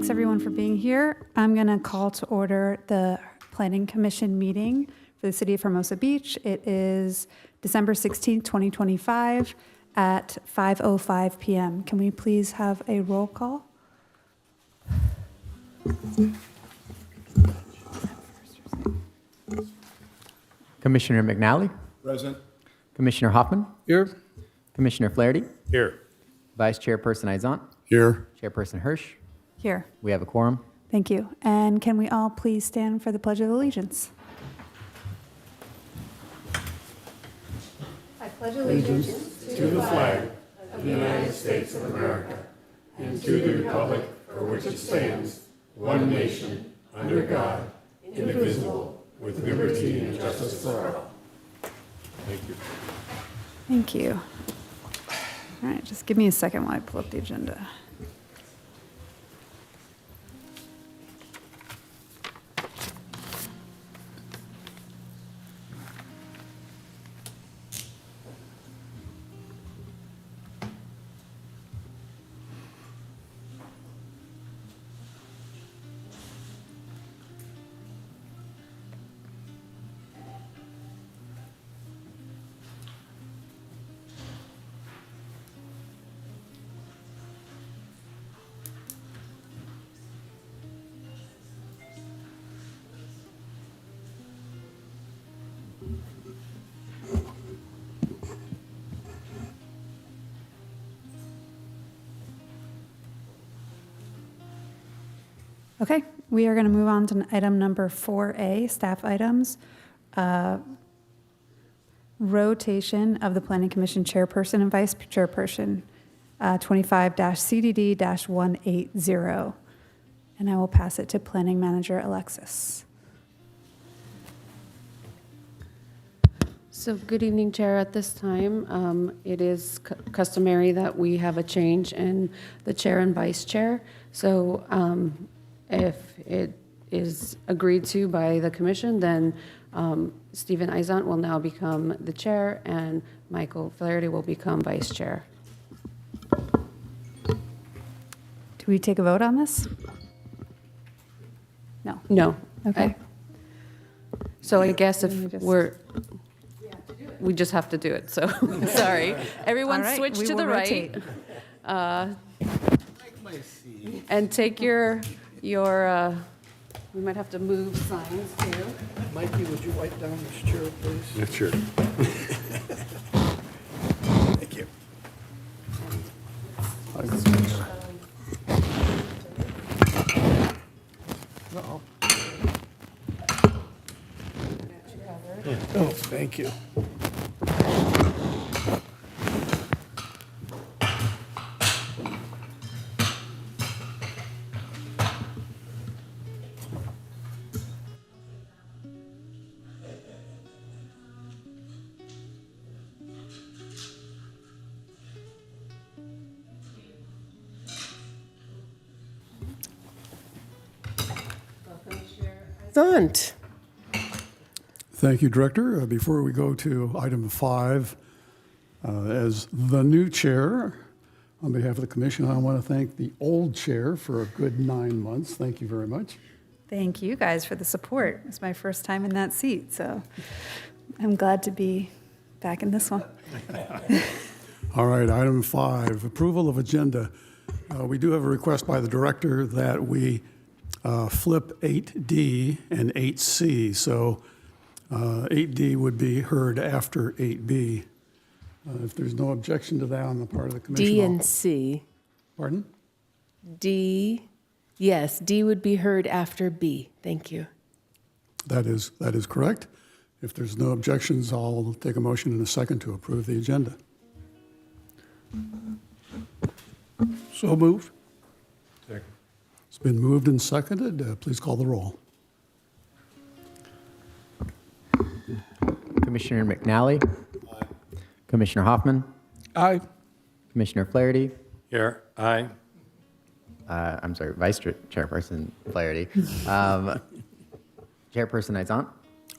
Thanks everyone for being here. I'm going to call to order the Planning Commission meeting for the City of Hermosa Beach. It is December 16th, 2025 at 5:05 p.m. Can we please have a roll call? Commissioner McNally, Present. Commissioner Hoffman, Here. Commissioner Flaherty, Here. Vice Chairperson Izant, Here. Chairperson Hirsch. Here. We have a quorum. Thank you. And can we all please stand for the Pledge of Allegiance? I pledge allegiance To the flag of the United States of America and to the republic for which it stands, one nation, under God, indivisible, with liberty and justice for all. Thank you. Thank you. All right, just give me a second while I pull up the agenda. Okay, we are going to move on to item number 4A, staff items. Rotation of the Planning Commission chairperson and vice chairperson, 25-CDD-180. And I will pass it to Planning Manager Alexis. So good evening, Chair. At this time, it is customary that we have a change in the chair and vice chair. So if it is agreed to by the commission, then Stephen Izant will now become the chair and Michael Flaherty will become vice chair. Do we take a vote on this? No. No. Okay. So I guess if Let me just- we just have to do it, so, sorry. Everyone All right, switch we to will the right. And take your, we might have to move signs too. Mikey, would you wipe down this chair, please? Yeah, sure. Thank you. Oh, thank you. Stunt. Thank you, Director. Before we go to item 5, as the new chair, on behalf of the commission, I want to thank the old chair for a good 9 months. Thank you very much. Thank you guys for the support. It's my first time in that seat, so I'm glad to be back in this one. All right, item 5, approval of agenda. We do have a request by the director that we flip 8D and 8C. So 8D would be heard after 8B. If there's no objection to that on the part of the commission. D I'll- and C. Pardon? D, yes, D would be heard after B. Thank you. That is correct. If there's no objections, I'll take a motion in a second to approve the agenda. So moved. Second. It's been moved and seconded. Please call the roll. Commissioner McNally. Commissioner Hoffman. Aye. Commissioner Flaherty. Here, aye. I'm sorry, Vice Chairperson Flaherty. Chairperson Izant.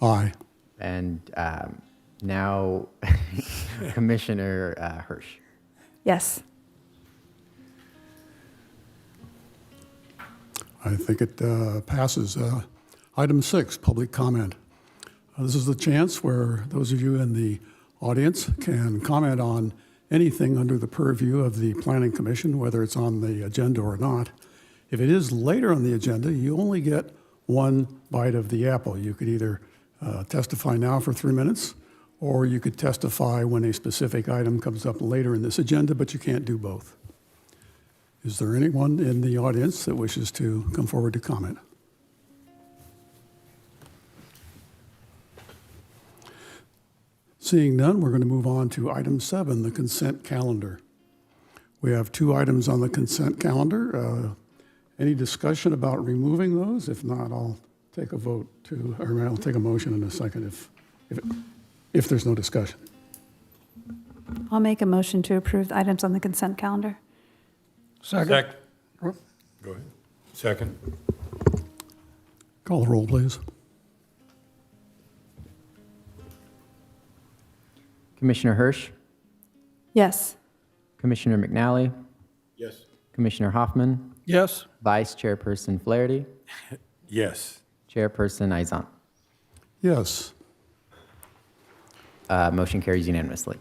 Aye. And now Commissioner Hirsch. Yes. I think it passes. Item 6, public comment. This is the chance where those of you in the audience can comment on anything under the purview of the Planning Commission, whether it's on the agenda or not. If it is later on the agenda, you only get one bite of the apple. You could either testify now for 3 minutes, or you could testify when a specific item comes up later in this agenda, but you can't do both. Is there anyone in the audience that wishes to come forward to comment? Seeing none, we're going to move on to item 7, the consent calendar. We have 2 items on the consent calendar. Any discussion about removing those? If not, I'll take a vote to, or I'll take a motion in a second if there's no discussion. I'll make a motion to approve the items on the consent calendar. Second. Go ahead. Second. Call the roll, please. Commissioner Hirsch. Yes. Commissioner McNally. Yes. Commissioner Hoffman. Yes. Vice Chairperson Flaherty. Yes. Chairperson Izant. Yes. Motion carries unanimously.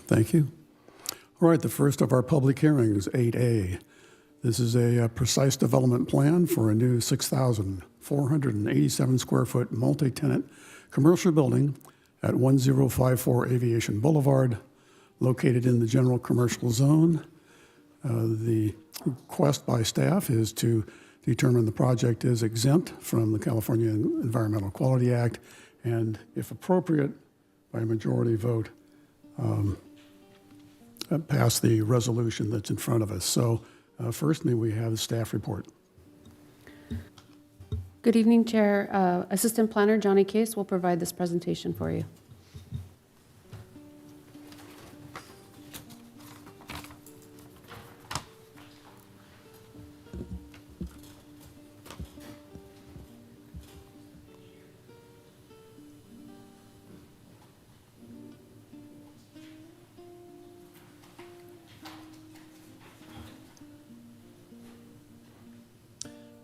Thank you. All right, the first of our public hearings, 8A. This is a precise development plan for a new 6,487 square foot multi-tenant commercial building at 1054 Aviation Boulevard, located in the general commercial zone. The request by staff is to determine the project is exempt from the California Environmental Quality Act, and if appropriate, by a majority vote, pass the resolution that's in front of us. So first, may we have the staff report? Good evening, Chair. Assistant Planner Johnny Case will provide this presentation for you.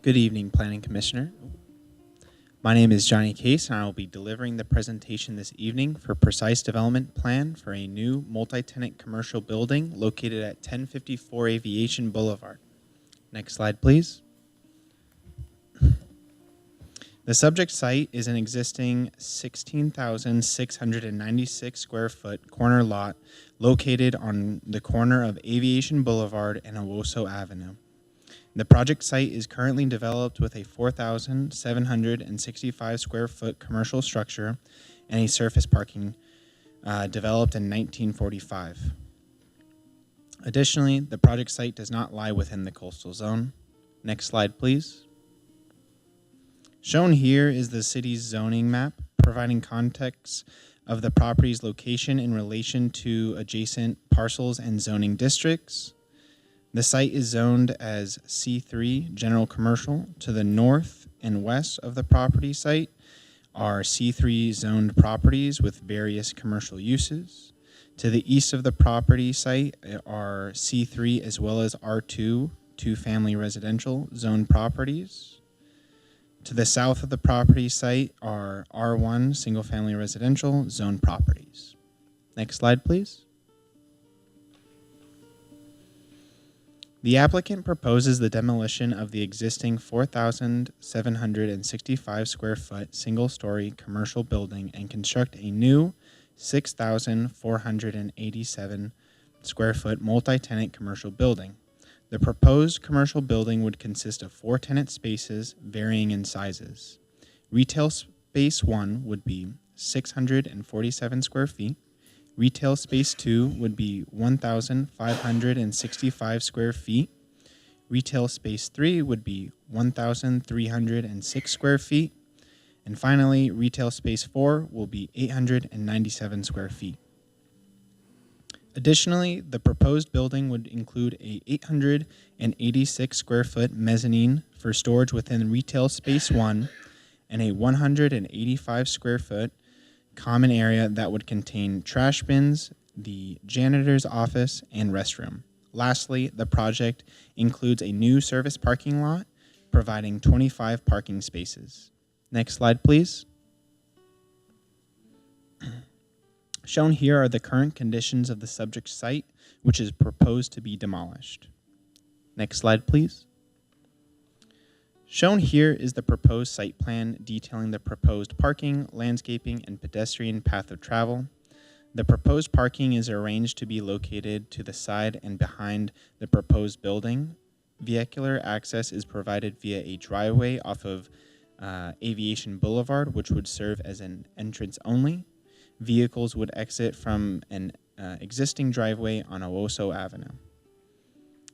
Good evening, Planning Commissioner. My name is Johnny Case, and I will be delivering the presentation this evening for Precise Development Plan for a new multi-tenant commercial building located at 1054 Aviation Boulevard. Next slide, please. The subject site is an existing 16,696 square foot corner lot located on the corner of Aviation Boulevard and Owosso Avenue. The project site is currently developed with a 4,765 square foot commercial structure and a surface parking developed in 1945. Additionally, the project site does not lie within the coastal zone. Next slide, please. Shown here is the city's zoning map, providing context of the property's location in relation to adjacent parcels and zoning districts. The site is zoned as C3 General Commercial. To the north and west of the property site are C3 zoned properties with various commercial uses. To the east of the property site are C3 as well as R2 two-family residential zoned properties. To the south of the property site are R1 single-family residential zoned properties. Next slide, please. The applicant proposes the demolition of the existing 4,765 square foot single-story commercial building and construct a new 6,487 square foot multi-tenant commercial building. The proposed commercial building would consist of 4 tenant spaces varying in sizes. Retail space 1 would be 647 square feet. Retail space 2 would be 1,565 square feet. Retail space 3 would be 1,306 square feet. And finally, retail space 4 will be 897 square feet. Additionally, the proposed building would include a 886 square foot mezzanine for storage within retail space 1 and a 185 square foot common area that would contain trash bins, the janitor's office, and restroom. Lastly, the project includes a new service parking lot, providing 25 parking spaces. Next slide, please. Shown here are the current conditions of the subject site, which is proposed to be demolished. Next slide, please. Shown here is the proposed site plan detailing the proposed parking, landscaping, and pedestrian path of travel. The proposed parking is arranged to be located to the side and behind the proposed building. Vehicular access is provided via a driveway off of Aviation Boulevard, which would serve as an entrance only. Vehicles would exit from an existing driveway on Owosso Avenue.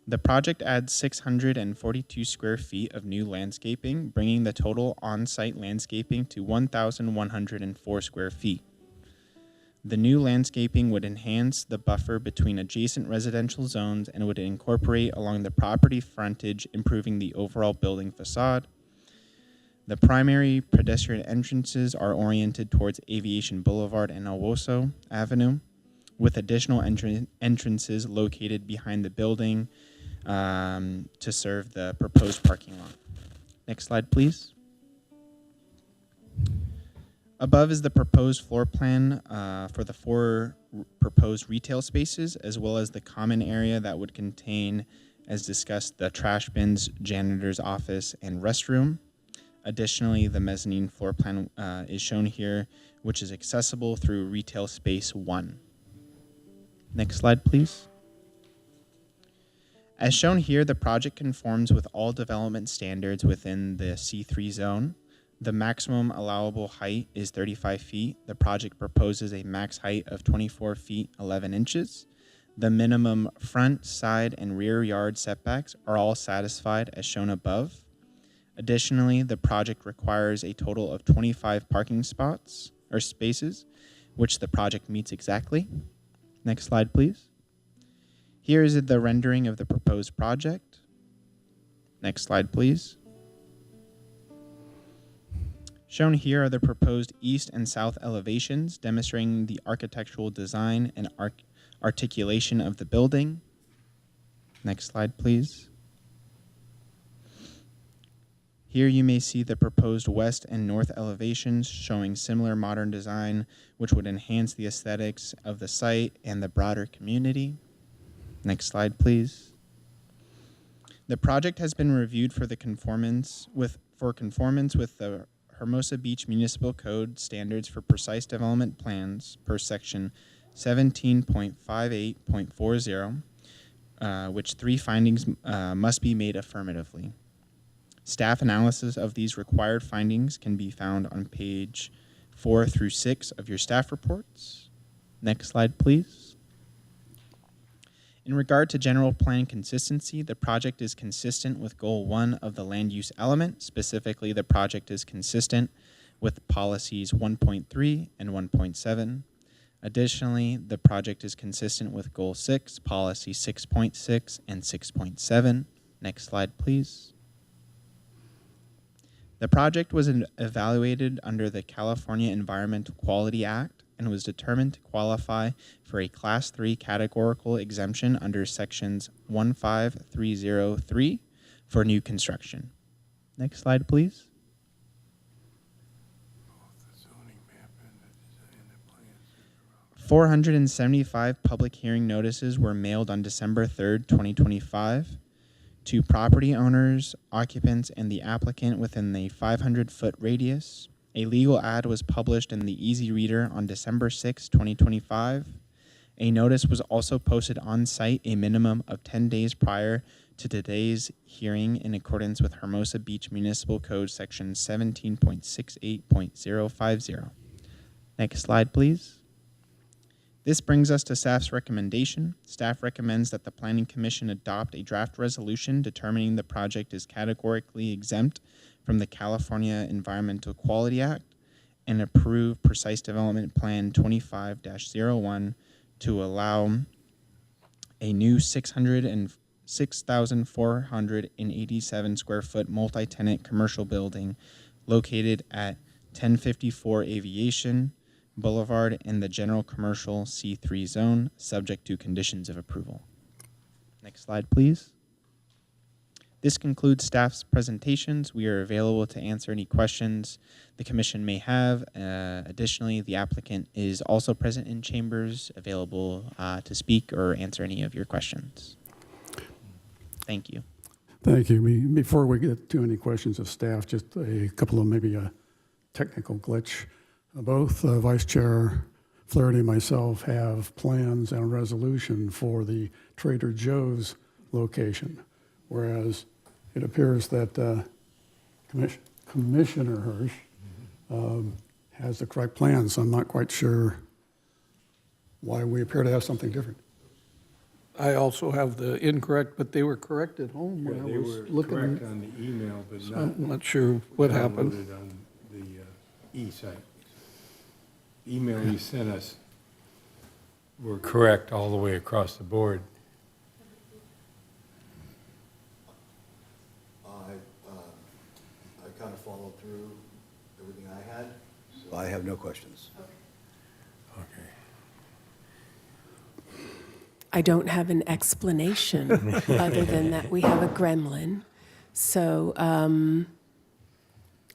The project adds 642 square feet of new landscaping, bringing the total on-site landscaping to 1,104 square feet. The new landscaping would enhance the buffer between adjacent residential zones and would incorporate along the property frontage, improving the overall building facade. The primary pedestrian entrances are oriented towards Aviation Boulevard and Owosso Avenue, with additional entrances located behind the building to serve the proposed parking lot. Next slide, please. Above is the proposed floor plan for the 4 proposed retail spaces, as well as the common area that would contain, as discussed, the trash bins, janitor's office, and restroom. Additionally, the mezzanine floor plan is shown here, which is accessible through retail space 1. Next slide, please. As shown here, the project conforms with all development standards within the C3 zone. The maximum allowable height is 35 feet. The project proposes a max height of 24 feet 11 inches. The minimum front, side, and rear yard setbacks are all satisfied as shown above. Additionally, the project requires a total of 25 parking spots or spaces, which the project meets exactly. Next slide, please. Here is the rendering of the proposed project. Next slide, please. Shown here are the proposed east and south elevations, demonstrating the architectural design and articulation of the building. Next slide, please. Here you may see the proposed west and north elevations showing similar modern design, which would enhance the aesthetics of the site and the broader community. Next slide, please. The project has been reviewed for conformance with the Hermosa Beach Municipal Code standards for precise development plans per section 17.58.40, which 3 findings must be made affirmatively. Staff analysis of these required findings can be found on page 4 through 6 of your staff reports. Next slide, please. In regard to general plan consistency, the project is consistent with Goal 1 of the land use element. Specifically, the project is consistent with policies 1.3 and 1.7. Additionally, the project is consistent with Goal 6, policy 6.6 and 6.7. Next slide, please. The project was evaluated under the California Environmental Quality Act and was determined to qualify for a Class 3 categorical exemption under Sections 15303 for new construction. Next slide, please. 475 public hearing notices were mailed on December 3rd, 2025. To property owners, occupants, and the applicant within a 500-foot radius. A legal ad was published in the Easy Reader on December 6, 2025. A notice was also posted on site a minimum of 10 days prior to today's hearing in accordance with Hermosa Beach Municipal Code Section 17.68.050. Next slide, please. This brings us to staff's recommendation. Staff recommends that the Planning Commission adopt a draft resolution determining the project is categorically exempt from the California Environmental Quality Act and approve Precise Development Plan 25-01 to allow a new 6,487 square foot multi-tenant commercial building located at 1054 Aviation Boulevard in the general commercial C3 zone, subject to conditions of approval. Next slide, please. This concludes staff's presentations. We are available to answer any questions the commission may have. Additionally, the applicant is also present in chambers, available to speak or answer any of your questions. Thank you. Thank you. Before we get to any questions of staff, just a couple of maybe a technical glitch. Both Vice Chair Flaherty and myself have plans and a resolution for the Trader Joe's location, whereas it appears that Commissioner Hirsch has the correct plan, so I'm not quite sure why we appear to have something different. I also have the incorrect, but they were correct at home when I They was were looking. correct on the email, but So not I'm not sure what happened. downloaded on the e-site. Email you sent us were correct all the way across the board. I kind of followed through everything I had, so I have no questions. Okay. I don't have an explanation other than that we have a gremlin. So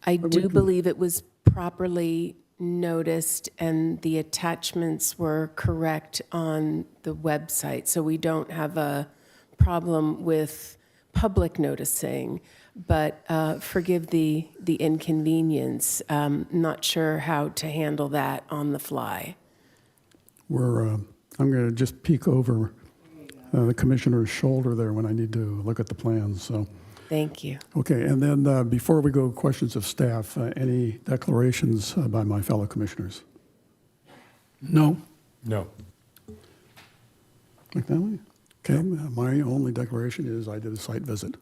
I do believe it was properly noticed and the attachments were correct on the website. So we don't have a problem with public noticing, but forgive the inconvenience. Not sure how to handle that on the fly. I'm going to just peek over the commissioner's shoulder there when I need to look at the plans, so. Thank you. Okay, and then before we go, questions of staff, any declarations by my fellow commissioners? No. No. McNally? Okay, my only declaration is I did a site visit.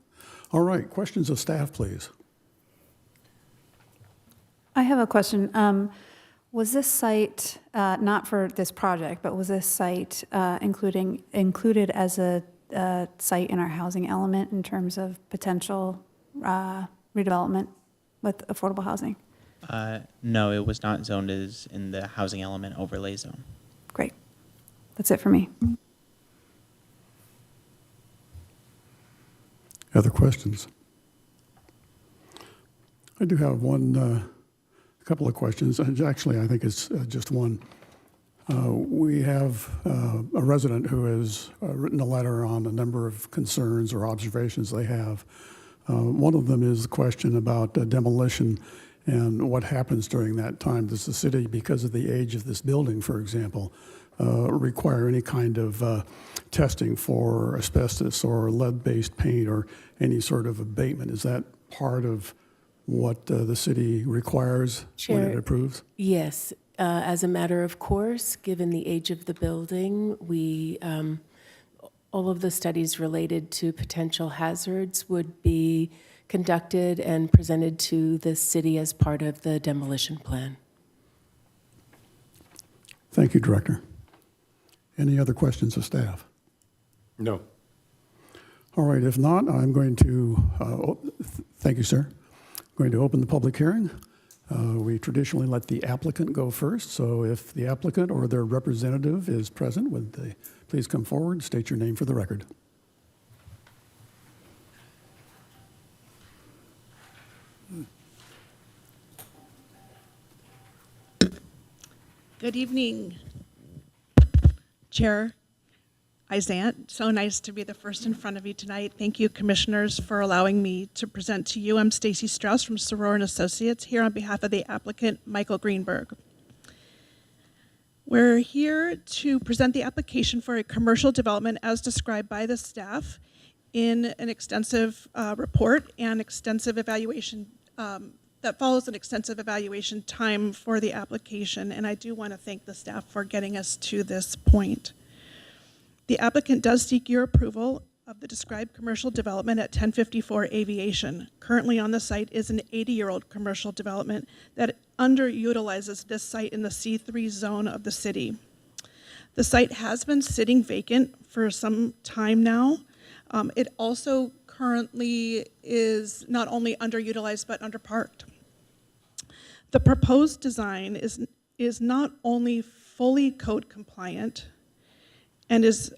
All right, questions of staff, please. I have a question. Was this site, not for this project, but was this site included as a site in our housing element in terms of potential redevelopment with affordable housing? No, it was not zoned as in the housing element overlay zone. Great. That's it for me. Other questions? I do have a couple of questions, and actually I think it's just one. We have a resident who has written a letter on a number of concerns or observations they have. One of them is the question about demolition and what happens during that time. Does the city, because of the age of this building, for example, require any kind of testing for asbestos or lead-based paint or any sort of abatement? Is that part of what the city requires when it Chair, approves? Yes, as a matter of course, given the age of the building, all of the studies related to potential hazards would be conducted and presented to the city as part of the demolition plan. Thank you, Director. Any other questions of staff? No. All right, if not, I'm going to, thank you, sir. I'm going to open the public hearing. We traditionally let the applicant go first, so if the applicant or their representative is present, would they please come forward, state your name for the record. Good evening, Chair Izant. So nice to be the first in front of you tonight. Thank you, Commissioners, for allowing me to present to you. I'm Stacy Strauss from Soror & Associates, here on behalf of the applicant, Michael Greenberg. We're here to present the application for a commercial development as described by the staff in an extensive report and extensive evaluation that follows an extensive evaluation time for the application, and I do want to thank the staff for getting us to this point. The applicant does seek your approval of the described commercial development at 1054 Aviation. Currently on the site is an 80-year-old commercial development that underutilizes this site in the C3 zone of the city. The site has been sitting vacant for some time now. It also currently is not only underutilized but underparked. The proposed design is not only fully code compliant and is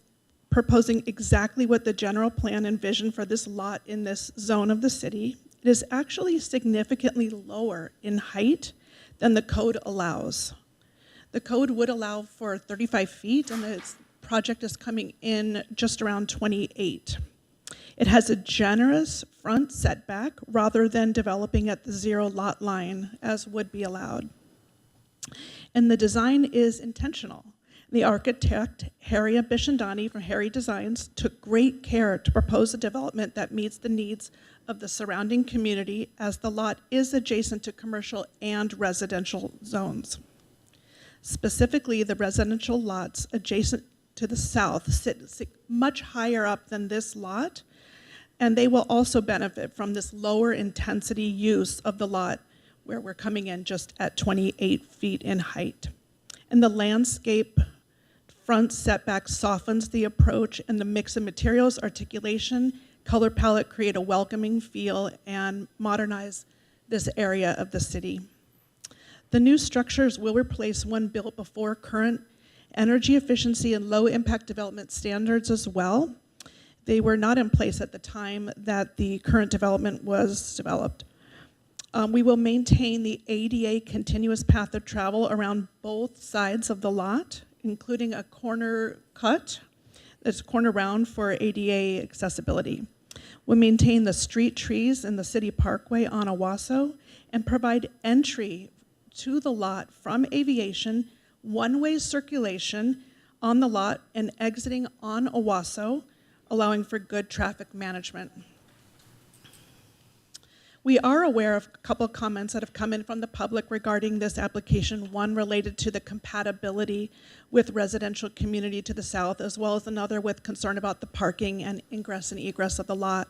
proposing exactly what the general plan envisioned for this lot in this zone of the city, it is actually significantly lower in height than the code allows. The code would allow for 35 feet, and the project is coming in just around 28. It has a generous front setback rather than developing at the zero lot line as would be allowed. And the design is intentional. The architect, Harry Abishandani from Harry Designs, took great care to propose a development that meets the needs of the surrounding community as the lot is adjacent to commercial and residential zones. Specifically, the residential lots adjacent to the south sit much higher up than this lot, and they will also benefit from this lower intensity use of the lot where we're coming in just at 28 feet in height. And the landscape front setback softens the approach, and the mix of materials, articulation, color palette create a welcoming feel and modernize this area of the city. The new structures will replace one built before current energy efficiency and low impact development standards as well. They were not in place at the time that the current development was developed. We will maintain the ADA continuous path of travel around both sides of the lot, including a corner cut, that's corner round for ADA accessibility. We'll maintain the street trees in the city parkway on Owasso and provide entry to the lot from Aviation, one-way circulation on the lot and exiting on Owasso, allowing for good traffic management. We are aware of a couple of comments that have come in from the public regarding this application, one related to the compatibility with residential community to the south, as well as another with concern about the parking and ingress and egress of the lot.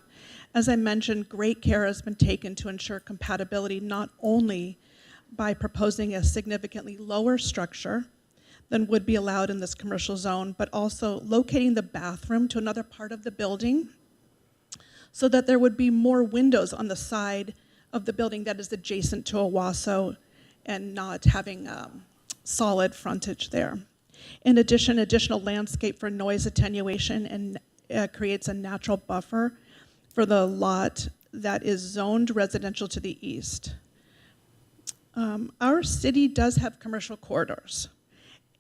As I mentioned, great care has been taken to ensure compatibility, not only by proposing a significantly lower structure than would be allowed in this commercial zone, but also locating the bathroom to another part of the building so that there would be more windows on the side of the building that is adjacent to Owasso and not having solid frontage there. In addition, additional landscape for noise attenuation and creates a natural buffer for the lot that is zoned residential to the east. Our city does have commercial corridors,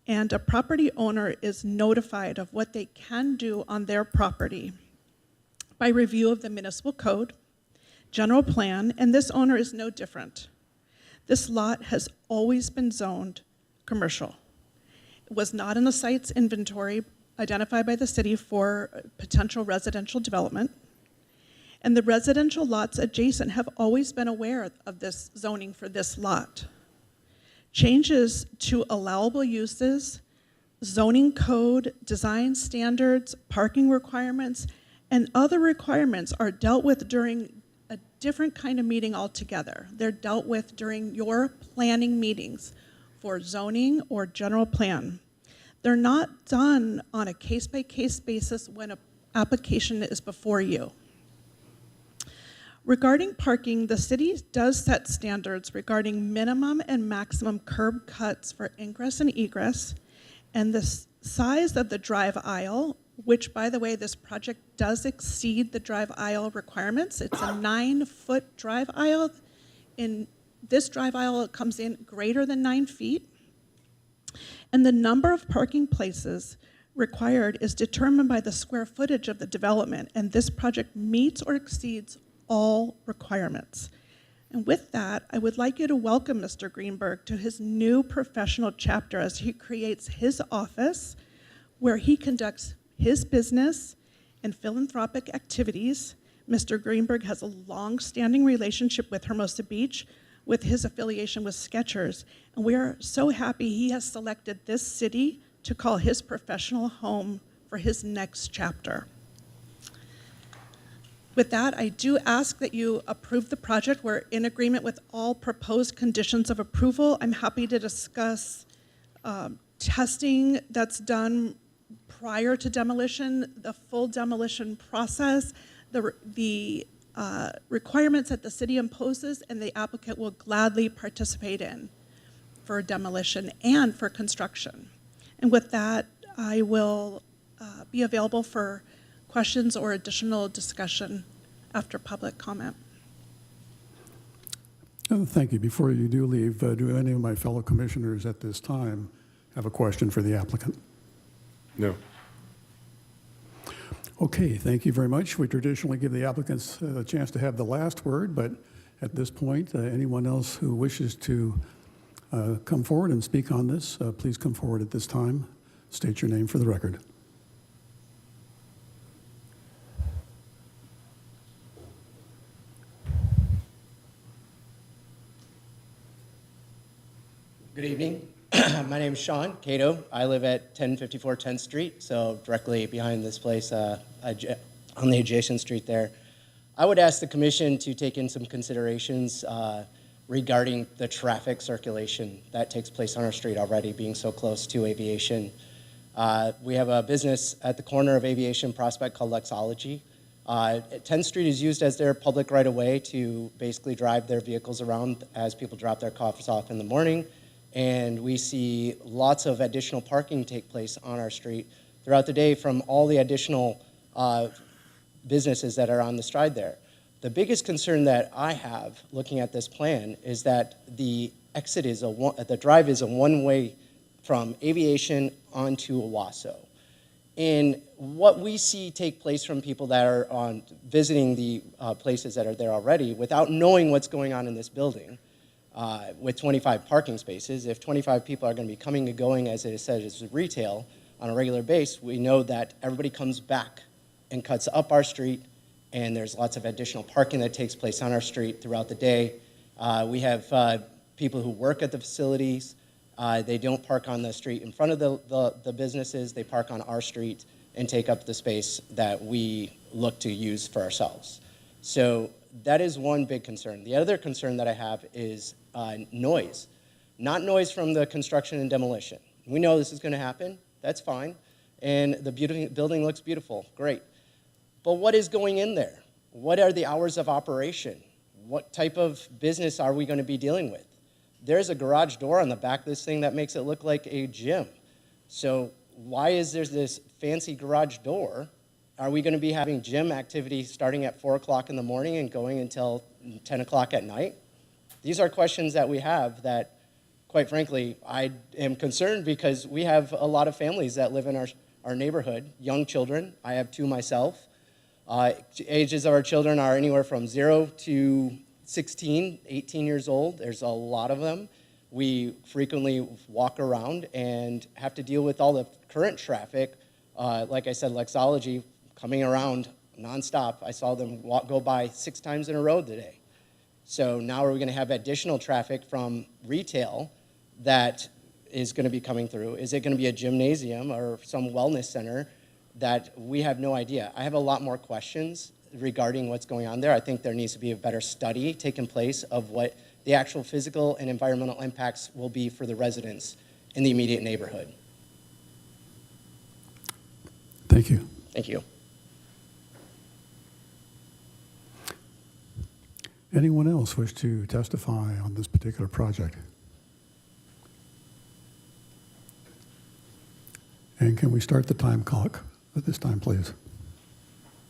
and a property owner is notified of what they can do on their property by review of the municipal code, general plan, and this owner is no different. This lot has always been zoned commercial. It was not in the site's inventory identified by the city for potential residential development. And the residential lots adjacent have always been aware of this zoning for this lot. Changes to allowable uses, zoning code, design standards, parking requirements, and other requirements are dealt with during a different kind of meeting altogether. They're dealt with during your planning meetings for zoning or general plan. They're not done on a case-by-case basis when an application is before you. Regarding parking, the city does set standards regarding minimum and maximum curb cuts for ingress and egress, and the size of the drive aisle, which, by the way, this project does exceed the drive aisle requirements. It's a 9-foot drive aisle. In this drive aisle, it comes in greater than 9 feet. And the number of parking places required is determined by the square footage of the development, and this project meets or exceeds all requirements. And with that, I would like you to welcome Mr. Greenberg to his new professional chapter as he creates his office where he conducts his business and philanthropic activities. Mr. Greenberg has a long-standing relationship with Hermosa Beach with his affiliation with Skechers, and we are so happy he has selected this city to call his professional home for his next chapter. With that, I do ask that you approve the project. We're in agreement with all proposed conditions of approval. I'm happy to discuss testing that's done prior to demolition, the full demolition process, the requirements that the city imposes and the applicant will gladly participate in for demolition and for construction. And with that, I will be available for questions or additional discussion after public comment. Thank you. Before you do leave, do any of my fellow commissioners at this time have a question for the applicant? No. Okay, thank you very much. We traditionally give the applicants a chance to have the last word, but at this point, anyone else who wishes to come forward and speak on this, please come forward at this time. State your name for the record. Good evening. My name is Sean Cato. I live at 1054 10th Street, so directly behind this place on the adjacent street there. I would ask the commission to take in some considerations regarding the traffic circulation that takes place on our street already, being so close to aviation. We have a business at the corner of Aviation Prospect called Lexology. 10th Street is used as their public right-of-way to basically drive their vehicles around as people drop their cars off in the morning. And we see lots of additional parking take place on our street throughout the day from all the additional businesses that are on the stride there. The biggest concern that I have looking at this plan is that the drive is a one-way from Aviation onto Owasso. And what we see take place from people that are visiting the places that are there already without knowing what's going on in this building, with 25 parking spaces, if 25 people are going to be coming and going, as it is said, as retail, on a regular basis, we know that everybody comes back and cuts up our street, and there's lots of additional parking that takes place on our street throughout the day. We have people who work at the facilities. They don't park on the street in front of the businesses. They park on our street and take up the space that we look to use for ourselves. So that is one big concern. The other concern that I have is noise. Not noise from the construction and demolition. We know this is going to happen. That's fine. And the building looks beautiful. Great. But what is going in there? What are the hours of operation? What type of business are we going to be dealing with? There's a garage door on the back of this thing that makes it look like a gym. So why is there this fancy garage door? Are we going to be having gym activity starting at 4 o'clock in the morning and going until 10 o'clock at night? These are questions that we have that, quite frankly, I am concerned because we have a lot of families that live in our neighborhood, young children. I have 2 myself. Ages of our children are anywhere from 0 to 16, 18 years old. There's a lot of them. We frequently walk around and have to deal with all the current traffic. Like I said, Lexology coming around nonstop. I saw them go by 6 times in a row today. So now we're going to have additional traffic from retail that is going to be coming through. Is it going to be a gymnasium or some wellness center that we have no idea? I have a lot more questions regarding what's going on there. I think there needs to be a better study taking place of what the actual physical and environmental impacts will be for the residents in the immediate neighborhood. Thank you. Thank you. Anyone else wish to testify on this particular project? And can we start the time clock at this time, please?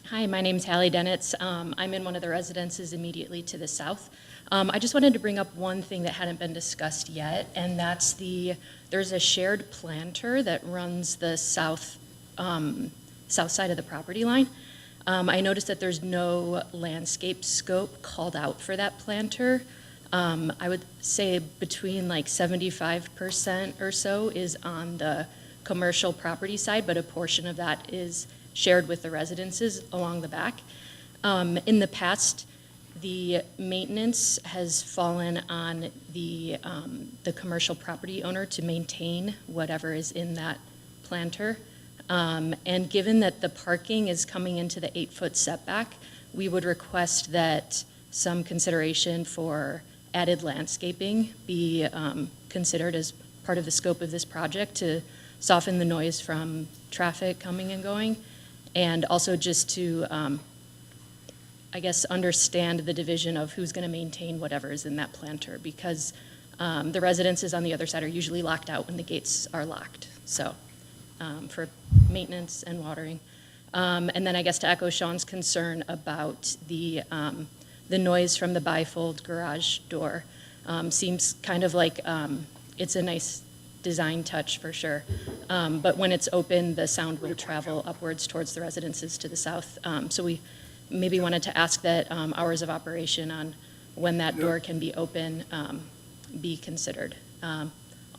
Hi, my name's Hallie Dennitz. I'm in one of the residences immediately to the south. I just wanted to bring up one thing that hadn't been discussed yet, and that's there's a shared planter that runs the south side of the property line. I noticed that there's no landscape scope called out for that planter. I would say between like 75% or so is on the commercial property side, but a portion of that is shared with the residences along the back. In the past, the maintenance has fallen on the commercial property owner to maintain whatever is in that planter. And given that the parking is coming into the 8-foot setback, we would request that some consideration for added landscaping be considered as part of the scope of this project to soften the noise from traffic coming and going, and also just to, I guess, understand the division of who's going to maintain whatever is in that planter, because the residences on the other side are usually locked out when the gates are locked. So for maintenance and watering. And then I guess to echo Sean's concern about the noise from the bifold garage door, seems kind of like it's a nice design touch for sure. But when it's open, the sound will travel upwards towards the residences to the south. So we maybe wanted to ask that hours of operation on when that door can be open be considered.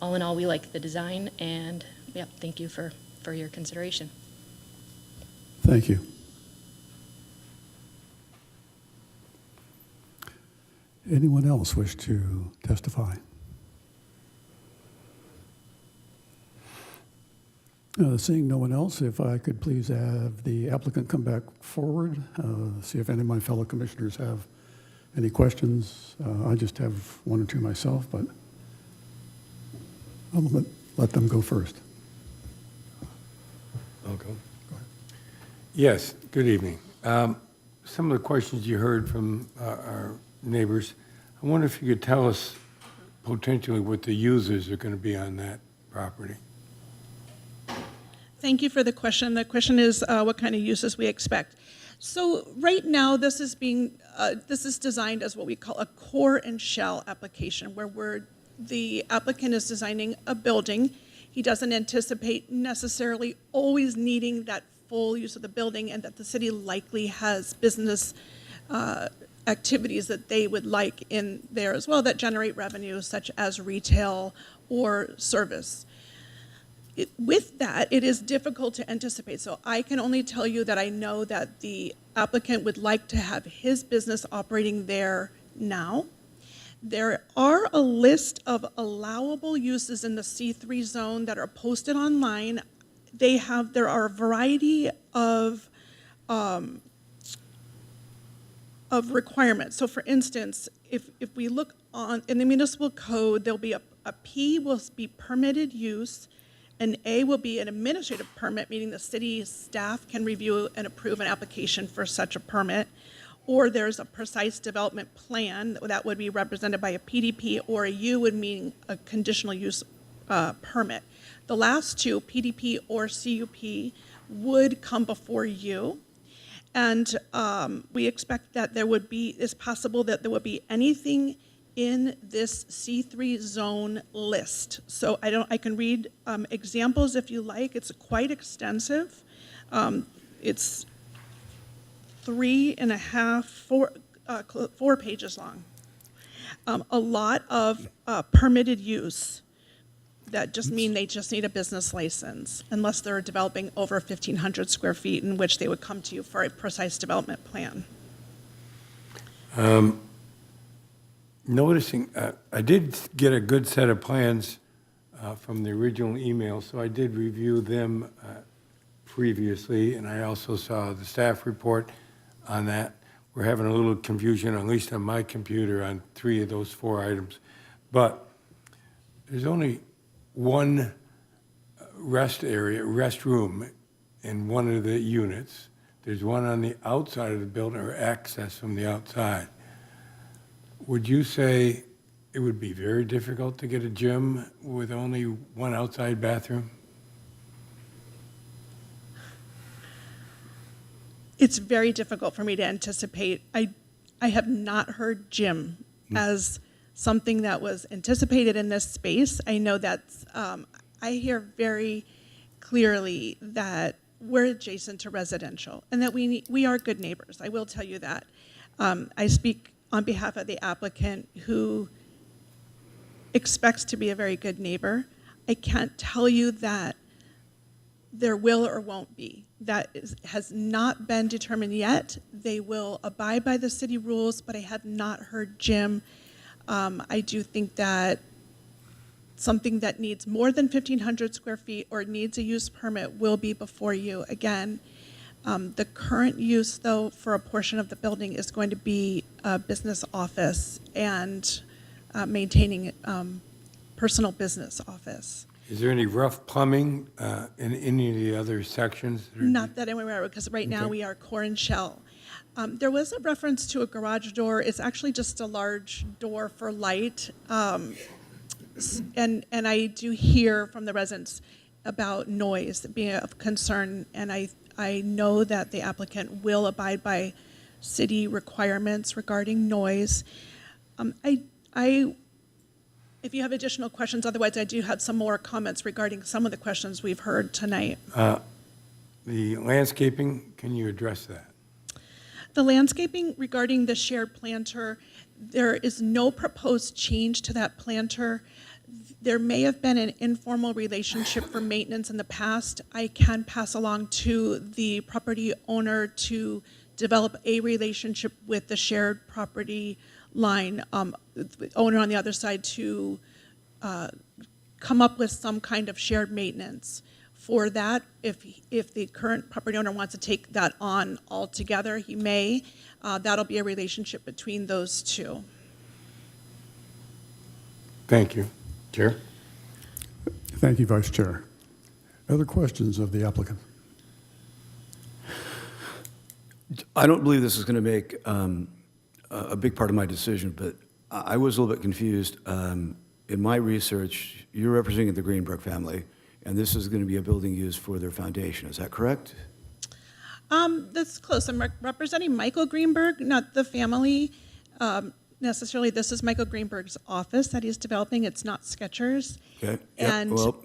All in all, we like the design, and yeah, thank you for your consideration. Thank you. Anyone else wish to testify? Seeing no one else, if I could please have the applicant come back forward, see if any of my fellow commissioners have any questions. I just have 1 or 2 myself, but I'll let them go first. I'll go. Yes, good evening. Some of the questions you heard from our neighbors, I wonder if you could tell us potentially what the users are going to be on that property. Thank you for the question. The question is what kind of uses we expect. So right now, this is designed as what we call a core and shell application, where the applicant is designing a building. He doesn't anticipate necessarily always needing that full use of the building, and that the city likely has business activities that they would like in there as well that generate revenue, such as retail or service. with that, it is difficult to anticipate. So I can only tell you that I know that the applicant would like to have his business operating there now. There are a list of allowable uses in the C3 zone that are posted online. There are a variety of requirements. So for instance, if we look in the municipal code, there'll be a P will be permitted use, an A will be an administrative permit, meaning the city staff can review and approve an application for such a permit. Or there's a precise development plan that would be represented by a PDP, or a U would mean a conditional use permit. The last two, PDP or CUP, would come before you. And we expect that it's possible that there would be anything in this C3 zone list. So I can read examples if you like. It's quite extensive. It's 4 pages long. A lot of permitted use that just mean they just need a business license, unless they're developing over 1,500 square feet, in which they would come to you for a precise development plan. Noticing, I did get a good set of plans from the original email, so I did review them previously, and I also saw the staff report on that. We're having a little confusion, at least on my computer, on 3 of those 4 items. But there's only one restroom in one of the units. There's one on the outside of the building, or access from the outside. Would you say it would be very difficult to get a gym with only one outside bathroom? It's very difficult for me to anticipate. I have not heard gym as something that was anticipated in this space. I know that I hear very clearly that we're adjacent to residential and that we are good neighbors. I will tell you that. I speak on behalf of the applicant, who expects to be a very good neighbor. I can't tell you that there will or won't be. That has not been determined yet. They will abide by the city rules, but I have not heard Jim. I do think that something that needs more than 1,500 square feet or needs a use permit will be before you. Again, the current use, though, for a portion of the building is going to be a business office and maintaining personal business office. Is there any rough plumbing in any of the other sections? Not that I'm aware of, because right now we are core and shell. There was a reference to a garage door. It's actually just a large door for light. And I do hear from the residents about noise being of concern, and I know that the applicant will abide by city requirements regarding noise. If you have additional questions, otherwise I do have some more comments regarding some of the questions we've heard tonight. The landscaping, can you address that? The landscaping regarding the shared planter, there is no proposed change to that planter. There may have been an informal relationship for maintenance in the past. I can pass along to the property owner to develop a relationship with the shared property line owner on the other side to come up with some kind of shared maintenance. For that, if the current property owner wants to take that on altogether, he may. That'll be a relationship between those two. Thank you. Chair? Thank you, Vice Chair. Other questions of the applicant? I don't believe this is going to make a big part of my decision, but I was a little bit confused. In my research, you're representing the Greenberg family, and this is going to be a building used for their foundation. Is that correct? That's close. I'm representing Michael Greenberg, not the family. Necessarily, this is Michael Greenberg's office that he's developing. It's not Skechers. Okay. And well,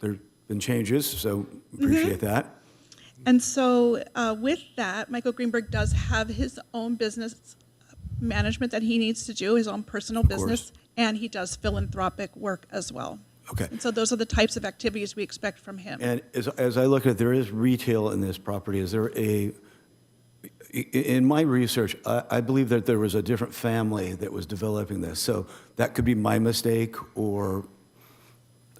there have been changes, so appreciate that. And so with that, Michael Greenberg does have his own business management that he needs to do, his own personal business, and he does philanthropic work as well. Okay. And so those are the types of activities we expect from him. And as I look at it, there is retail in this property. Is there in my research, I believe that there was a different family that was developing this. So that could be my mistake, or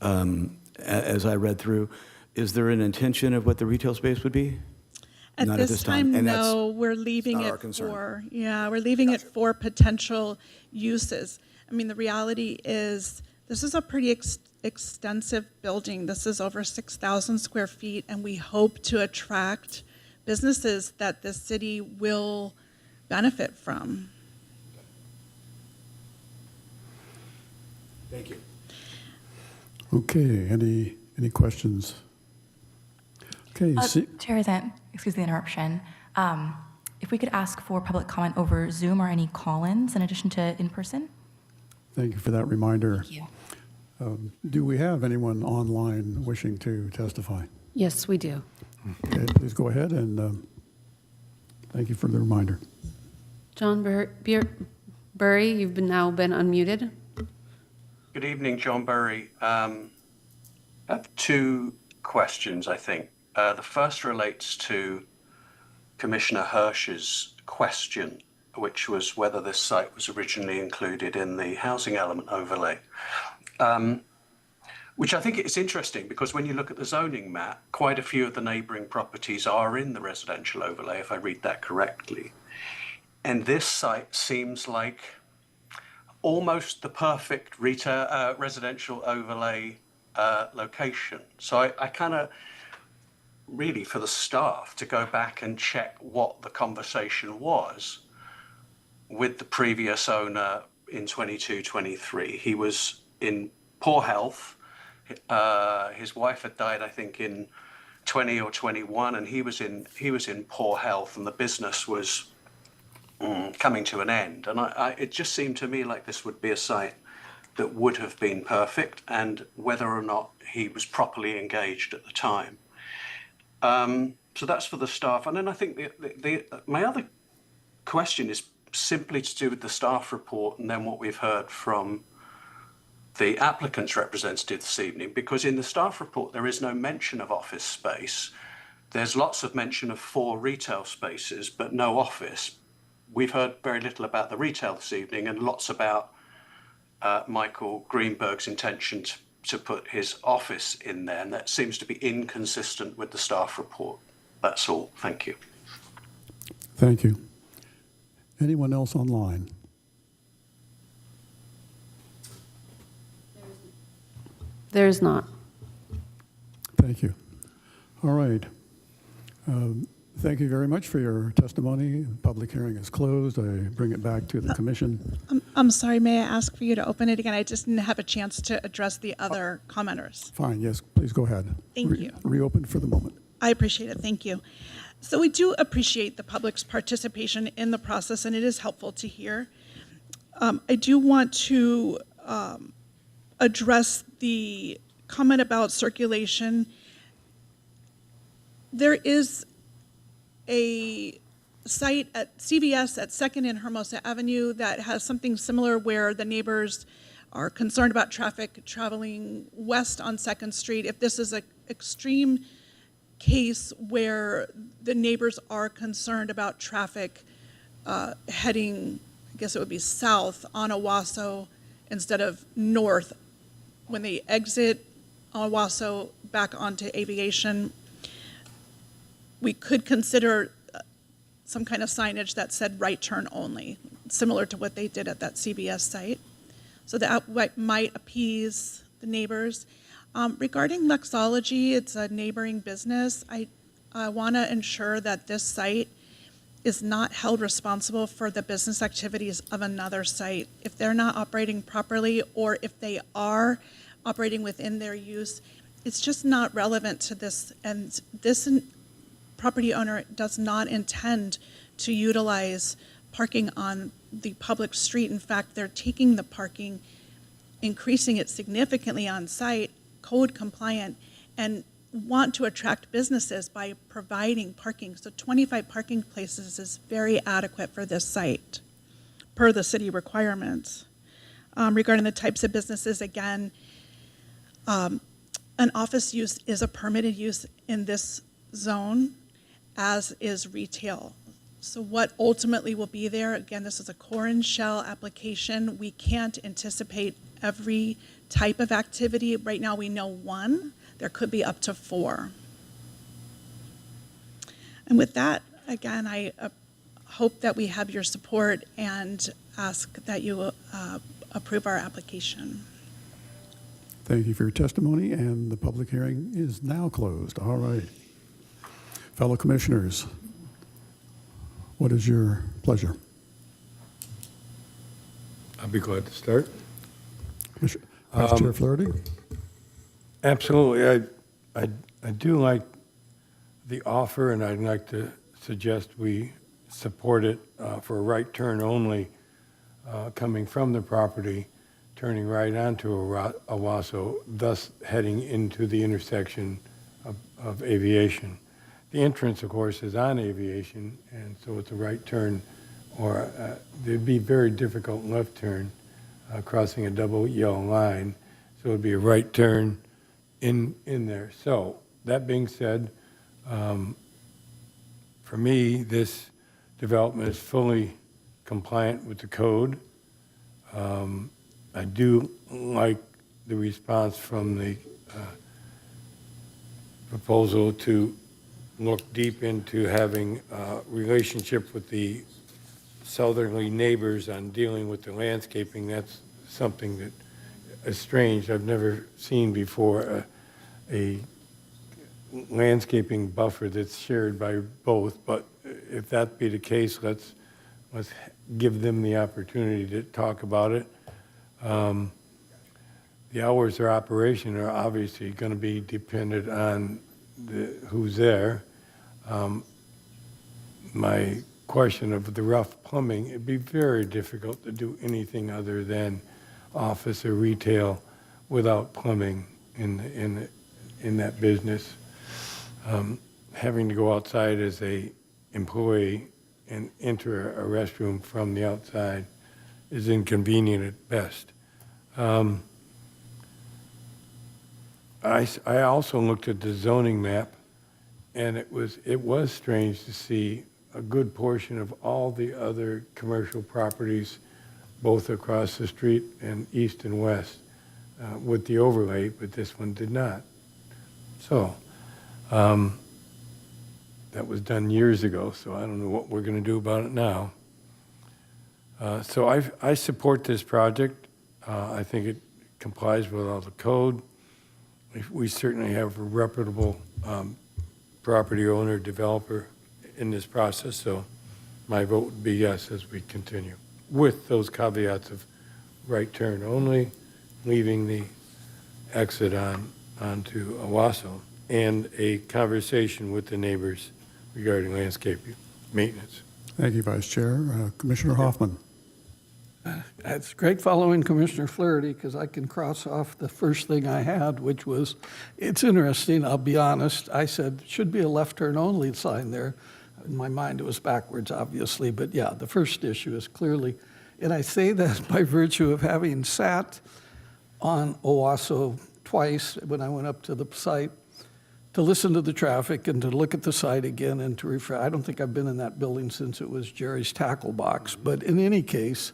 as I read through, is there an intention of what the retail space would be? At Not this time, And no, we're leaving not our it concern. we're leaving it for potential uses. I mean, the reality is, this is a pretty extensive building. This is over 6,000 square feet, and we hope to attract businesses that the city will benefit from. Thank you. Okay, any questions? Okay, Chair Zant, excuse the interruption. If we could ask for public comment over Zoom or any call-ins in addition to in-person? thank you for that reminder. Thank you. Do we have anyone online wishing to testify? Yes, we do. Okay, please go ahead, and thank you for the reminder. John Burry, you've now been unmuted. Good evening, John Burry. I have two questions, I think. The first relates to Commissioner Hirsch's question, which was whether this site was originally included in the housing element overlay. Which I think is interesting, because when you look at the zoning map, quite a few of the neighbouring properties are in the residential overlay, if I read that correctly. And this site seems like almost the perfect retail residential overlay location. So I kind of really, for the staff to go back and check what the conversation was with the previous owner in 22-23. He was in poor health. His wife had died, I think, in 20 or 21, and he was in poor health, and the business was coming to an end. And it just seemed to me like this would be a site that would have been perfect, and whether or not he was properly engaged at the time. So that's for the staff. And then I think my other question is simply to do with the staff report and then what we've heard from the applicant's representative this evening, because in the staff report there is no mention of office space. There's lots of mention of 4 retail spaces, but no office. We've heard very little about the retail this evening, and lots about Michael Greenberg's intention to put his office in there, and that seems to be inconsistent with the staff report. That's all. Thank you. Thank you. Anyone else online? There's not. Thank you. All right. Thank you very much for your testimony. Public hearing is closed. I bring it back to the commission. I'm sorry, may I ask for you to open it again? I just didn't have a chance to address the other commenters. Fine, yes, please go ahead. Thank you. Reopen for the moment. I appreciate it, thank you. So we do appreciate the public's participation in the process, and it is helpful to hear. I do want to address the comment about circulation. There is a site at CVS at 2nd and Hermosa Avenue that has something similar, where the neighbors are concerned about traffic traveling west on 2nd Street. If this is an extreme case where the neighbors are concerned about traffic heading, I guess it would be south on Owasso instead of north, when they exit Owasso back onto Aviation, we could consider some kind of signage that said right turn only, similar to what they did at that CVS site. So that might appease the neighbors. Regarding Lexology, it's a neighboring business. I want to ensure that this site is not held responsible for the business activities of another site. If they're not operating properly, or if they are operating within their use, it's just not relevant to this. And this property owner does not intend to utilize parking on the public street. In fact, they're taking the parking, increasing it significantly on site, code compliant, and want to attract businesses by providing parking. So 25 parking places is very adequate for this site per the city requirements. Regarding the types of businesses, again, an office use is a permitted use in this zone, as is retail. So what ultimately will be there, again, this is a core and shell application. We can't anticipate every type of activity. Right now we know one, there could be up to 4. And with that, again, I hope that we have your support and ask that you approve our application. Thank you for your testimony, and the public hearing is now closed. All right. Fellow commissioners, what is your pleasure? I'll be glad to start. Vice Chair Flaherty? Absolutely. I do like the offer, and I'd like to suggest we support it for a right turn only coming from the property, turning right onto Owasso, thus heading into the intersection of Aviation. The entrance, of course, is on Aviation, and so it's a right turn, or there'd be very difficult left turn crossing a double yellow line, so it'd be a right turn in there. So that being said, for me, this development is fully compliant with the code. I do like the response from the proposal to look deep into having a relationship with the southerly neighbors on dealing with the landscaping. That's something that is strange. I've never seen before a landscaping buffer that's shared by both, but if that be the case, let's give them the opportunity to talk about it. The hours of operation are obviously going to be dependent on who's there. My question of the rough plumbing, it'd be very difficult to do anything other than office or retail without plumbing in that business. Having to go outside as a employee and enter a restroom from the outside is inconvenient at best. I also looked at the zoning map, and it was strange to see a good portion of all the other commercial properties, both across the street and east and west, with the overlay, but this one did not. So that was done years ago, so I don't know what we're going to do about it now. So I support this project. I think it complies with all the code. We certainly have a reputable property owner, developer in this process, so my vote would be yes as we continue, with those caveats of right turn only, leaving the exit onto Owasso, and a conversation with the neighbors regarding landscaping maintenance. Thank you, Vice Chair. Commissioner Hoffman? It's great following Commissioner Flaherty, because I can cross off the first thing I had, which was, it's interesting, I'll be honest, I said, should be a left turn only sign there. In my mind, it was backwards, obviously, but yeah, the first issue is clearly, and I say that by virtue of having sat on Owasso twice when I went up to the site to listen to the traffic and to look at the site again and to refer. I don't think I've been in that building since it was Jerry's Tackle Box, but in any case,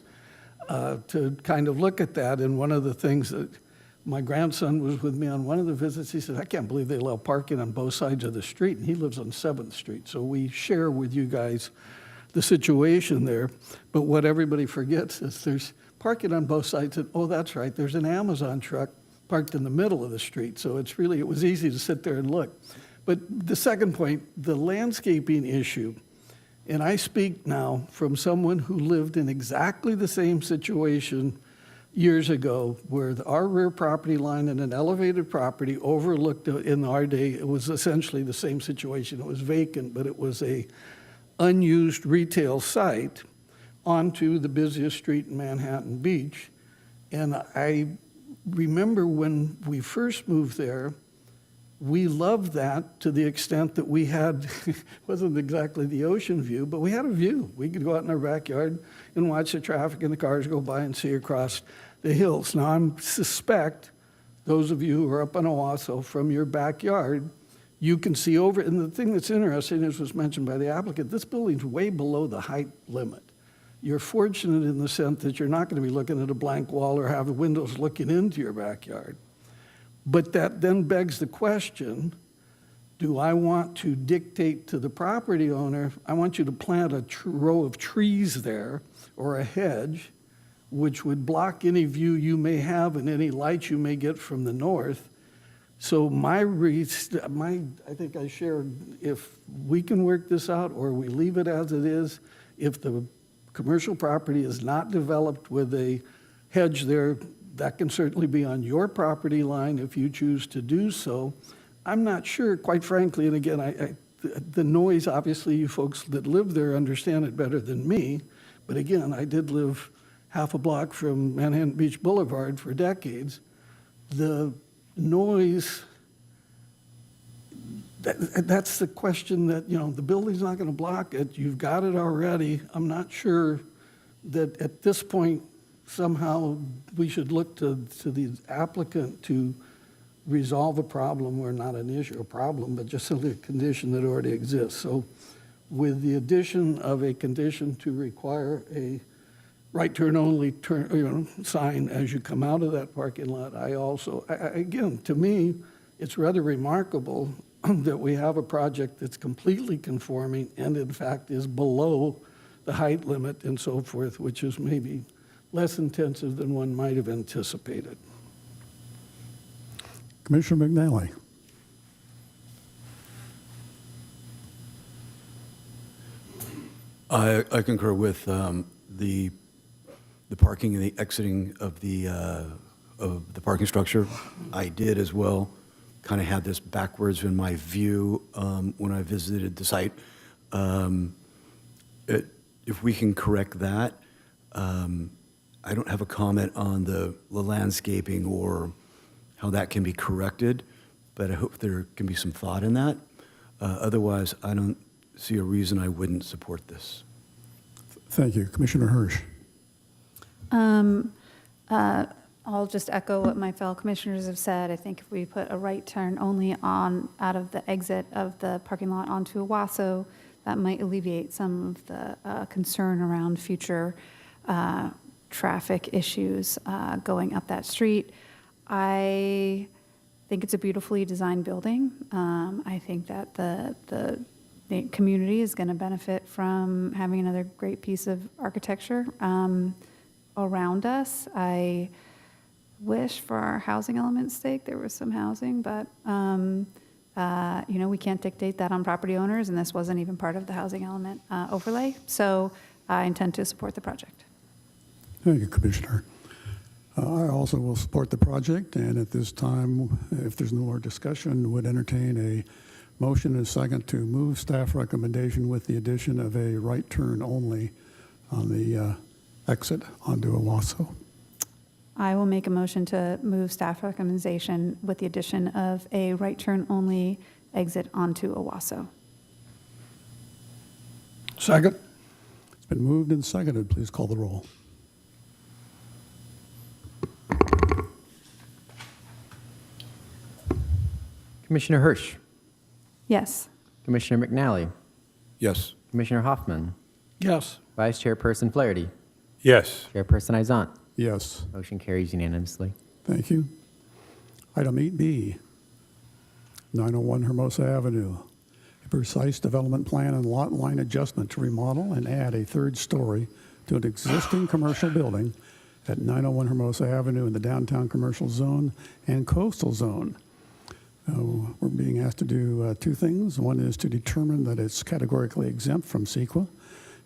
to kind of look at that, and one of the things that my grandson was with me on one of the visits, he said, I can't believe they allow parking on both sides of the street, and he lives on 7th Street, so we share with you guys the situation there, but what everybody forgets is there's parking on both sides, and oh, that's right, there's an Amazon truck parked in the middle of the street, so it was easy to sit there and look. But the second point, the landscaping issue, and I speak now from someone who lived in exactly the same situation years ago, where our rear property line and an elevated property overlooked in our day, it was essentially the same situation. It was vacant, but it was a unused retail site onto the busiest street in Manhattan Beach. And I remember when we first moved there, we loved that to the extent that we had, wasn't exactly the ocean view, but we had a view. We could go out in our backyard and watch the traffic and the cars go by and see across the hills. Now, I suspect those of you who are up on Owasso, from your backyard, you can see over, and the thing that's interesting, as was mentioned by the applicant, this building's way below the height limit. You're fortunate in the sense that you're not going to be looking at a blank wall or have windows looking into your backyard. But that then begs the question, do I want to dictate to the property owner, I want you to plant a row of trees there or a hedge, which would block any view you may have and any light you may get from the north. So I think I shared, if we can work this out or we leave it as it is, if the commercial property is not developed with a hedge there, that can certainly be on your property line if you choose to do so. I'm not sure, quite frankly, and again, the noise, obviously, you folks that live there understand it better than me, but again, I did live half a block from Manhattan Beach Boulevard for decades. The noise, that's the question that, the building's not going to block it. You've got it already. I'm not sure that at this point, somehow we should look to the applicant to resolve a problem or not an issue, a problem, but just simply a condition that already exists. So with the addition of a condition to require a right turn only sign as you come out of that parking lot, again, to me, it's rather remarkable that we have a project that's completely conforming and in fact is below the height limit and so forth, which is maybe less intensive than one might have anticipated. Commissioner McNally. I concur with the parking and the exiting of the parking structure. I did as well. Kind of had this backwards in my view when I visited the site. If we can correct that, I don't have a comment on the landscaping or how that can be corrected, but I hope there can be some thought in that. Otherwise, I don't see a reason I wouldn't support this. Thank you. Commissioner Hirsch. I'll just echo what my fellow commissioners have said. I think if we put a right turn only out of the exit of the parking lot onto Owasso, that might alleviate some of the concern around future traffic issues going up that street. I think it's a beautifully designed building. I think that the community is going to benefit from having another great piece of architecture around us. I wish for our housing element's sake there was some housing, but we can't dictate that on property owners, and this wasn't even part of the housing element overlay. So I intend to support the project. Thank you, Commissioner. I also will support the project, and at this time, if there's no more discussion, would entertain a motion and a second to move staff recommendation with the addition of a right turn only on the exit onto Owasso. I will make a motion to move staff recommendation with the addition of a right turn only exit onto Owasso. Second. It's been moved and seconded. Please call the roll. Commissioner Hirsch. Yes. Commissioner McNally. Yes. Commissioner Hoffman. Yes. Vice Chairperson Flaherty. Yes. Chairperson Izant. Yes. Motion carries unanimously. Thank you. Item 8B, 901 Hermosa Avenue. A precise development plan and lot line adjustment to remodel and add a third story to an existing commercial building at 901 Hermosa Avenue in the downtown commercial zone and coastal zone. We're being asked to do two things. One is to determine that it's categorically exempt from CEQA,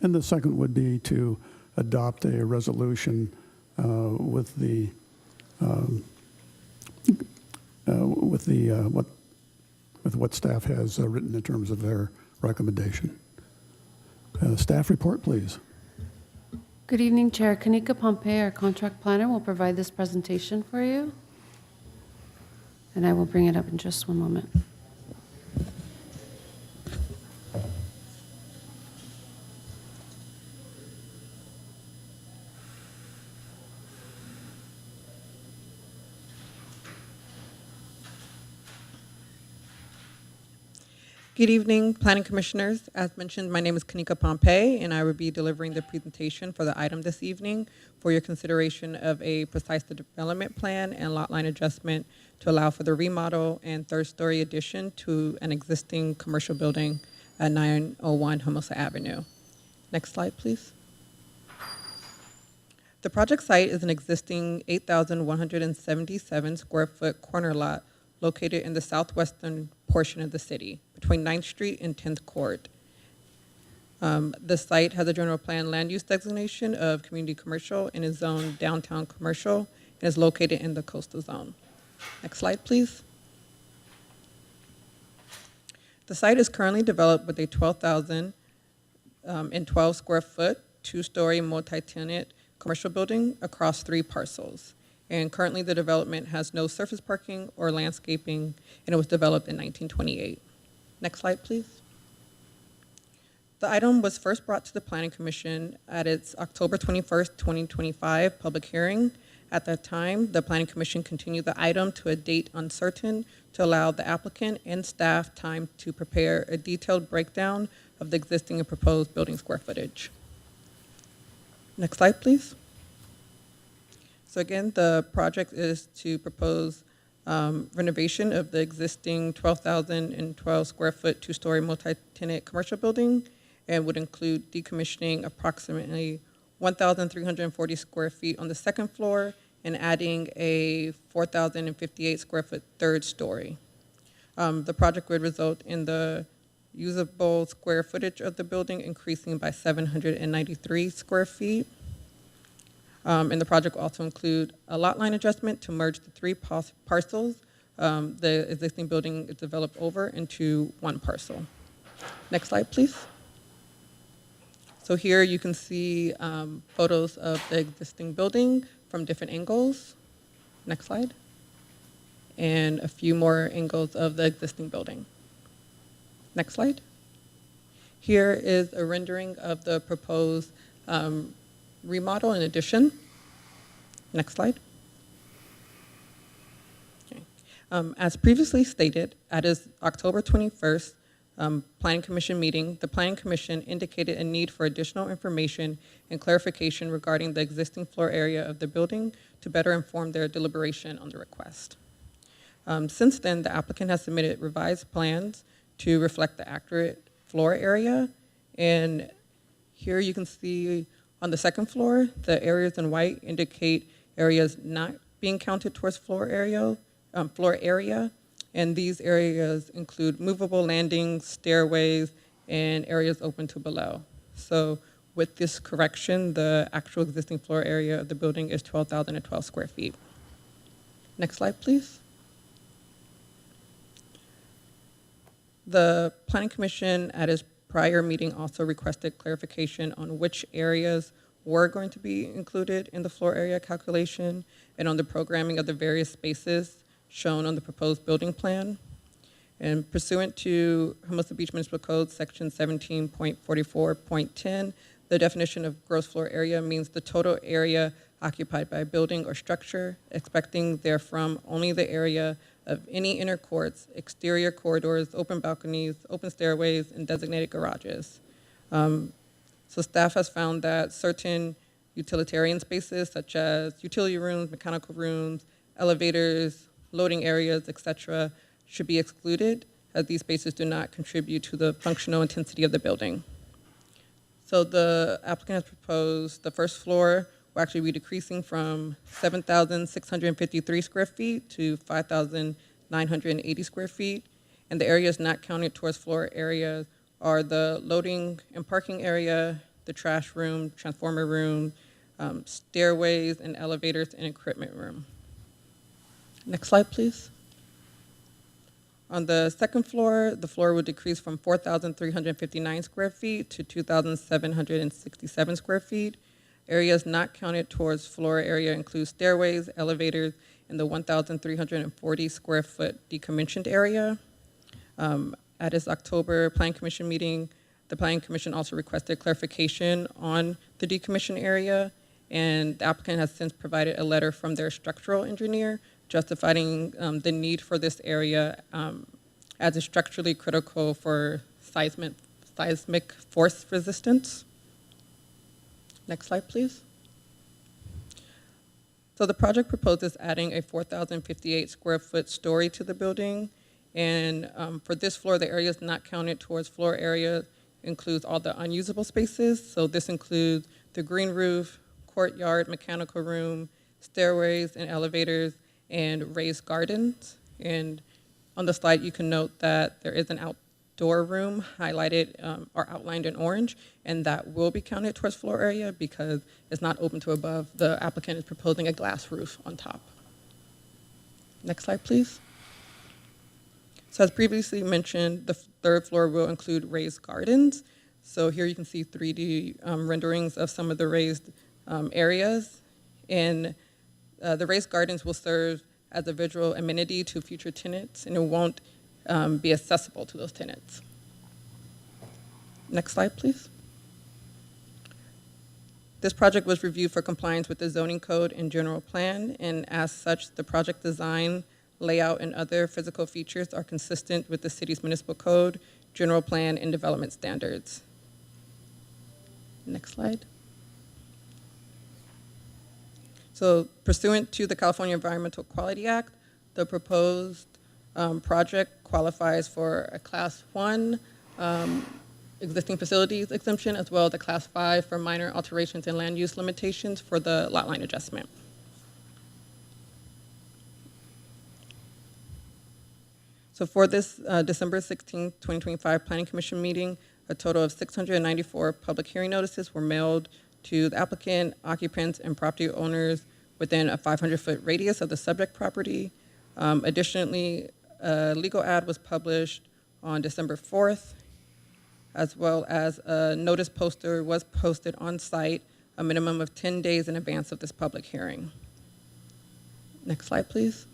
and the second would be to adopt a resolution with what staff has written in terms of their recommendation. Staff report, please. Good evening, Chair. Kanika Pompey, our contract planner, will provide this presentation for you. And I will bring it up in just one moment. Good evening, Planning Commissioners. As mentioned, my name is Kanika Pompey, and I will be delivering the presentation for the item this evening for your consideration of a precise development plan and lot line adjustment to allow for the remodel and third-story addition to an existing commercial building at 901 Hermosa Avenue. Next slide, please. The project site is an existing 8,177 square foot corner lot located in the southwestern portion of the city, between 9th Street and 10th Court. The site has a general plan land use designation of community commercial and is zoned downtown commercial and is located in the coastal zone. Next slide, please. The site is currently developed with a 12,012 square foot, two-story multi-tenant commercial building across 3 parcels. And currently the development has no surface parking or landscaping, and it was developed in 1928. Next slide, please. The item was first brought to the Planning Commission at its October 21st, 2025 public hearing. At that time, the Planning Commission continued the item to a date uncertain to allow the applicant and staff time to prepare a detailed breakdown of the existing and proposed building square footage. Next slide, please. So again, the project is to propose renovation of the existing 12,012 square foot, two-story multi-tenant commercial building, and would include decommissioning approximately 1,340 square feet on the second floor and adding a 4,058 square foot third story. The project would result in the usable square footage of the building increasing by 793 square feet. And the project will also include a lot line adjustment to merge the 3 parcels the existing building is developed over into 1 parcel. Next slide, please. So here you can see photos of the existing building from different angles. Next slide. And a few more angles of the existing building. Next slide. Here is a rendering of the proposed remodel and addition. Next slide. Okay. As previously stated, at its October 21st Planning Commission meeting, the Planning Commission indicated a need for additional information and clarification regarding the existing floor area of the building to better inform their deliberation on the request. Since then, the applicant has submitted revised plans to reflect the accurate floor area. And here you can see on the second floor, the areas in white indicate areas not being counted towards floor area. And these areas include movable landings, stairways, and areas open to below. So with this correction, the actual existing floor area of the building is 12,012 square feet. Next slide, please. The Planning Commission at its prior meeting also requested clarification on which areas were going to be included in the floor area calculation and on the programming of the various spaces shown on the proposed building plan. And pursuant to Hermosa Beach Municipal Code, section 17.44.10, the definition of gross floor area means the total area occupied by a building or structure, expecting therefrom only the area of any inner courts, exterior corridors, open balconies, open stairways, and designated garages. So staff has found that certain utilitarian spaces, such as utility rooms, mechanical rooms, elevators, loading areas, etc., should be excluded, as these spaces do not contribute to the functional intensity of the building. So the applicant has proposed the first floor will actually be decreasing from 7,653 square feet to 5,980 square feet. And the areas not counted towards floor areas are the loading and parking area, the trash room, transformer room, stairways and elevators, and equipment room. Next slide, please. On the second floor, the floor would decrease from 4,359 square feet to 2,767 square feet. Areas not counted towards floor area include stairways, elevators, and the 1,340 square foot decommissioned area. At its October Planning Commission meeting, the Planning Commission also requested clarification on the decommissioned area, and the applicant has since provided a letter from their structural engineer justifying the need for this area as is structurally critical for seismic force resistance. Next slide, please. So the project proposes adding a 4,058 square foot story to the building. And for this floor, the area is not counted towards floor area, includes all the unusable spaces. So this includes the green roof, courtyard, mechanical room, stairways and elevators, and raised gardens. And on the slide, you can note that there is an outdoor room highlighted or outlined in orange, and that will be counted towards floor area because it's not open to above. The applicant is proposing a glass roof on top. Next slide, please. So as previously mentioned, the third floor will include raised gardens. So here you can see 3D renderings of some of the raised areas. And the raised gardens will serve as a visual amenity to future tenants, and it won't be accessible to those tenants. Next slide, please. This project was reviewed for compliance with the zoning code and general plan, and as such, the project design, layout, and other physical features are consistent with the city's municipal code, general plan, and development standards. Next slide. So pursuant to the California Environmental Quality Act, the proposed project qualifies for a Class 1 existing facilities exemption, as well as a Class 5 for minor alterations and land use limitations for the lot line adjustment. So for this December 16, 2025 Planning Commission meeting, a total of 694 public hearing notices were mailed to the applicant, occupants, and property owners within a 500-foot radius of the subject property. Additionally, a legal ad was published on December 4th, as well as a notice poster was posted on site a minimum of 10 days in advance of this public hearing. Next slide, please.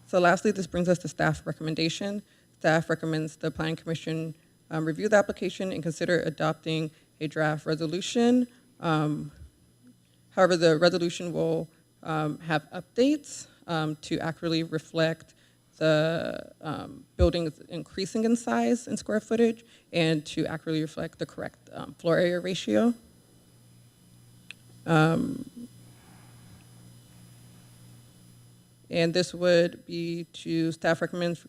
So lastly, this brings us to staff recommendation. Staff recommends the Planning Commission review the application and consider adopting a draft resolution. However, the resolution will have updates to accurately reflect the buildings increasing in size and square footage and to accurately reflect the correct floor area ratio. And this would be to staff recommends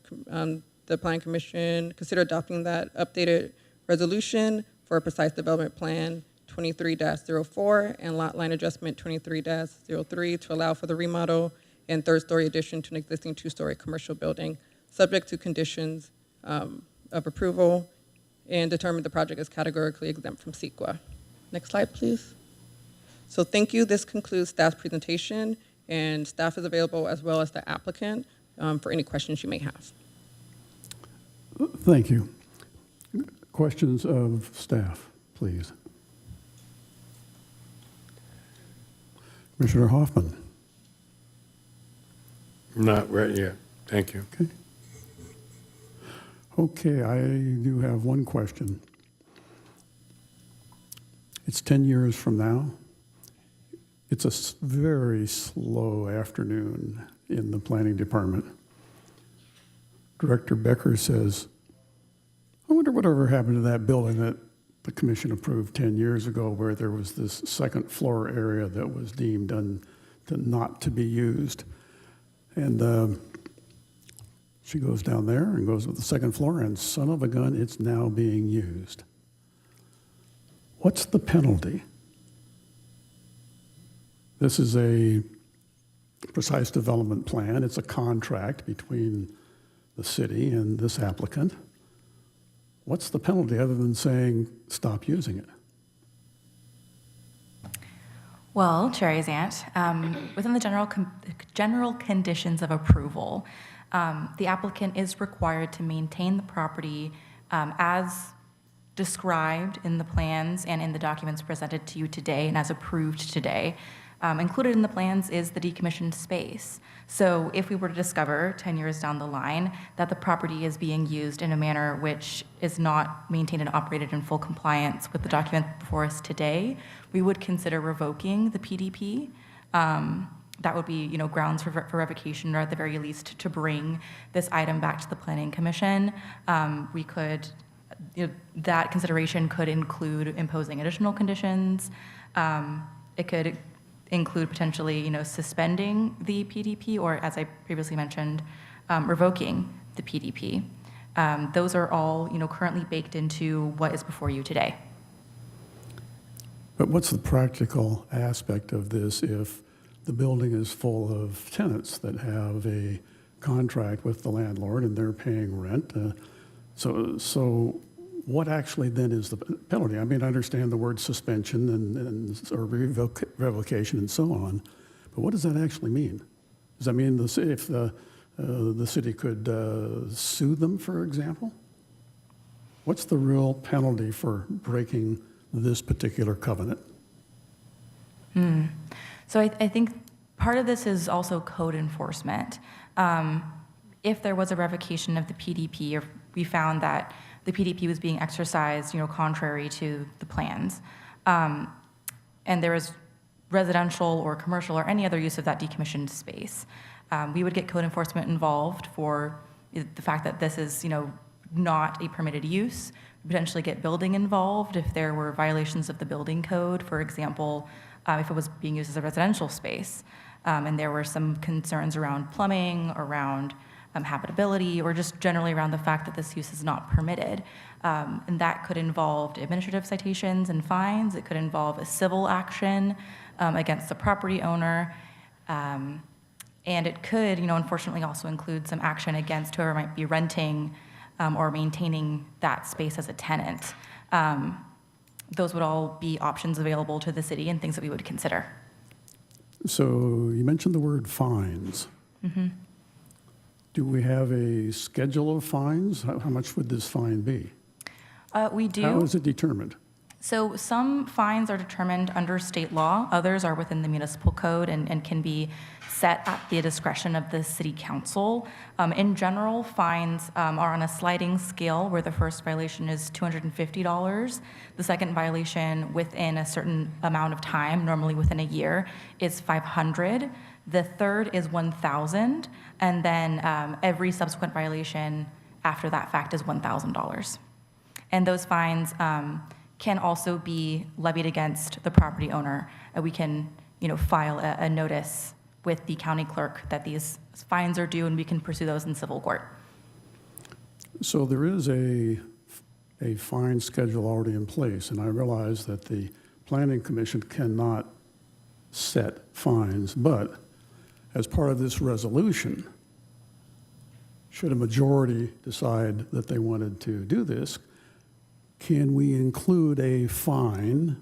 the Planning Commission consider adopting that updated resolution for a precise development plan 23-04 and lot line adjustment 23-03 to allow for the remodel and third story addition to an existing two-story commercial building, subject to conditions of approval, and determine the project is categorically exempt from CEQA. Next slide, please. So thank you. This concludes staff's presentation, and staff is available as well as the applicant for any questions you may have. Thank you. Questions of staff, please. Commissioner Hoffman. Not right yet. Thank you. Okay. Okay, I do have one question. It's 10 years from now. It's a very slow afternoon in the planning department. Director Becker says, I wonder whatever happened to that building that the commission approved 10 years ago where there was this second floor area that was deemed not to be used. And she goes down there and goes with the second floor, and son of a gun, it's now being used. What's the penalty? This is a precise development plan. It's a contract between the city and this applicant. What's the penalty other than saying, stop using it? Well, Chair Azant, within the general conditions of approval, the applicant is required to maintain the property as described in the plans and in the documents presented to you today and as approved today. Included in the plans is the decommissioned space. So if we were to discover 10 years down the line that the property is being used in a manner which is not maintained and operated in full compliance with the document before us today, we would consider revoking the PDP. that would be, grounds for revocation, or at the very least to bring this item back to the Planning Commission. We could, that consideration could include imposing additional conditions. It could include potentially, suspending the PDP, or as I previously mentioned, revoking the PDP. Those are all, currently baked into what is before you today. But what's the practical aspect of this if the building is full of tenants that have a contract with the landlord and they're paying rent? So what actually then is the penalty? I mean, I understand the word suspension or revocation and so on, but what does that actually mean? Does that mean if the city could sue them, for example? What's the real penalty for breaking this particular covenant? So I think part of this is also code enforcement. If there was a revocation of the PDP, or we found that the PDP was being exercised, contrary to the plans, and there was residential or commercial or any other use of that decommissioned space, we would get code enforcement involved for the fact that this is, not a permitted use. Potentially get building involved if there were violations of the building code, for example, if it was being used as a residential space, and there were some concerns around plumbing, around habitability, or just generally around the fact that this use is not permitted. And that could involve administrative citations and fines. It could involve a civil action against the property owner. And it could, unfortunately also include some action against whoever might be renting or maintaining that space as a tenant. Those would all be options available to the city and things that we would consider. So you mentioned the word fines. Mm-hmm. Do we have a schedule of fines? How much would this fine be? We do. How is it determined? So some fines are determined under state law. Others are within the municipal code and can be set at the discretion of the city council. In general, fines are on a sliding scale where the first violation is $250. The second violation within a certain amount of time, normally within a year, is $500. The third is $1,000. And then every subsequent violation after that fact is $1,000. And those fines can also be levied against the property owner. We can, file a notice with the county clerk that these fines are due, and we can pursue those in civil court. So there is a fine schedule already in place, and I realize that the Planning Commission cannot set fines, but as part of this resolution, should a majority decide that they wanted to do this, can we include a fine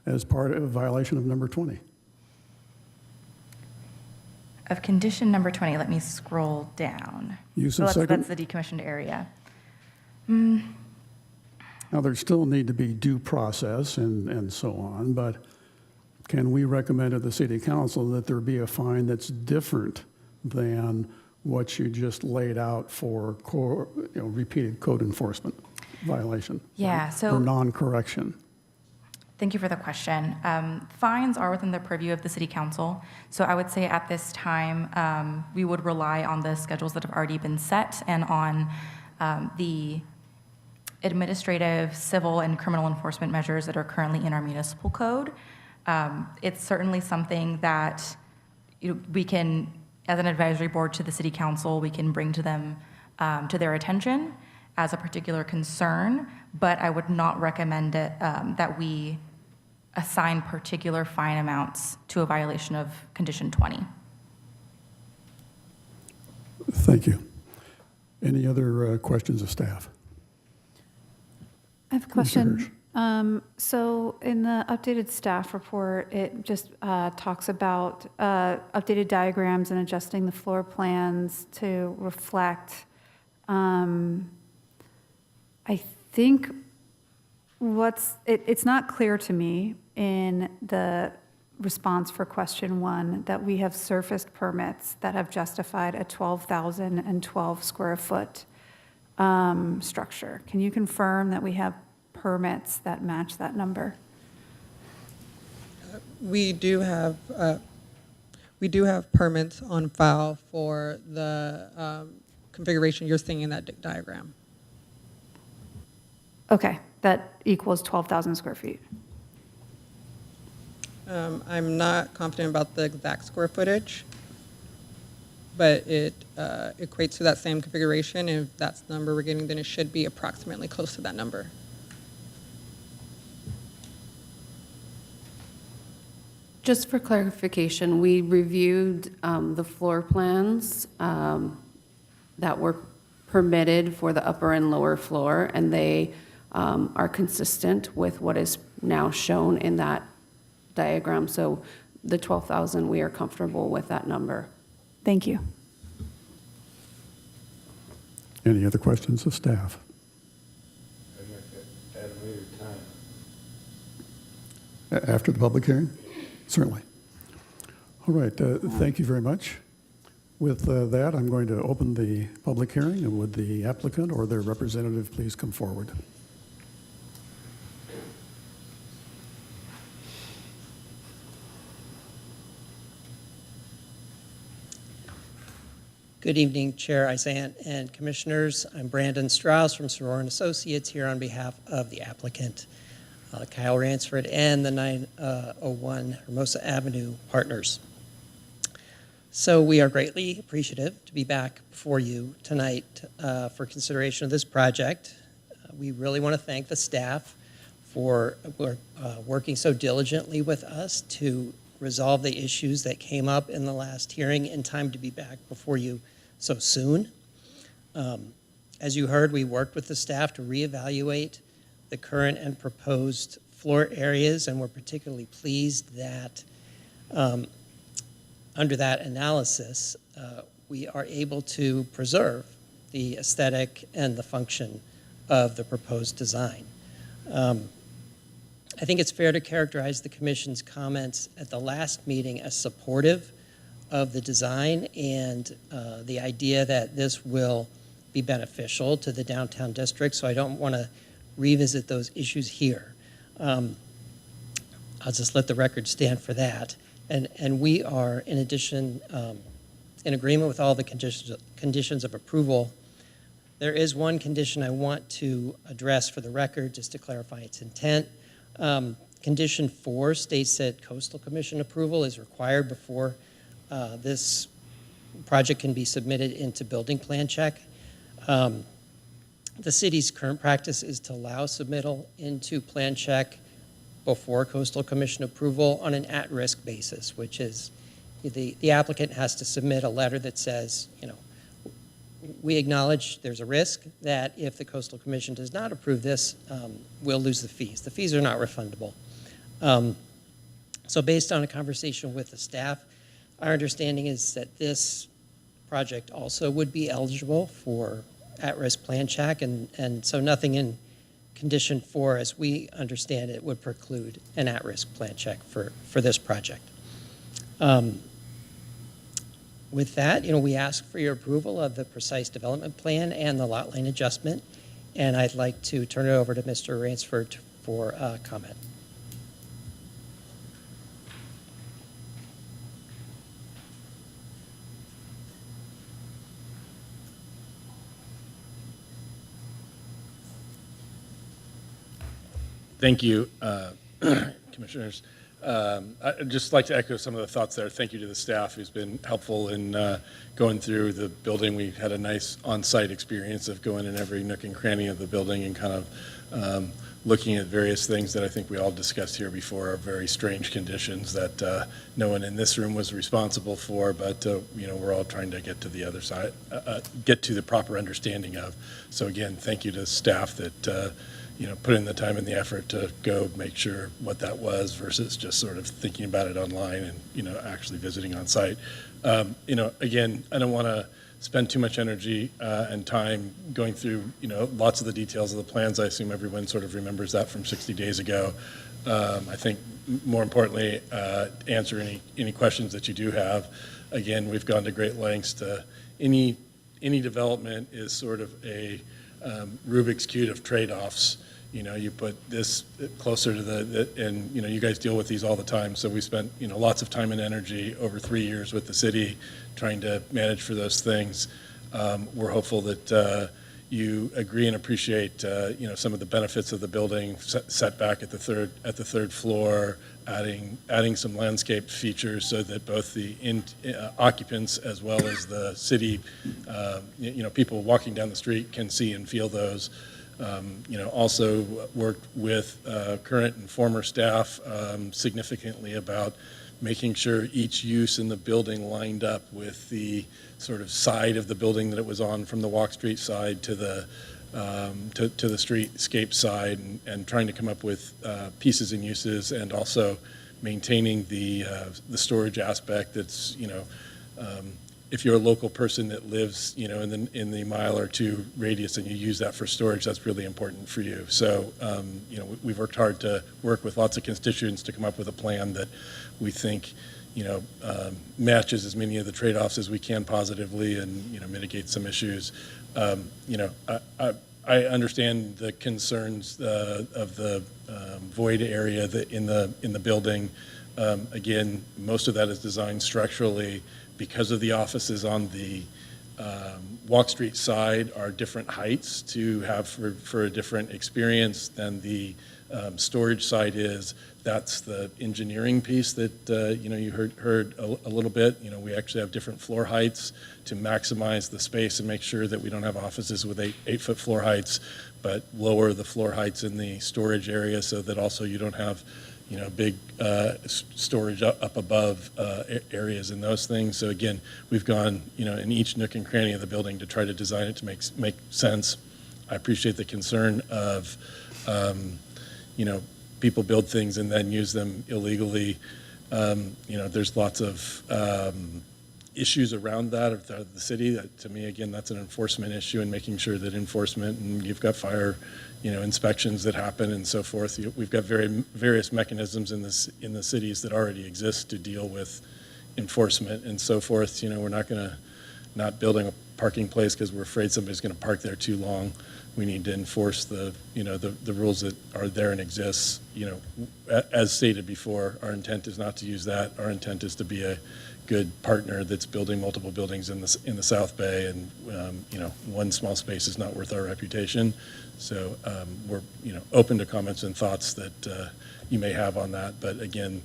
as part of violation of number 20? Of condition number 20, let me scroll down. Use So of second. that's the decommissioned area. Now, there still need to be due process and so on, but can we recommend to the city council that there be a fine that's different than what you just laid out for repeated code enforcement violation? Yeah, so- Or non-correction? Thank you for the question. Fines are within the purview of the city council. So I would say at this time, we would rely on the schedules that have already been set and on the administrative, civil, and criminal enforcement measures that are currently in our municipal code. It's certainly something that we can, as an advisory board to the city council, we can bring to them, to their attention as a particular concern, but I would not recommend it that we assign particular fine amounts to a violation of condition 20. Thank you. Any other questions of staff? I have a question. So in the updated staff report, it just talks about updated diagrams and adjusting the floor plans to reflect, I think it's not clear to me in the response for question 1 that we have surfaced permits that have justified a 12,012 square foot structure. Can you confirm that we have permits that match that number? We do have We do have permits on file for the configuration you're seeing in that diagram. Okay, that equals 12,000 square feet. I'm not confident about the exact square footage, but it equates to that same configuration. If that's the number we're getting, then it should be approximately close to that number. Just for clarification, we reviewed the floor plans that were permitted for the upper and lower floor, and they are consistent with what is now shown in that diagram. So the 12,000, we are comfortable with that number. Thank you. Any other questions of staff? After the public hearing? Certainly. All right, thank you very much. With that, I'm going to open the public hearing, and would the applicant or their representative please come forward? Good evening, Chair Isant and Commissioners. I'm Brandon Strauss from Soror & Associates here on behalf of the applicant, Kyle Ransford, and the 901 Hermosa Avenue partners. So we are greatly appreciative to be back before you tonight for consideration of this project. We really want to thank the staff for working so diligently with us to resolve the issues that came up in the last hearing in time to be back before you so soon. As you heard, we worked with the staff to reevaluate the current and proposed floor areas, and we're particularly pleased that under that analysis, we are able to preserve the aesthetic and the function of the proposed design. I think it's fair to characterize the Commission's comments at the last meeting as supportive of the design and the idea that this will be beneficial to the downtown district, so I don't want to revisit those issues here. I'll just let the record stand for that. And we are, in addition, in agreement with all the conditions of approval. There is one condition I want to address for the record, just to clarify its intent. Condition 4 states that Coastal Commission approval is required before this project can be submitted into building plan check. The city's current practice is to allow submittal into plan check before Coastal Commission approval on an at-risk basis, which is the applicant has to submit a letter that says, you know, we acknowledge there's a risk that if the Coastal Commission does not approve this, we'll lose the fees. The fees are not refundable. So based on a conversation with the staff, our understanding is that this project also would be eligible for at-risk plan check, and so nothing in condition 4, as we understand it, would preclude an at-risk plan check for this project. With that, we ask for your approval of the precise development plan and the lot line adjustment, and I'd like to turn it over to Mr. Ransford for comment. Thank you, Commissioners. I'd just like to echo some of the thoughts there. Thank you to the staff who's been helpful in going through the building. We had a nice on-site experience of going in every nook and cranny of the building and kind of looking at various things that I think we all discussed here before are very strange conditions that no one in this room was responsible for, but we're all trying to get to the other side, get to the proper understanding of. So again, thank you to staff that put in the time and the effort to go make sure what that was versus just sort of thinking about it online and, actually visiting on site. Again, I don't want to spend too much energy and time going through, lots of the details of the plans. I assume everyone sort of remembers that from 60 days ago. I think more importantly, answer any questions that you do have. Again, we've gone to great lengths to any development is sort of a Rubik's Cube of trade-offs. You put this closer to and, you guys deal with these all the time. So we spent, lots of time and energy over 3 years with the city trying to manage for those things. We're hopeful that you agree and appreciate, some of the benefits of the building, set back at the third floor, adding some landscape features so that both the occupants as well as the city, people walking down the street can see and feel those. Also worked with current and former staff significantly about making sure each use in the building lined up with the sort of side of the building that it was on, from the Walk Street side to the to the streetscape side, and trying to come up with pieces and uses, and also maintaining the storage aspect. That's if you're a local person that lives in the mile or two radius and you use that for storage, that's really important for you. So we've worked hard to work with lots of constituents to come up with a plan that we think matches as many of the trade-offs as we can positively, and mitigates some issues. I understand the concerns of the void area in the building. Again, most of that is designed structurally because of the offices on the Walk Street side are different heights to have for a different experience than the storage side is. That's the engineering piece that you heard a little bit. We actually have different floor heights to maximize the space and make sure that we don't have offices with 8-foot floor heights, but lower the floor heights in the storage area so that also you don't have big storage up above areas and those things. So again, we've gone in each nook and cranny of the building to try to design it to make sense. I appreciate the concern of people build things and then use them illegally. There's lots of issues around that of the city. To me, again, that's an enforcement issue, and making sure that enforcement, and you've got fire inspections that happen and so forth. We've got various mechanisms in the cities that already exist to deal with enforcement and so forth. We're not building a parking place because we're afraid somebody's going to park there too long. We need to enforce the rules that are there and exist. As stated before, our intent is not to use that. Our intent is to be a good partner that's building multiple buildings in the South Bay, and one small space is not worth our reputation. So we're open to comments and thoughts that you may have on that. But again,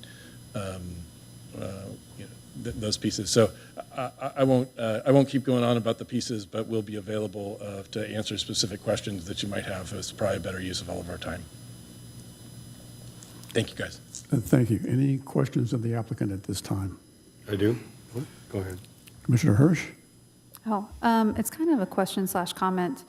those pieces. So I won't keep going on about the pieces, but we'll be available to answer specific questions that you might have. It's probably a better use of all of our time. Thank you, guys. Thank you. Any questions of the applicant at this time? I do. Go ahead. Commissioner Hirsch? It's kind of a question/comment.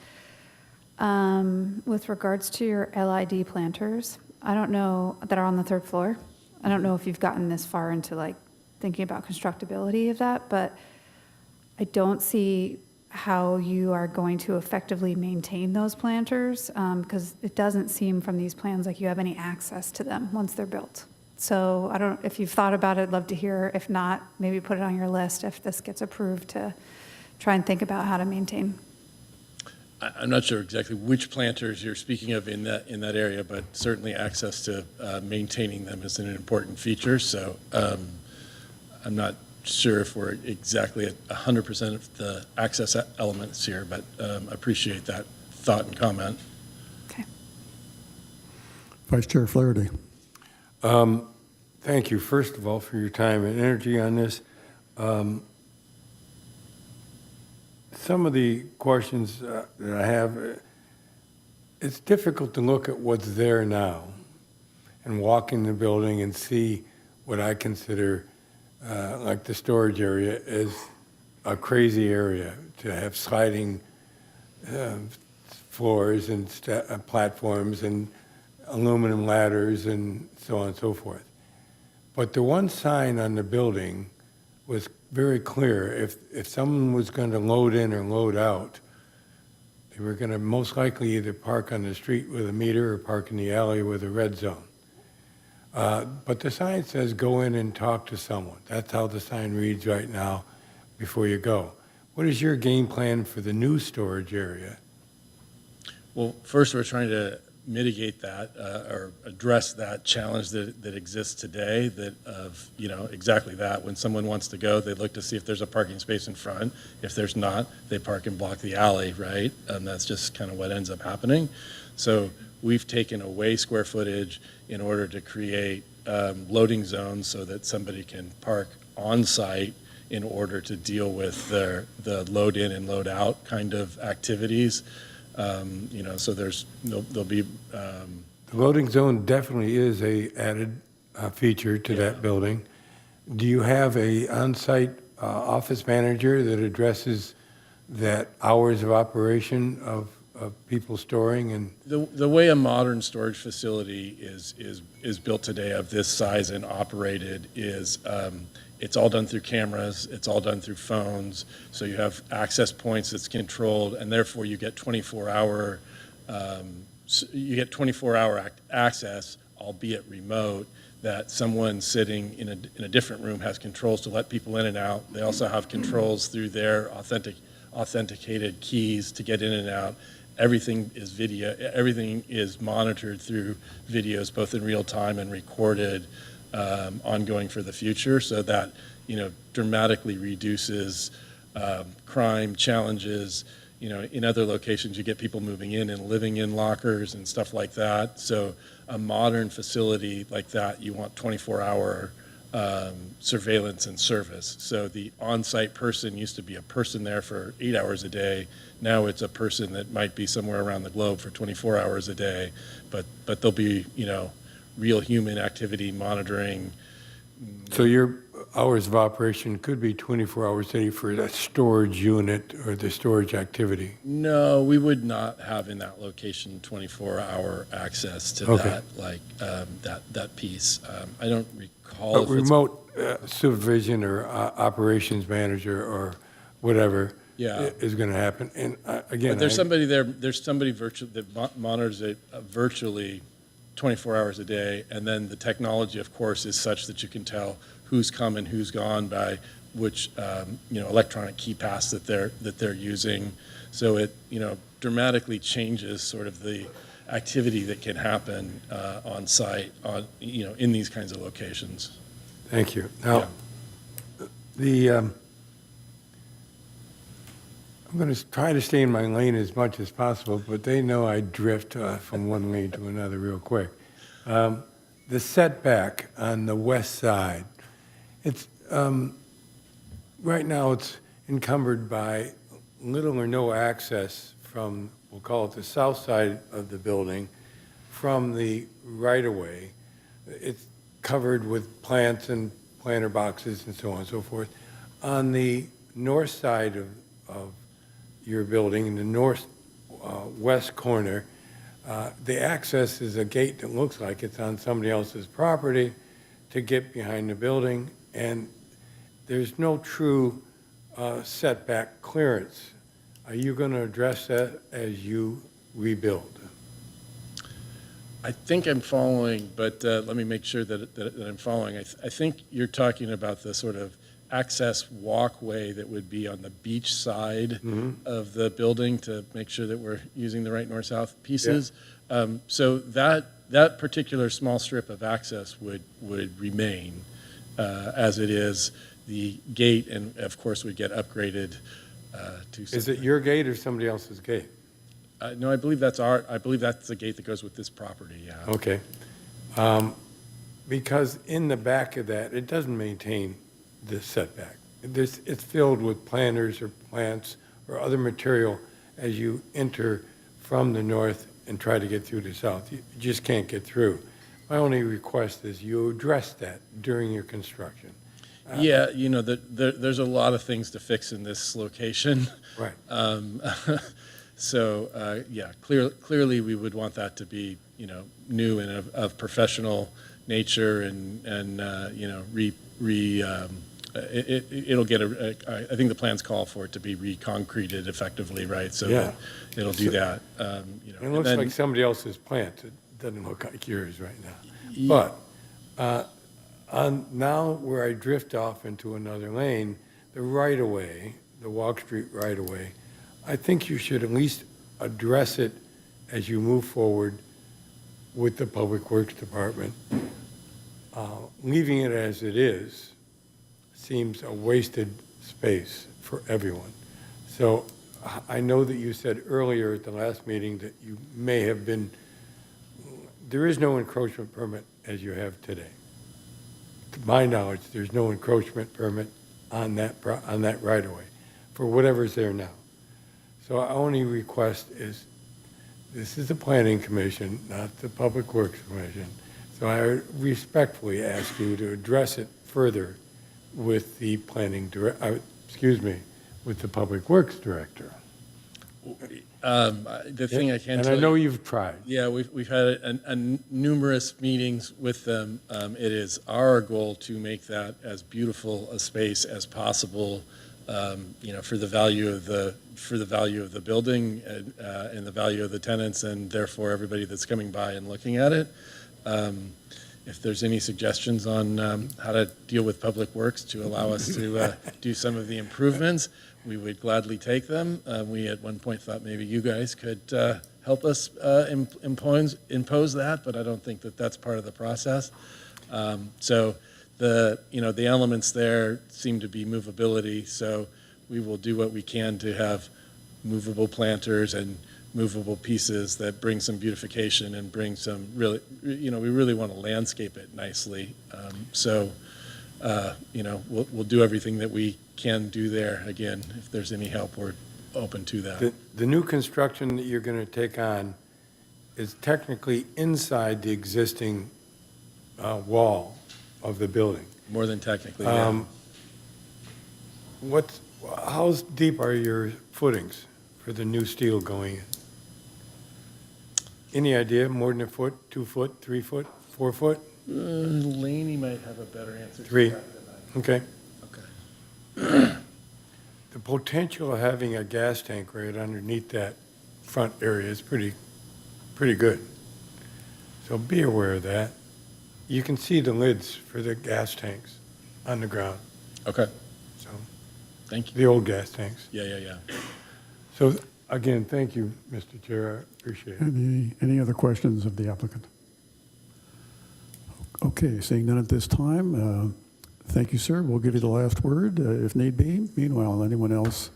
With regards to your LID planters, I don't know, that are on the third floor. I don't know if you've gotten this far into thinking about constructability of that, but I don't see how you are going to effectively maintain those planters, because it doesn't seem from these plans like you have any access to them once they're built. So I don't, if you've thought about it, I'd love to hear. If not, maybe put it on your list if this gets approved, to try and think about how to maintain. I'm not sure exactly which planters you're speaking of in that area, but certainly access to maintaining them is an important feature. So I'm not sure if we're exactly at 100% of the access elements here, but appreciate that thought and comment. Okay. Vice Chair Flaherty. Thank you, first of all, for your time and energy on this. Some of the questions that I have, it's difficult to look at what's there now and walk in the building and see what I consider like the storage area is a crazy area to have sliding floors and platforms and aluminum ladders and so on and so forth. But the one sign on the building was very clear. If someone was going to load in or load out, they were going to most likely either park on the street with a meter or park in the alley with a red zone. But the sign says go in and talk to someone. That's how the sign reads right now before you go. What is your game plan for the new storage area? Well, first we're trying to mitigate that or address that challenge that exists today, that of, exactly that. When someone wants to go, they look to see if there's a parking space in front. If there's not, they park and block the alley, right? And that's just kind of what ends up happening. So we've taken away square footage in order to create loading zones so that somebody can park on site in order to deal with the load in and load out kind of activities. So there'll be. The loading zone definitely is a added feature to that building. Do you have a on-site office manager that addresses that hours of operation of people storing? And The way a modern storage facility is built today of this size and operated is it's all done through cameras, it's all done through phones, so you have access points that's controlled, and therefore you get 24-hour access, albeit remote, that someone sitting in a different room has controls to let people in and out. They also have controls through their authenticated keys to get in and out. Everything is video, everything is monitored through videos, both in real time and recorded ongoing for the future, so that dramatically reduces crime challenges. In other locations, you get people moving in and living in lockers and stuff like that. So a modern facility like that, you want 24-hour surveillance and service. So the on-site person used to be a person there for 8 hours a day. Now it's a person that might be somewhere around the globe for 24 hours a day, but there'll be, real human activity monitoring. so your hours of operation could be 24 hours a day for that storage unit or the storage activity? No, we would not have in that location 24-hour access to Okay. that, that piece. I don't recall But if it's. remote supervision or operations manager or whatever Yeah. is going to happen. And again, But there's somebody there, there's somebody that monitors it virtually 24 hours a day, and then the technology, of course, is such that you can tell who's come and who's gone by which electronic key pass that they're using. So it dramatically changes sort of the activity that can happen on site in these kinds of locations. Thank you. Now, I'm going to try to stay in my lane as much as possible, but they know I drift from one lane to another real quick. The setback on the west side, it's right now it's encumbered by little or no access from, we'll call it the south side of the building, from the right-of-way. It's covered with plants and planter boxes and so on and so forth. On the north side of your building, in the northwest corner, the access is a gate that looks like it's on somebody else's property to get behind the building, and there's no true setback clearance. Are you going to address that as you rebuild? I think I'm following, but let me make sure that I'm following. I think you're talking about the sort of access walkway that would be on the beach side of the building to make sure that we're using the right north-south pieces. Yeah. So that particular small strip of access would remain as it is. The gate, and of course, would get upgraded to. Is it your gate or somebody else's gate? No, I believe that's the gate that goes with this property, yeah. Okay. Because in the back of that, it doesn't maintain this setback. It's filled with planters or plants or other material as you enter from the north and try to get through the south. You just can't get through. My only request is you address that during your construction. Yeah, there's a lot of things to fix in this location. Right. So, clearly we would want that to be, new and of professional nature and it'll get I think the plans call for it to be reconcreted effectively, right? So that it'll do that. It looks like somebody else's plant. It doesn't look like yours right now. But on now where I drift off into another lane, the right-of-way, the Walk Street right-of-way, I think you should at least address it as you move forward with the Public Works Department. Leaving it as it is seems a wasted space for everyone. So I know that you said earlier at the last meeting that you may have been, there is no encroachment permit as you have today. To my knowledge, there's no encroachment permit on that right-of-way for whatever's there now. So our only request is, this is the Planning Commission, not the Public Works Commission. So I respectfully ask you to address it further with the with the Public Works Director. The thing I can And tell I know you, you've tried. yeah, we've had numerous meetings with them. It is our goal to make that as beautiful a space as possible, for the value of the building and the value of the tenants, and therefore everybody that's coming by and looking at it. If there's any suggestions on how to deal with Public Works to allow us to do some of the improvements, we would gladly take them. We at one point thought maybe you guys could help us impose that, but I don't think that that's part of the process. So the elements there seem to be movability, so we will do what we can to have movable planters and movable pieces that bring some beautification and bring some really, we really want to landscape it nicely. We'll do everything that we can do there. Again, if there's any help, we're open to that. The new construction that you're going to take on is technically inside the existing wall of the building. More than technically, yeah. How deep are your footings for the new steel going in? Any idea? More than a foot, 2 foot, 3 foot, 4 foot? Laney might have a better answer to 3. that than I. Okay. Okay. The potential of having a gas tank right underneath that front area is pretty good. So be aware of that. You can see the lids for the gas tanks on the ground. Okay. So, thank you. the old gas tanks. Yeah. So again, thank you, Mr. Chair. I appreciate it. Any other questions of the applicant? Okay, seeing none at this time, thank you, sir. We'll give you the last word if need be. Meanwhile, anyone else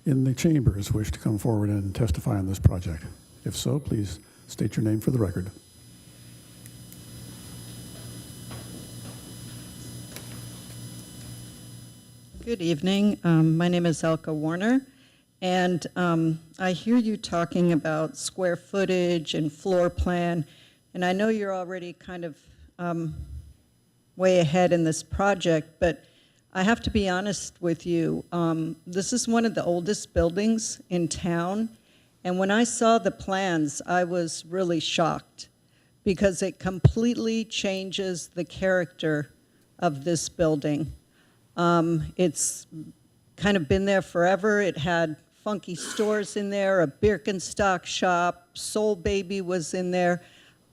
in the chambers wish to come forward and testify on this project? If so, please state your name for the record. Good evening. My name is Elka Warner, and I hear you talking about square footage and floor plan, and I know you're already kind of way ahead in this project, but I have to be honest with you. This is one of the oldest buildings in town, and when I saw the plans, I was really shocked because it completely changes the character of this building. It's kind of been there forever. It had funky stores in there, a Birkenstock shop, Soul Baby was in there.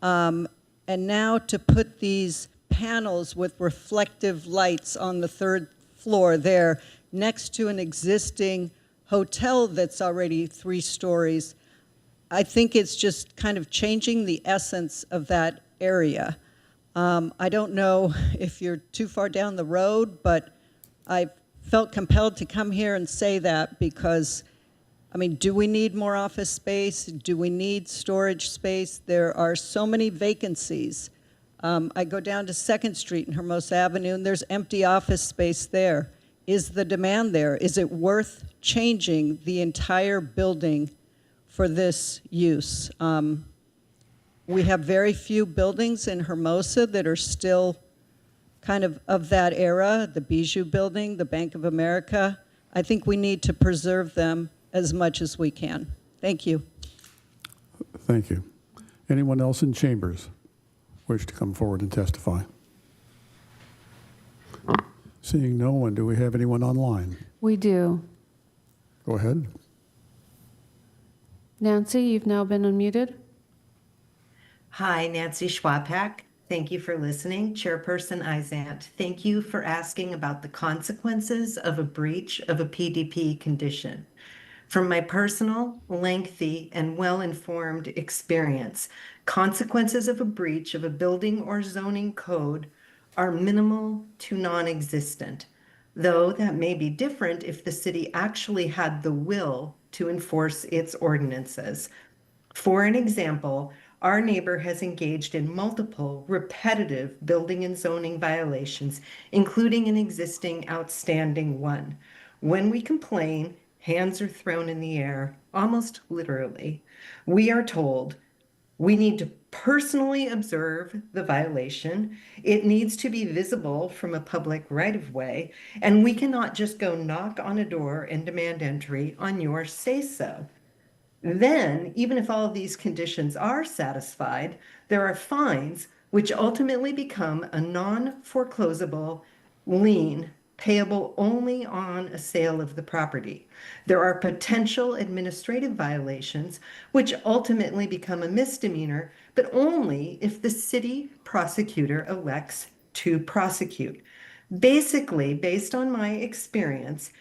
And now to put these panels with reflective lights on the 3rd floor there next to an existing hotel that's already 3 stories, I think it's just kind of changing the essence of that area. I don't know if you're too far down the road, but I felt compelled to come here and say that because, I mean, do we need more office space? Do we need storage space? There are so many vacancies. I go down to 2nd Street and Hermosa Avenue, and there's empty office space there. Is the demand there? Is it worth changing the entire building for this use? We have very few buildings in Hermosa that are still kind of that era, the Bijou Building, the Bank of America. I think we need to preserve them as much as we can. Thank you. Thank you. Anyone else in chambers wish to come forward and testify? Seeing no one, do we have anyone online? We do. Go ahead. Nancy, you've now been unmuted. Hi, Nancy Schwabhack. Thank you for listening. Chairperson Izant, thank you for asking about the consequences of a breach of a PDP condition. From my personal, lengthy, and well-informed experience, consequences of a breach of a building or zoning code are minimal to non-existent, though that may be different if the city actually had the will to enforce its ordinances. For an example, our neighbor has engaged in multiple repetitive building and zoning violations, including an existing outstanding one. When we complain, hands are thrown in the air, almost literally. We are told we need to personally observe the violation. It needs to be visible from a public right-of-way, and we cannot just go knock on a door and demand entry on your say-so. Then, even if all of these conditions are satisfied, there are fines which ultimately become a non-foreclosable lien payable only on a sale of the property. There are potential administrative violations which ultimately become a misdemeanor, but only if the city prosecutor elects to prosecute. Basically, based on my experience,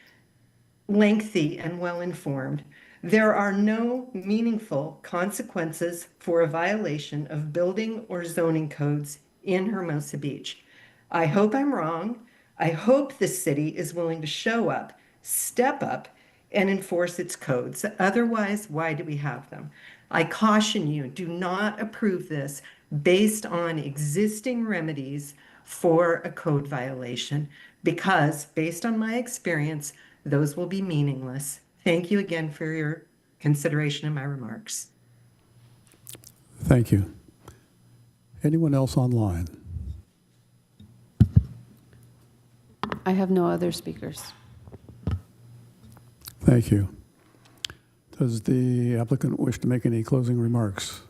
lengthy and well-informed, there are no meaningful consequences for a violation of building or zoning codes in Hermosa Beach. I hope I'm wrong. I hope the city is willing to show up, step up, and enforce its codes. Otherwise, why do we have them? I caution you, do not approve this based on existing remedies for a code violation, because based on my experience, those will be meaningless. Thank you again for your consideration of my remarks. Thank you. Anyone else online? I have no other speakers. Thank you. Does the applicant wish to make any closing remarks?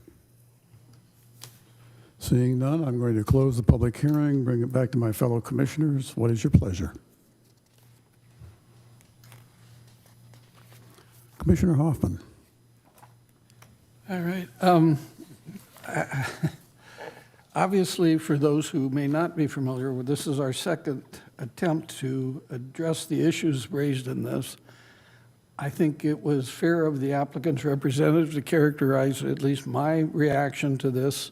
Seeing none, I'm going to close the public hearing, bring it back to my fellow commissioners. What is your pleasure? Commissioner Hoffman. All right. Obviously, for those who may not be familiar with this, is our second attempt to address the issues raised in this. I think it was fair of the applicant's representative to characterize at least my reaction to this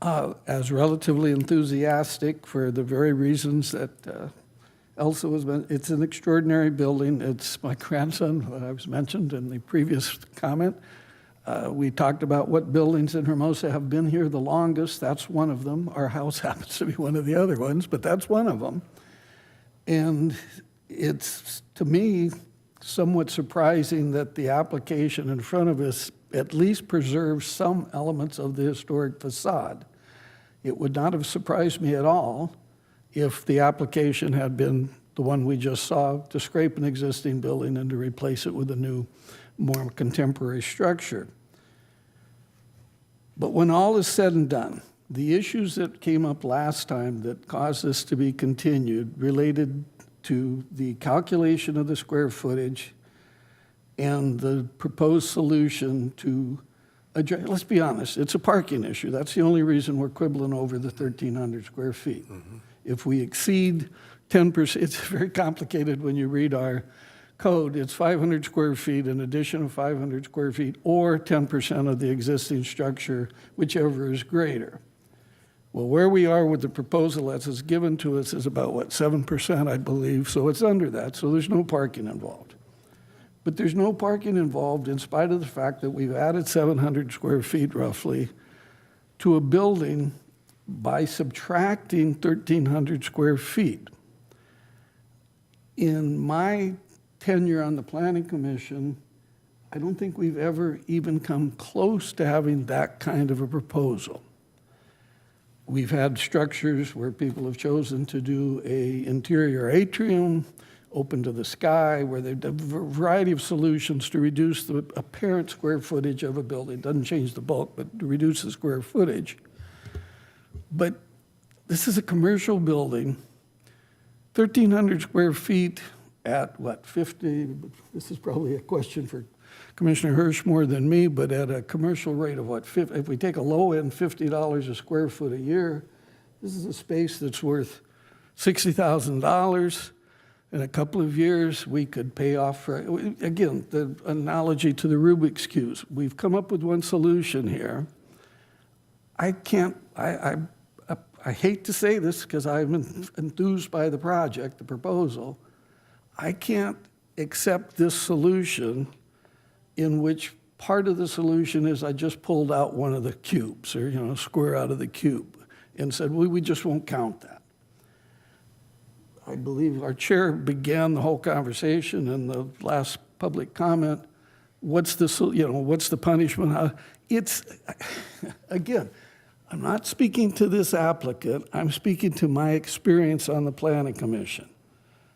as relatively enthusiastic for the very reasons that Elsa was. It's an extraordinary building. It's my grandson, what I was mentioned in the previous comment. We talked about what buildings in Hermosa have been here the longest. That's one of them. Our house happens to be one of the other ones, but that's one of them. And it's, to me, somewhat surprising that the application in front of us at least preserves some elements of the historic facade. It would not have surprised me at all if the application had been the one we just saw, to scrape an existing building and to replace it with a new, more contemporary structure. But when all is said and done, the issues that came up last time that caused this to be continued related to the calculation of the square footage and the proposed solution to address, let's be honest, it's a parking issue. That's the only reason we're quibbling over the 1,300 square feet. Mm-hmm. If we exceed 10%, it's very complicated when you read our code. It's 500 square feet, an addition of 500 square feet, or 10% of the existing structure, whichever is greater. Well, where we are with the proposal as is given to us is about, 7%, I believe, so it's under that, so there's no parking involved. But there's no parking involved in spite of the fact that we've added 700 square feet roughly to a building by subtracting 1,300 square feet. In my tenure on the Planning Commission, I don't think we've ever even come close to having that kind of a proposal. We've had structures where people have chosen to do an interior atrium, open to the sky, where they've done a variety of solutions to reduce the apparent square footage of a building. Doesn't change the bulk, but to reduce the square footage. But this is a commercial building, 1,300 square feet at 50, this is probably a question for Commissioner Hirsch more than me, but at a commercial rate of if we take a low end, $50 a square foot a year, this is a space that's worth $60,000. In a couple of years, we could pay off for, again, the analogy to the Rubik's Cubes. We've come up with one solution here. I hate to say this because I'm enthused by the project, the proposal. I can't accept this solution in which part of the solution is I just pulled out one of the cubes, or square out of the cube, and said, well, we just won't count that. I believe our chair began the whole conversation in the last public comment. What's the punishment? It's, again, I'm not speaking to this applicant. I'm speaking to my experience on the Planning Commission.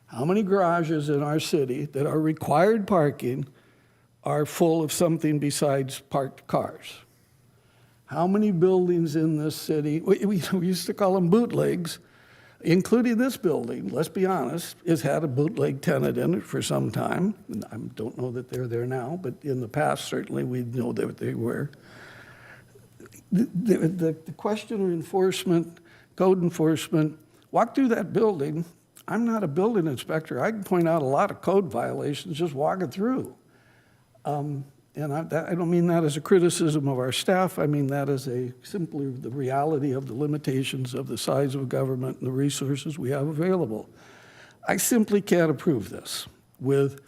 How many garages in our city that are required parking are full of something besides parked cars? How many buildings in this city, we used to call them bootlegs, including this building, let's be honest, has had a bootleg tenant in it for some time. I don't know that they're there now, but in the past, certainly we know that they were. The question of enforcement, code enforcement, walk through that building. I'm not a building inspector. I can point out a lot of code violations just walking through. And I don't mean that as a criticism of our staff. I mean that as simply the reality of the limitations of the size of government and the resources we have available. I simply can't approve this with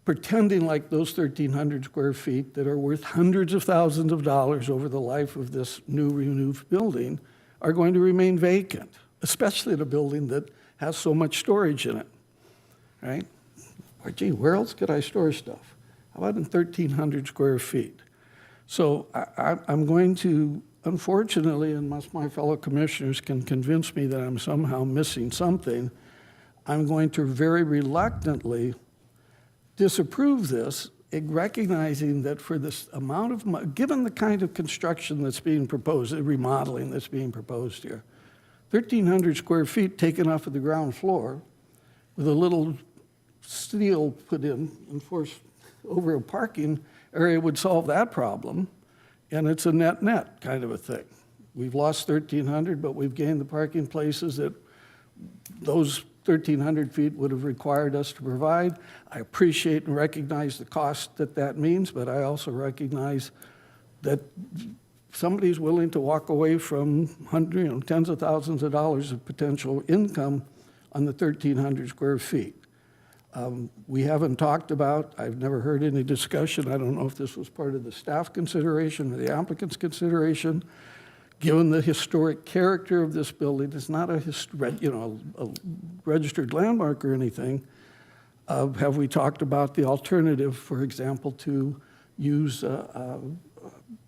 pretending like those 1,300 square feet that are worth hundreds of thousands of dollars over the life of this renewed building are going to remain vacant, especially in a building that has so much storage in it, right? Or, gee, where else could I store stuff? How about in 1,300 square feet? So I'm going to, unfortunately, unless my fellow commissioners can convince me that I'm somehow missing something, I'm going to very reluctantly disapprove this, recognizing that for this amount of money, given the kind of construction that's being proposed, the remodeling that's being proposed here, 1,300 square feet taken off of the ground floor with a little steel put in and forced over a parking area would solve that problem, and it's a net-net kind of a thing. We've lost 1,300, but we've gained the parking places that those 1,300 feet would have required us to provide. I appreciate and recognize the cost that means, but I also recognize that somebody's willing to walk away from tens of thousands of dollars of potential income on the 1,300 square feet. We haven't talked about, I've never heard any discussion, I don't know if this was part of the staff consideration or the applicant's consideration, given the historic character of this building. It's not a registered landmark or anything. Have we talked about the alternative, for example, to use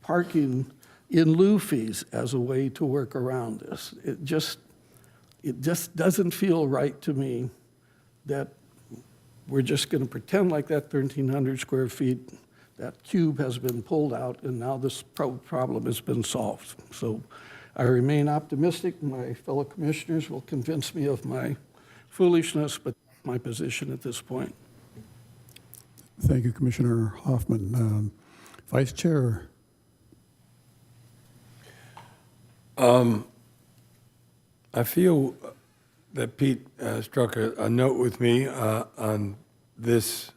parking in lieu fees as a way to work around this? It just doesn't feel right to me that we're just going to pretend like that 1,300 square feet, that cube has been pulled out, and now this problem has been solved. So I remain optimistic. My fellow commissioners will convince me of my foolishness, but my position at this point. Thank you, Commissioner Hoffman. Vice Chair. I feel that Pete struck a note with me on this,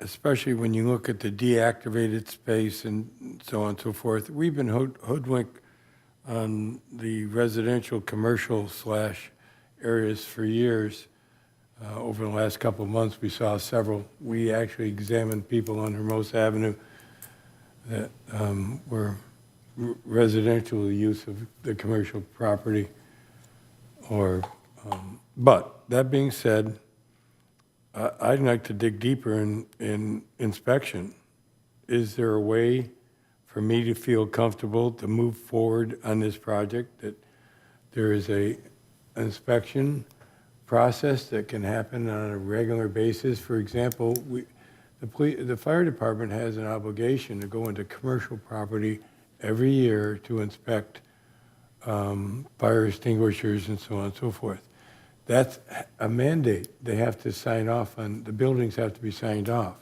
especially when you look at the deactivated space and so on and so forth. We've been hoodwinked on the residential commercial / areas for years. Over the last couple of months, we saw several. We actually examined people on Hermosa Avenue that were residential use of the commercial property. But that being said, I'd like to dig deeper in inspection. Is there a way for me to feel comfortable to move forward on this project, that there is an inspection process that can happen on a regular basis? For example, the fire department has an obligation to go into commercial property every year to inspect fire extinguishers and so on and so forth. That's a mandate. They have to sign off on, the buildings have to be signed off.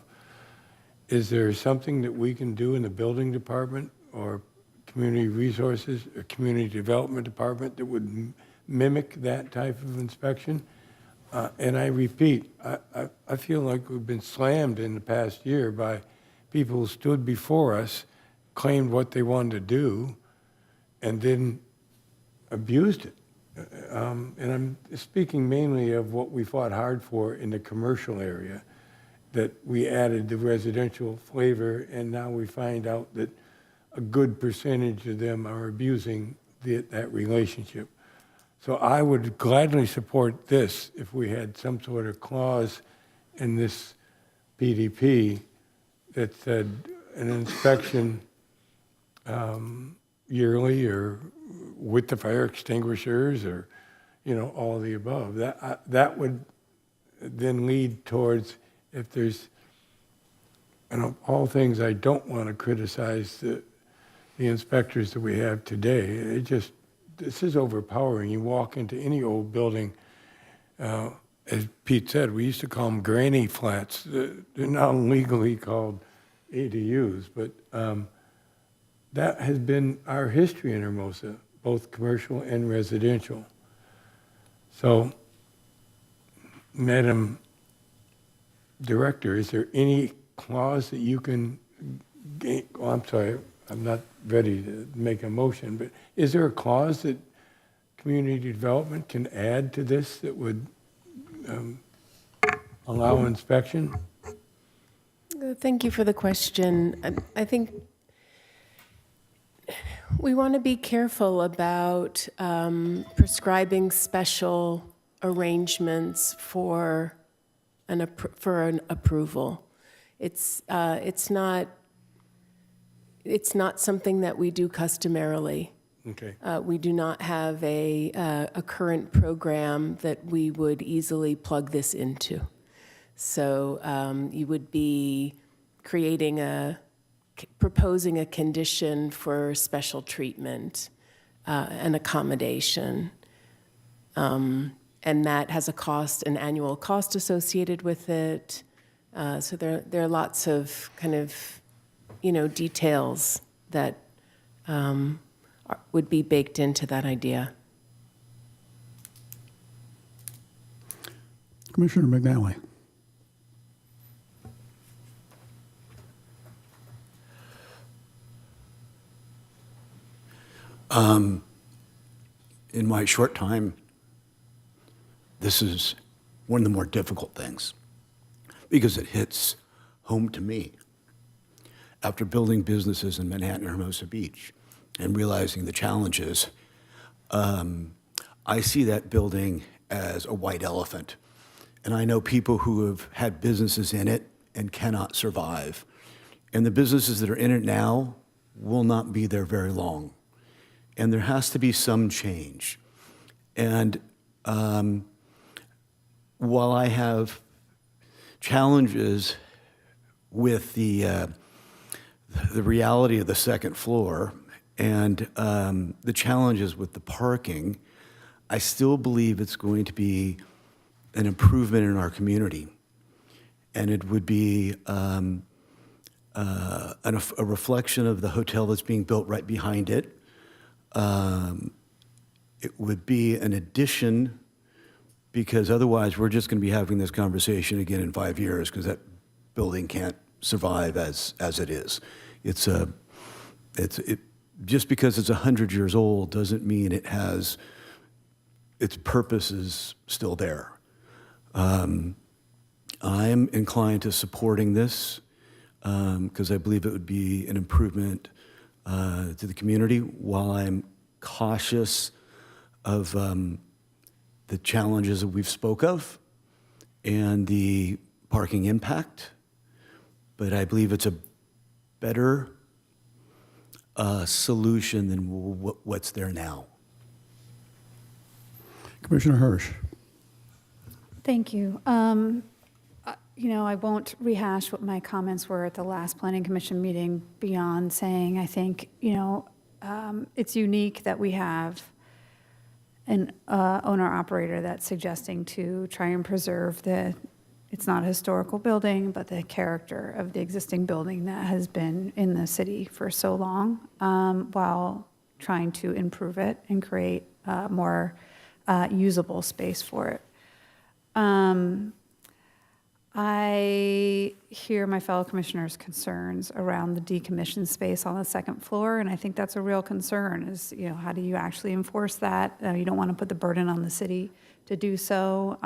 Is there something that we can do in the building department or community resources or community development department that would mimic that type of inspection And I repeat, I feel like we've been slammed in the past year by people who stood before us, claimed what they wanted to do, and then abused it. And I'm speaking mainly of what we fought hard for in the commercial area, that we added the residential flavor, and now we find out that a good percentage of them are abusing that relationship. So I would gladly support this if we had some sort of clause in this PDP that said an inspection yearly or with the fire extinguishers or, all of the above. That would then lead towards, if there's, all things I don't want to criticize the inspectors that we have today. This is overpowering. You walk into any old building, as Pete said, we used to call them granny flats. They're now legally called ADUs, but that has been our history in Hermosa, both commercial and residential. So, Madam Director, is there any clause that you can gain? Oh, I'm sorry, I'm not ready to make a motion, but is there a clause that community development can add to this that would allow inspection? Thank you for the question. I think we want to be careful about prescribing special arrangements for an approval. It's not something that we do customarily. Okay. We do not have a current program that we would easily plug this into. So you would be proposing a condition for special treatment, and accommodation. And that has a cost, an annual cost associated with it. So there are lots of kind of, details that would be baked into that idea. Commissioner McNally. In my short time, this is one of the more difficult things because it hits home to me. After building businesses in Manhattan and Hermosa Beach and realizing the challenges, I see that building as a white elephant. And I know people who have had businesses in it and cannot survive. And the businesses that are in it now will not be there very long. And there has to be some change. And while I have challenges with the reality of the second floor and the challenges with the parking, I still believe it's going to be an improvement in our community. And it would be a reflection of the hotel that's being built right behind it. It would be an addition, because otherwise we're just going to be having this conversation again in 5 years because that building can't survive as it is. Just because it's 100 years old doesn't mean it has, its purpose is still there. I'm inclined to supporting this because I believe it would be an improvement to the community, while I'm cautious of the challenges that we've spoke of and the parking impact. But I believe it's a better solution than what's there now. Commissioner Hirsch. Thank you. I won't rehash what my comments were at the last Planning Commission meeting beyond saying I think, it's unique that we have an owner-operator that's suggesting to try and preserve it's not a historical building, but the character of the existing building that has been in the city for so long, while trying to improve it and create more usable space for it. I hear my fellow commissioners' concerns around the decommissioned space on the second floor, and I think that's a real concern, is, you know, how do you actually enforce that? You don't want to put the burden on the city to do so.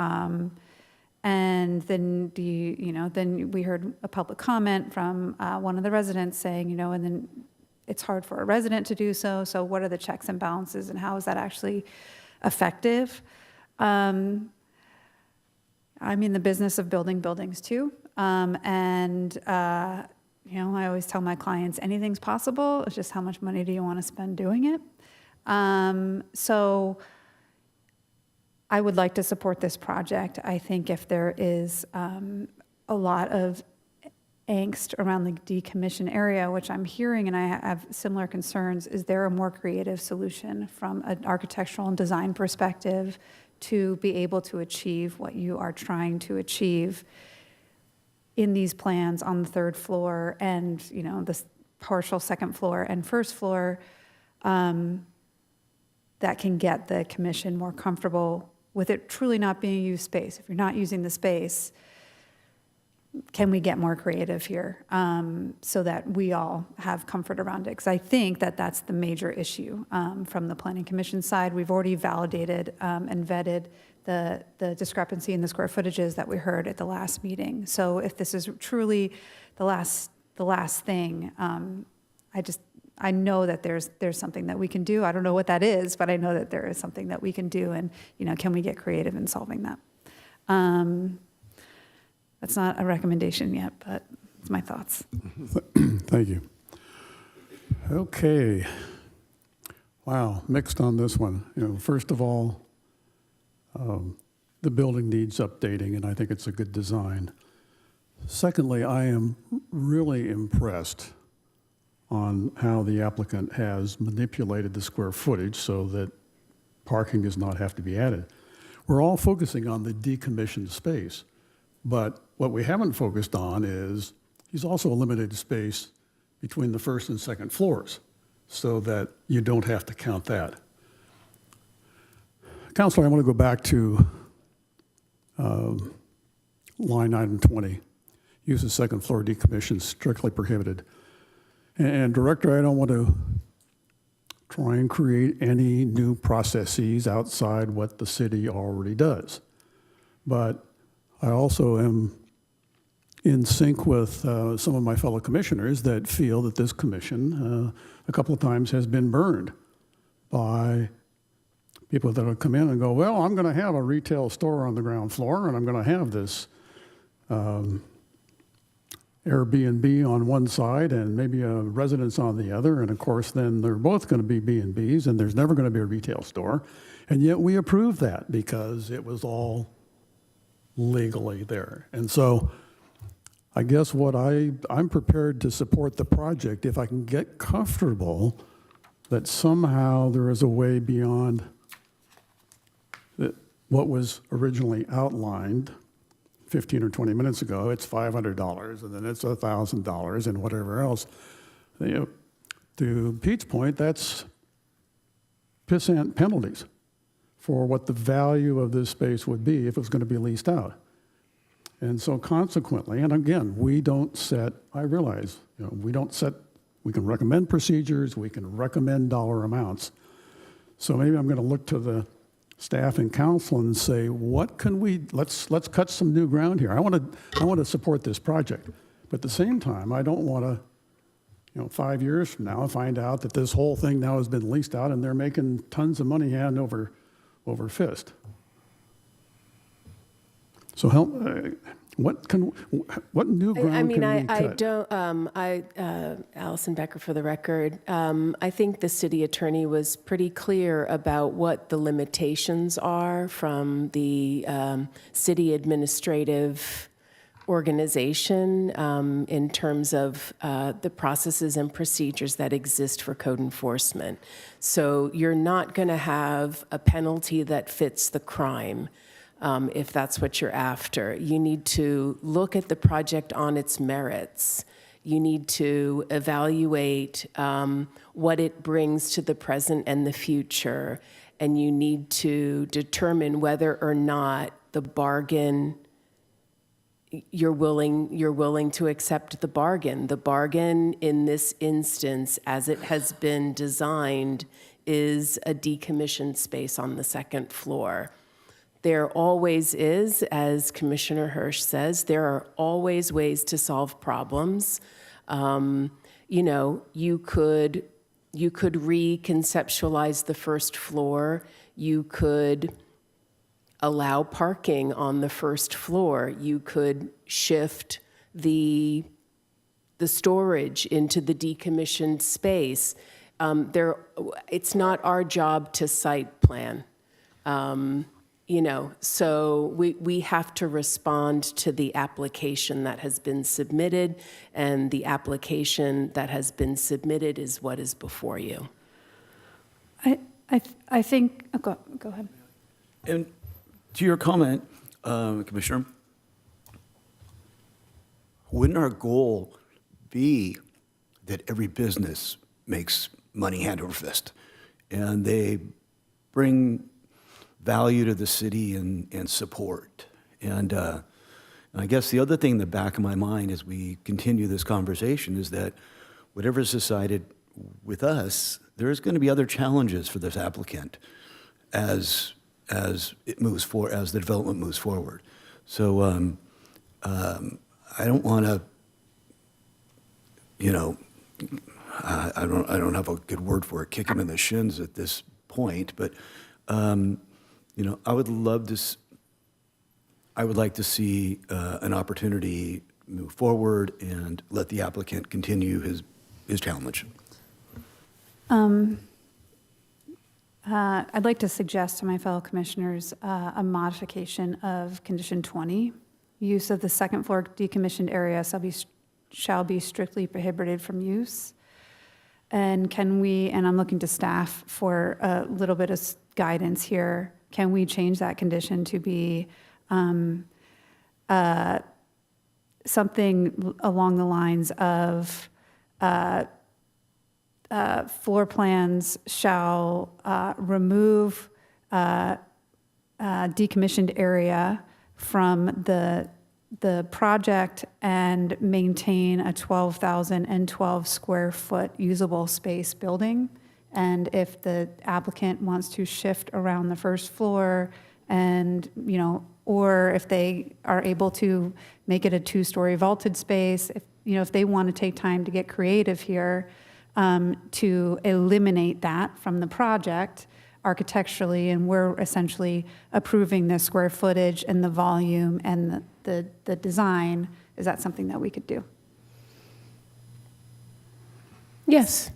And then then we heard a public comment from one of the residents saying, you know, and then it's hard for a resident to do so, so what are the checks and balances, and how is that actually effective? I'm in the business of building buildings too. You know, I always tell my clients, anything's possible. It's just how much money do you want to spend doing it? So I would like to support this project. I think if there is a lot of angst around the decommission area, which I'm hearing, and I have similar concerns, is there a more creative solution from an architectural and design perspective to be able to achieve what you are trying to achieve in these plans on the third floor and, you know, the partial second floor and first floor, that can get the commission more comfortable with it truly not being a used space. If you're not using the space, can we get more creative here, so that we all have comfort around it? Because I think that that's the major issue from the Planning Commission side. We've already validated and vetted the discrepancy in the square footages that we heard at the last meeting. So if this is truly the last thing, I know that there's something that we can do. I don't know what that is, but I know that there is something that we can do, and, you know, can we get creative in solving that? That's not a recommendation yet, but it's my thoughts. Thank you. Okay. Wow, mixed on this one. You know, first of all, the building needs updating, and I think it's a good design. Secondly, I am really impressed on how the applicant has manipulated the square footage so that parking does not have to be added. We're all focusing on the decommissioned space, but what we haven't focused on is he's also eliminated space between the first and second floors so that you don't have to count that. Counselor, I want to go back to line item 20. Use of second floor decommission strictly prohibited. And Director, I don't want to try and create any new processes outside what the city already does. But I also am in sync with some of my fellow commissioners that feel that this commission a couple of times has been burned by people that will come in and go, well, I'm going to have a retail store on the ground floor, and I'm going to have this Airbnb on one side and maybe a residence on the other, and of course then they're both going to be B&Bs, and there's never going to be a retail store. And yet we approved that because it was all legally there. And so I guess what I'm prepared to support the project if I can get comfortable that somehow there is a way beyond what was originally outlined 15 or 20 minutes ago. It's $500, and then it's $1,000 and whatever else. You know, to Pete's point, that's pissant penalties for what the value of this space would be if it was going to be leased out. And so consequently, and again, we don't set, I realize, you know, we don't set, we can recommend procedures, we can recommend dollar amounts. So maybe I'm going to look to the staff and council and say, what can we, let's cut some new ground here. I want to support this project. But at the same time, I don't want to, you know, 5 years from now find out that this whole thing now has been leased out and they're making tons of money hand over fist. So help, what new ground can we cut? Allison Becker for the record. I think the city attorney was pretty clear about what the limitations are from the city administrative organization in terms of the processes and procedures that exist for code enforcement. So you're not going to have a penalty that fits the crime. If that's what you're after. You need to look at the project on its merits. You need to evaluate what it brings to the present and the future. And you need to determine whether or not the bargain, you're willing to accept the bargain. The bargain in this instance, as it has been designed, is a decommissioned space on the second floor. There always is, as Commissioner Hirsch says, there are always ways to solve problems. You could reconceptualize the first floor. You could allow parking on the first floor. You could shift the storage into the decommissioned space. It's not our job to site plan. So we have to respond to the application that has been submitted, and the application that has been submitted is what is before you. I think, go ahead. And to your comment, Commissioner, wouldn't our goal be that every business makes money hand over fist and they bring value to the city and support? And I guess the other thing in the back of my mind as we continue this conversation is that whatever is decided with us, there's going to be other challenges for this applicant as it moves forward, as the development moves forward. So I don't want to, I don't have a good word for it, kick him in the shins at this point, but I would like to see an opportunity move forward and let the applicant continue his challenge. I'd like to suggest to my fellow commissioners a modification of condition 20. Use of the second floor decommissioned area shall be strictly prohibited from use. And and I'm looking to staff for a little bit of guidance here, can we change that condition to be something along the lines of floor plans shall remove decommissioned area from the project and maintain a 12,012 square foot usable space building. And if the applicant wants to shift around the first floor and, or if they are able to make it a 2-story vaulted space, if they want to take time to get creative here, to eliminate that from the project architecturally, and we're essentially approving the square footage and the volume and the design, is that something that we could do? Yes.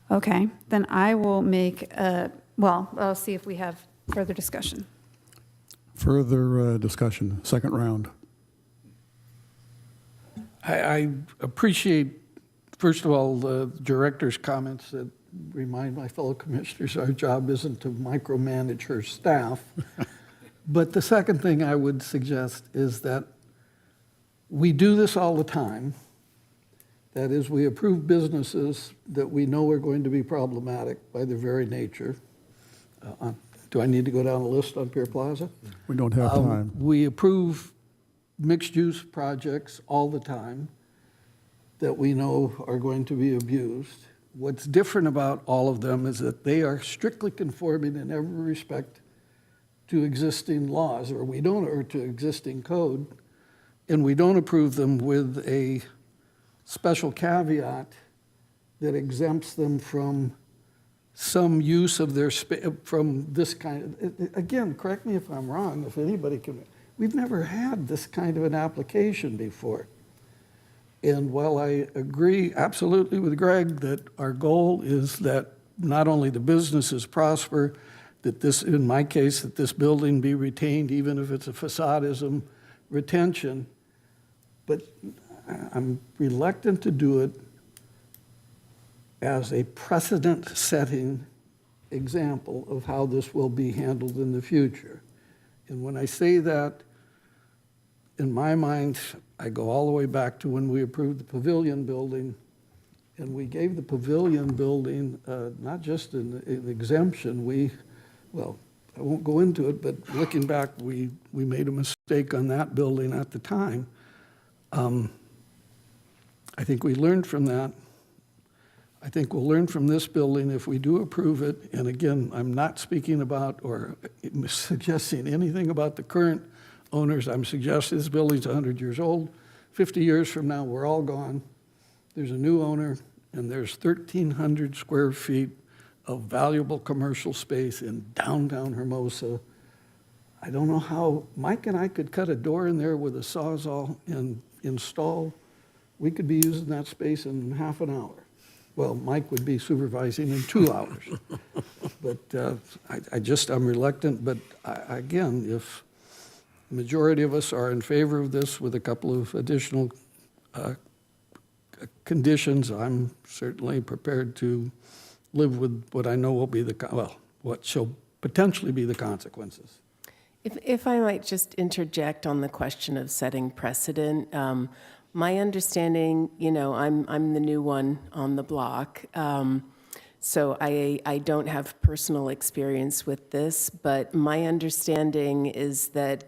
Okay, then I will make I'll see if we have further discussion. Further discussion, second round. I appreciate, first of all, the director's comments that remind my fellow commissioners our job isn't to micromanage her staff. But the second thing I would suggest is that we do this all the time. That is, we approve businesses that we know are going to be problematic by their very nature. Do I need to go down a list on Pier Plaza? We don't have time. We approve mixed-use projects all the time that we know are going to be abused. What's different about all of them is that they are strictly conforming in every respect to existing laws, or to existing code, and we don't approve them with a special caveat that exempts them from some use of their space, from this kind of, again, correct me if I'm wrong, if anybody can, we've never had this kind of an application before. And while I agree absolutely with Greg that our goal is that not only the businesses prosper, that this, in my case, that this building be retained, even if it's a facadism retention, but I'm reluctant to do it as a precedent-setting example of how this will be handled in the future. And when I say that, in my mind, I go all the way back to when we approved the pavilion building, and we gave the pavilion building not just an exemption, I won't go into it, but looking back, we made a mistake on that building at the time. I think we learned from that. I think we'll learn from this building if we do approve it. And again, I'm not speaking about or suggesting anything about the current owners. I'm suggesting this building's 100 years old. 50 years from now, we're all gone. There's a new owner, and there's 1,300 square feet of valuable commercial space in downtown Hermosa. I don't know how Mike and I could cut a door in there with a Sawzall and install. We could be using that space in half an hour. Well, Mike would be supervising in 2 hours. But I'm reluctant. But again, if the majority of us are in favor of this with a couple of additional conditions, I'm certainly prepared to live with what I know will be what shall potentially be the consequences. If I might just interject on the question of setting precedent, my understanding, I'm the new one on the block, so I don't have personal experience with this, but my understanding is that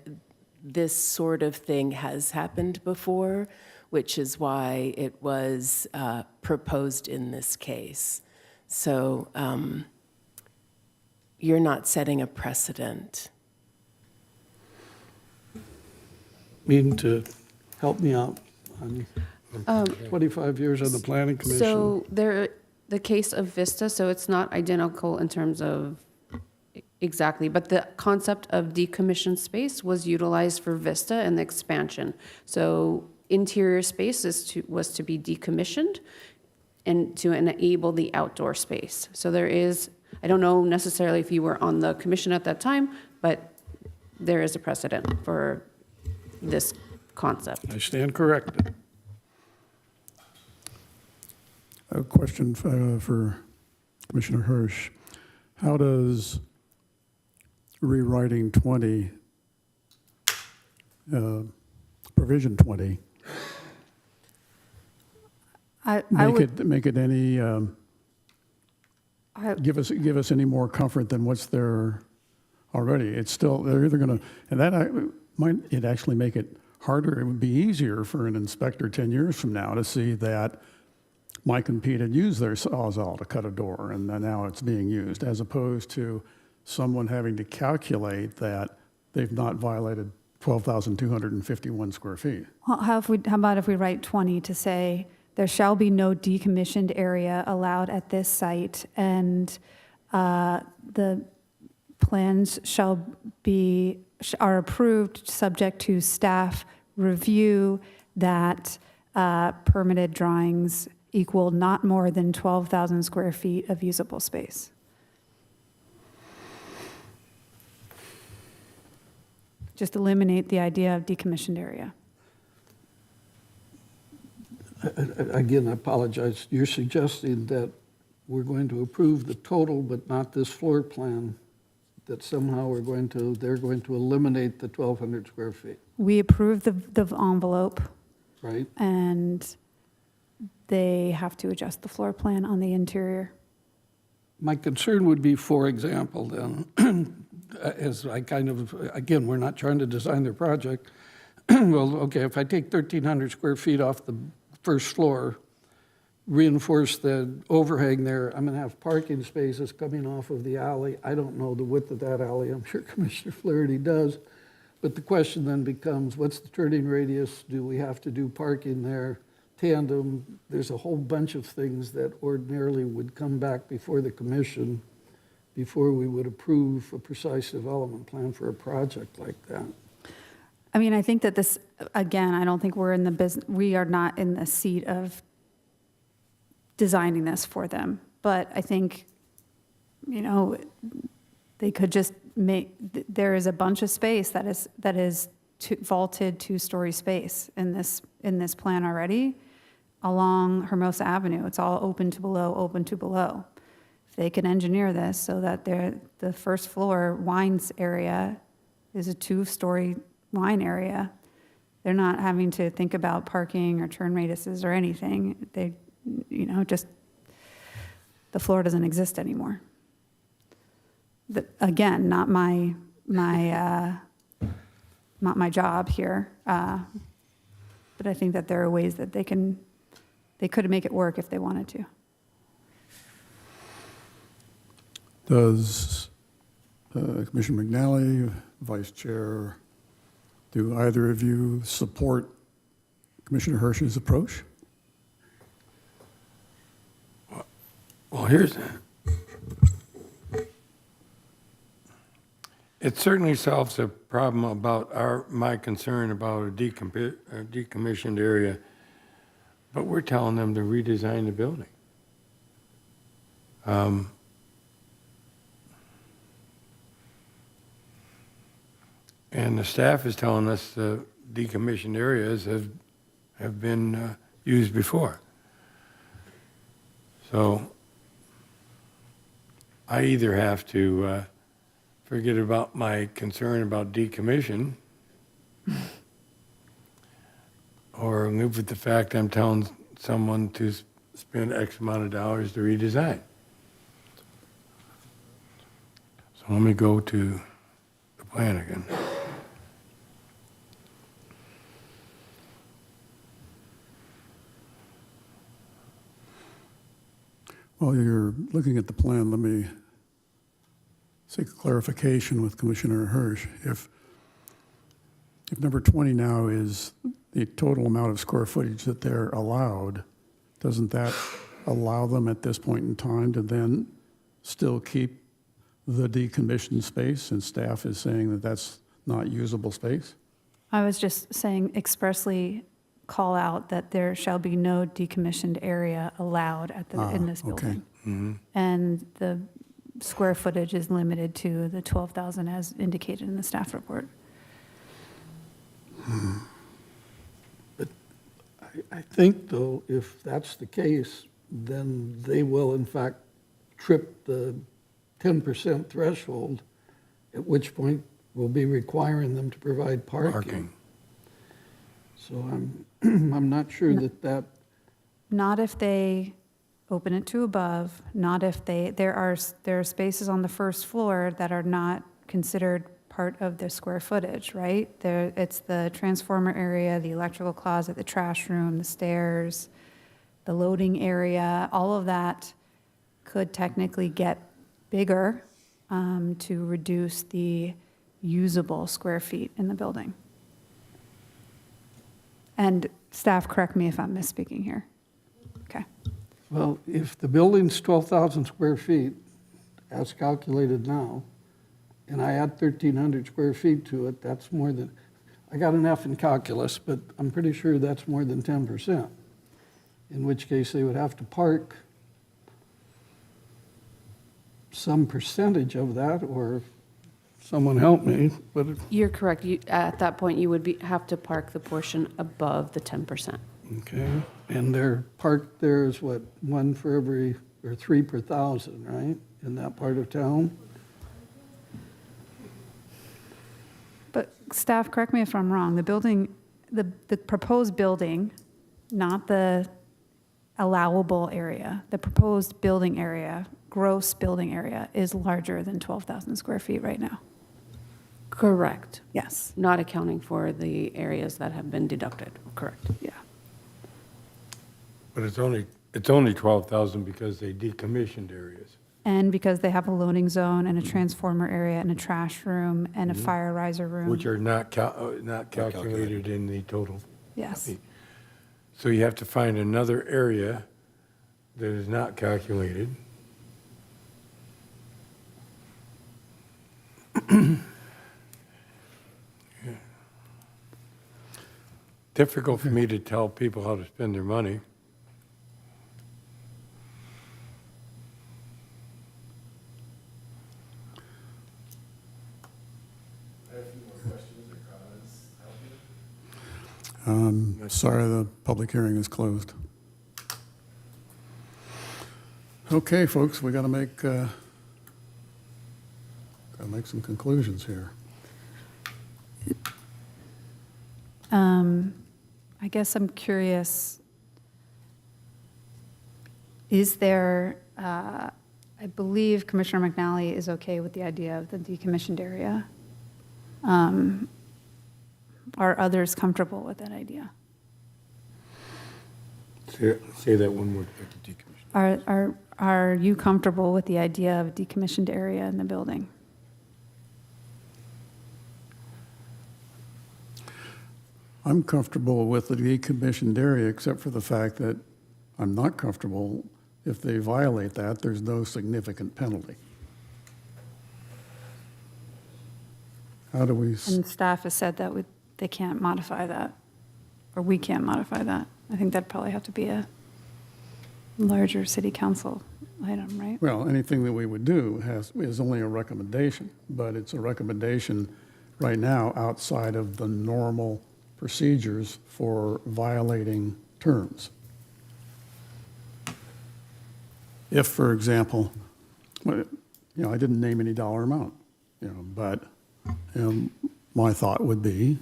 this sort of thing has happened before, which is why it was proposed in this case. So you're not setting a precedent. Mean to help me out. I'm 25 years on the planning commission. So the case of Vista, so it's not identical in terms of exactly, but the concept of decommissioned space was utilized for Vista and the expansion. So interior space was to be decommissioned and to enable the outdoor space. So there is, I don't know necessarily if you were on the commission at that time, but there is a precedent for this concept. I stand corrected. A question for Commissioner Hirsch. How does rewriting 20, provision 20, make it any, give us any more comfort than what's there already? It's still, they're either going to, and that might it actually make it harder. It would be easier for an inspector 10 years from now to see that Mike and Pete had used their Sawzall to cut a door, and now it's being used, as opposed to someone having to calculate that they've not violated 12,251 square feet. Well, how about if we write 20 to say, there shall be no decommissioned area allowed at this site, and the plans are approved subject to staff review that permitted drawings equal not more than 12,000 square feet of usable space. Just eliminate the idea of decommissioned area. Again, I apologize. You're suggesting that we're going to approve the total, but not this floor plan, that somehow they're going to eliminate the 1,200 square feet. We approve the envelope, right? And they have to adjust the floor plan on the interior. My concern would be, for example, then, as I again, we're not trying to design their project. Well, okay, if I take 1,300 square feet off the first floor, reinforce the overhang there, I'm going to have parking spaces coming off of the alley. I don't know the width of that alley. I'm sure Commissioner Flaherty does. But the question then becomes, what's the turning radius? Do we have to do parking there? Tandem? There's a whole bunch of things that ordinarily would come back before the commission before we would approve a precise development plan for a project like that. I mean, I think that this, again, I don't think we're in the business, we are not in the seat of designing this for them. But I think, they could just there is a bunch of space that is vaulted two-story space in this plan already along Hermosa Avenue. It's all open to below. If they can engineer this so that the first floor wines area is a two-story wine area, they're not having to think about parking or turn radiuses or anything. They, just the floor doesn't exist anymore. again, not my job here. But I think that there are ways that they could make it work if they wanted to. Does Commissioner McNally, Vice Chair, do either of you support Commissioner Hirsch's approach? Well, here's, it certainly solves a problem about my concern about a decommissioned area, but we're telling them to redesign the building. And the staff is telling us the decommissioned areas have been used before. So I either have to forget about my concern about decommission or live with the fact I'm telling someone to spend X amount of dollars to redesign. So let me go to the plan again. While you're looking at the plan, let me seek clarification with Commissioner Hirsch. If number 20 now is the total amount of square footage that they're allowed, doesn't that allow them at this point in time to then still keep the decommissioned space, and staff is saying that that's not usable space? I was just saying expressly call out that there shall be no decommissioned area allowed in this building. Mm-hmm. And the square footage is limited to the 12,000 as indicated in the staff report. But I think, though, if that's the case, then they will, in fact, trip the 10% threshold, at which point we'll be requiring them to provide parking. So I'm not sure that Not if they open it to above, not if there are spaces on the first floor that are not considered part of the square footage, right? It's the transformer area, the electrical closet, the trash room, the stairs, the loading area, all of that could technically get bigger to reduce the usable square feet in the building. And staff, correct me if I'm misspeaking here. Okay. well, if the building's 12,000 square feet, as calculated now, and I add 1,300 square feet to it, that's more than, I got an F in calculus, but I'm pretty sure that's more than 10%, in which case they would have to park some percentage of that, or someone help me, but You're correct. At that point, you would have to park the portion above the 10%. okay. And they're parked there is what, 1 for every, or 3 per 1,000, right, in that part of town? But staff, correct me if I'm wrong, the proposed building, not the allowable area, the proposed building area, gross building area is larger than 12,000 square feet right now. Correct. Yes. Not accounting for the areas that have been deducted. Correct. Yeah. But it's only 12,000 because they decommissioned areas. And because they have a loading zone and a transformer area and a trash room and a fire riser room. Which are not calculated in the total. Yes. So you have to find another area that is not calculated. Yeah. Difficult for me to tell people how to spend their money. Sorry, the public hearing is closed. Okay, folks, we got to make some conclusions here. I guess I'm curious, is there a I believe Commissioner McNally is okay with the idea of the decommissioned area. Are others comfortable with that idea? Say that one more. Are you comfortable with the idea of a decommissioned area in the building? I'm comfortable with the decommissioned area, except for the fact that I'm not comfortable if they violate that, there's no significant penalty. How do we? And staff has said that they can't modify that, or we can't modify that. I think that'd probably have to be a larger city council item, right? Well, anything that we would do is only a recommendation, but it's a recommendation right now outside of the normal procedures for violating terms. If, for example, I didn't name any dollar amount, but my thought would be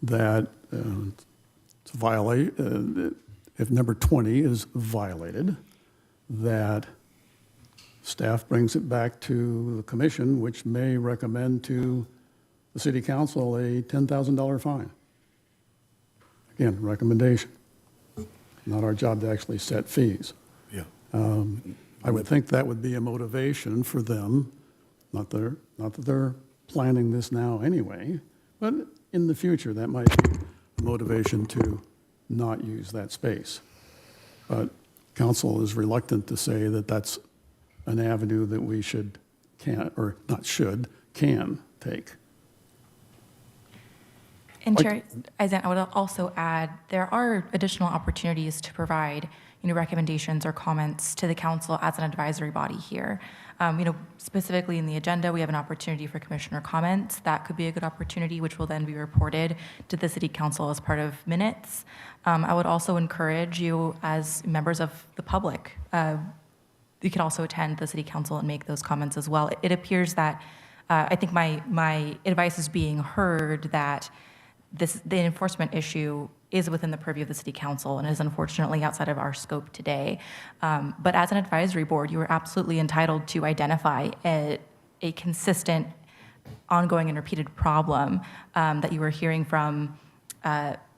that to violate, if number 20 is violated, that staff brings it back to the commission, which may recommend to the city council a $10,000 fine. Again, recommendation. Not our job to actually set fees. Yeah. I would think that would be a motivation for them, not that they're planning this now anyway, but in the future, that might be a motivation to not use that space. But council is reluctant to say that that's an avenue that we can take. And Chair Eisen, I would also add, there are additional opportunities to provide, recommendations or comments to the council as an advisory body here. Specifically in the agenda, we have an opportunity for commissioner comments. That could be a good opportunity, which will then be reported to the city council as part of minutes. I would also encourage you as members of the public, you could also attend the city council and make those comments as well. It appears that, I think my advice is being heard that the enforcement issue is within the purview of the city council and is unfortunately outside of our scope today. But as an advisory board, you are absolutely entitled to identify a consistent, ongoing and repeated problem that you are hearing from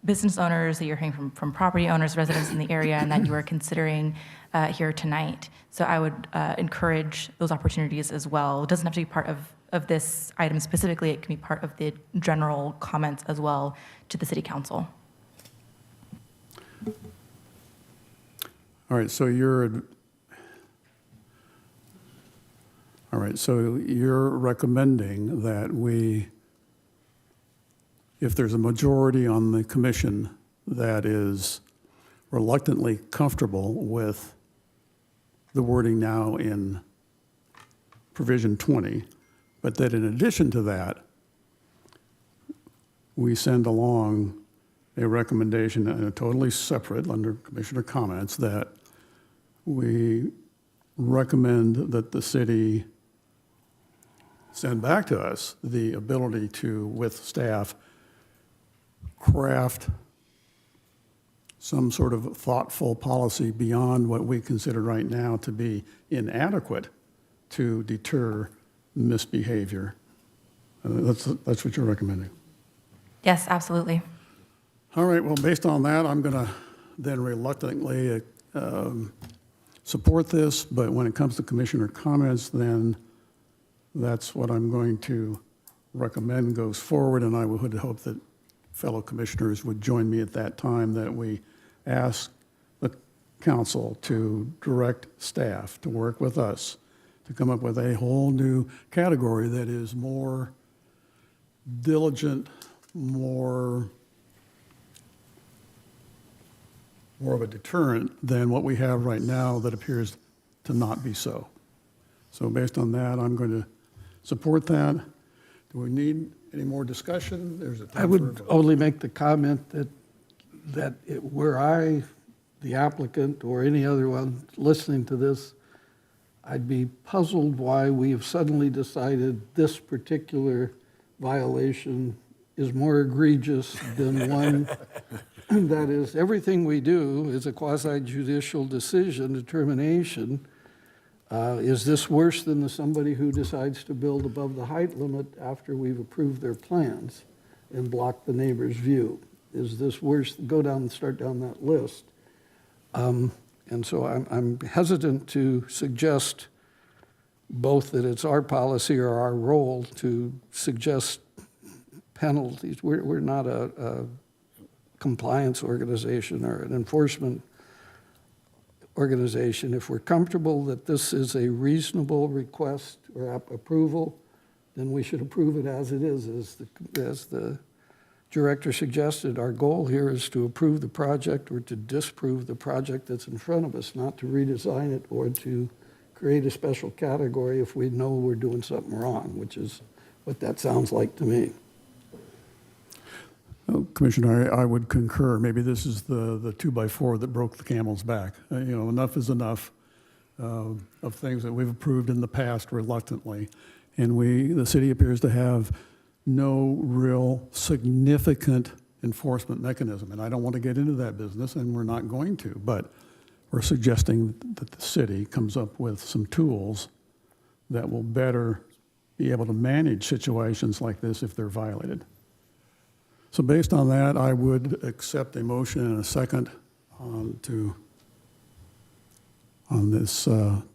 business owners, that you're hearing from property owners, residents in the area, and that you are considering here tonight. So I would encourage those opportunities as well. It doesn't have to be part of this item specifically. It can be part of the general comments as well to the city council. All right, so you're recommending that if there's a majority on the commission that is reluctantly comfortable with the wording now in provision 20, but that in addition to that, we send along a recommendation, totally separate under commissioner comments, that we recommend that the city send back to us the ability to, with staff, craft some sort of thoughtful policy beyond what we consider right now to be inadequate to deter misbehavior. That's what you're recommending. Yes, absolutely. All right, well, based on that, I'm going to then reluctantly support this, but when it comes to commissioner comments, then that's what I'm going to recommend goes forward, and I would hope that fellow commissioners would join me at that time, that we ask the council to direct staff to work with us to come up with a whole new category that is more diligent, more of a deterrent than what we have right now that appears to not be so. So based on that, I'm going to support that. Do we need any more discussion? There's a time I would only make the comment that were I the applicant or any other one listening to this, I'd be puzzled why we have suddenly decided this particular violation is more egregious than one that is, everything we do is a quasi-judicial decision, determination. Is this worse than somebody who decides to build above the height limit after we've approved their plans and block the neighbor's view? Is this worse? Start down that list. And so I'm hesitant to suggest both that it's our policy or our role to suggest penalties. We're not a compliance organization or an enforcement organization. If we're comfortable that this is a reasonable request or approval, then we should approve it as it is, as the director suggested. Our goal here is to approve the project or to disapprove the project that's in front of us, not to redesign it or to create a special category if we know we're doing something wrong, which is what that sounds like to me. Oh, Commissioner, I would concur. Maybe this is the 2x4 that broke the camel's back. Enough is enough of things that we've approved in the past reluctantly. And the city appears to have no real significant enforcement mechanism. And I don't want to get into that business, and we're not going to. But we're suggesting that the city comes up with some tools that will better be able to manage situations like this if they're violated. So based on that, I would accept a motion and a second on this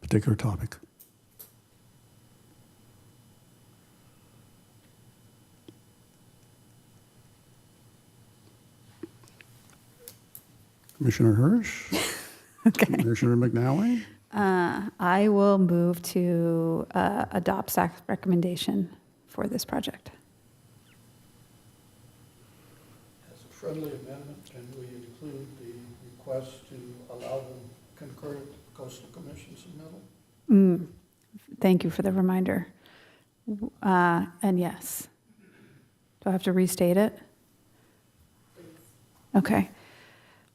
particular topic. Commissioner Hirsch? Okay. Commissioner McNally? I will move to adopt staff recommendation for this project. As a friendly amendment, can we include the request to allow the concurrent coastal commission submittal? Thank you for the reminder. And yes. Do I have to restate it? Okay.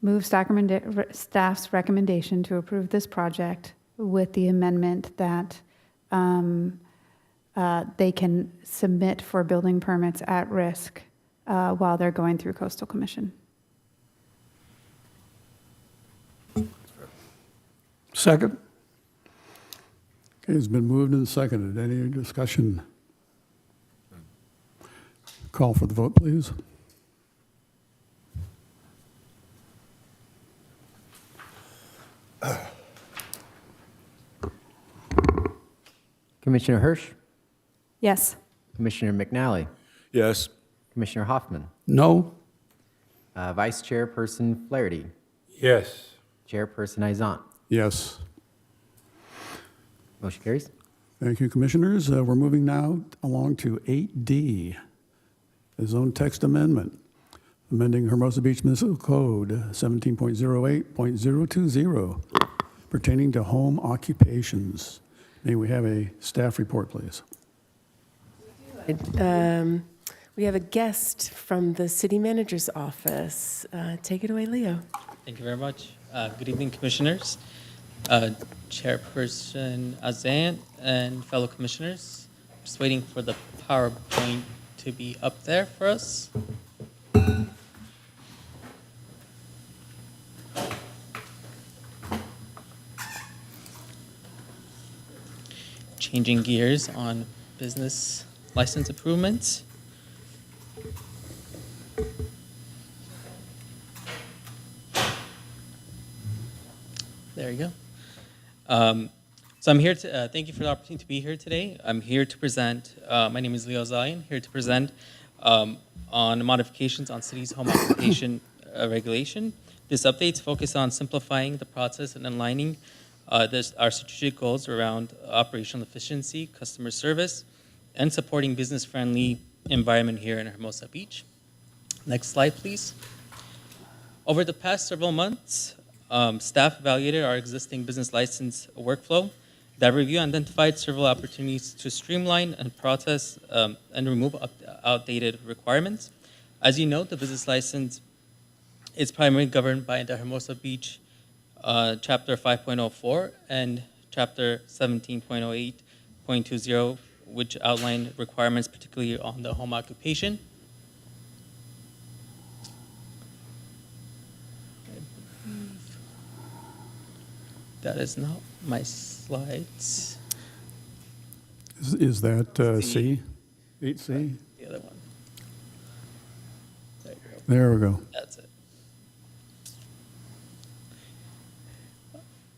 Move staff's recommendation to approve this project with the amendment that they can submit for building permits at risk while they're going through Coastal Commission. Second. Okay, it's been moved and seconded. Any discussion? Call for the vote, please. Commissioner Hirsch, Yes. Commissioner McNally, Yes. Commissioner Hoffman, No. Vice Chairperson Flaherty, Yes. Chairperson Izant. Yes. Motion carries. Thank you, Commissioners. We're moving now along to 8D, the zone text amendment, amending Hermosa Beach Municipal Code 17.08.020 pertaining to home occupations. May we have a staff report, please? We have a guest from the city manager's office. Take it away, Leo. Thank you very much. Good evening, commissioners, Chairperson Azant, and fellow commissioners. Just waiting for the PowerPoint to be up there for us. Changing gears on business license improvements. There you go. So I'm here to, thank you for the opportunity to be here today. I'm here to present, my name is Leo Zayin, here to present on modifications on city's home occupation regulation. This update's focused on simplifying the process and aligning our strategic goals around operational efficiency, customer service, and supporting business-friendly environment here in Hermosa Beach. Next slide, please. Over the past several months, staff evaluated our existing business license workflow. That review identified several opportunities to streamline and process and remove outdated requirements. As you know, the business license is primarily governed by the Hermosa Beach Chapter 5.04 and Chapter 17.08.20, which outline requirements particularly on the home occupation. That is not my slides. Is that C? 8C? The other one. There you go. There we go. That's it.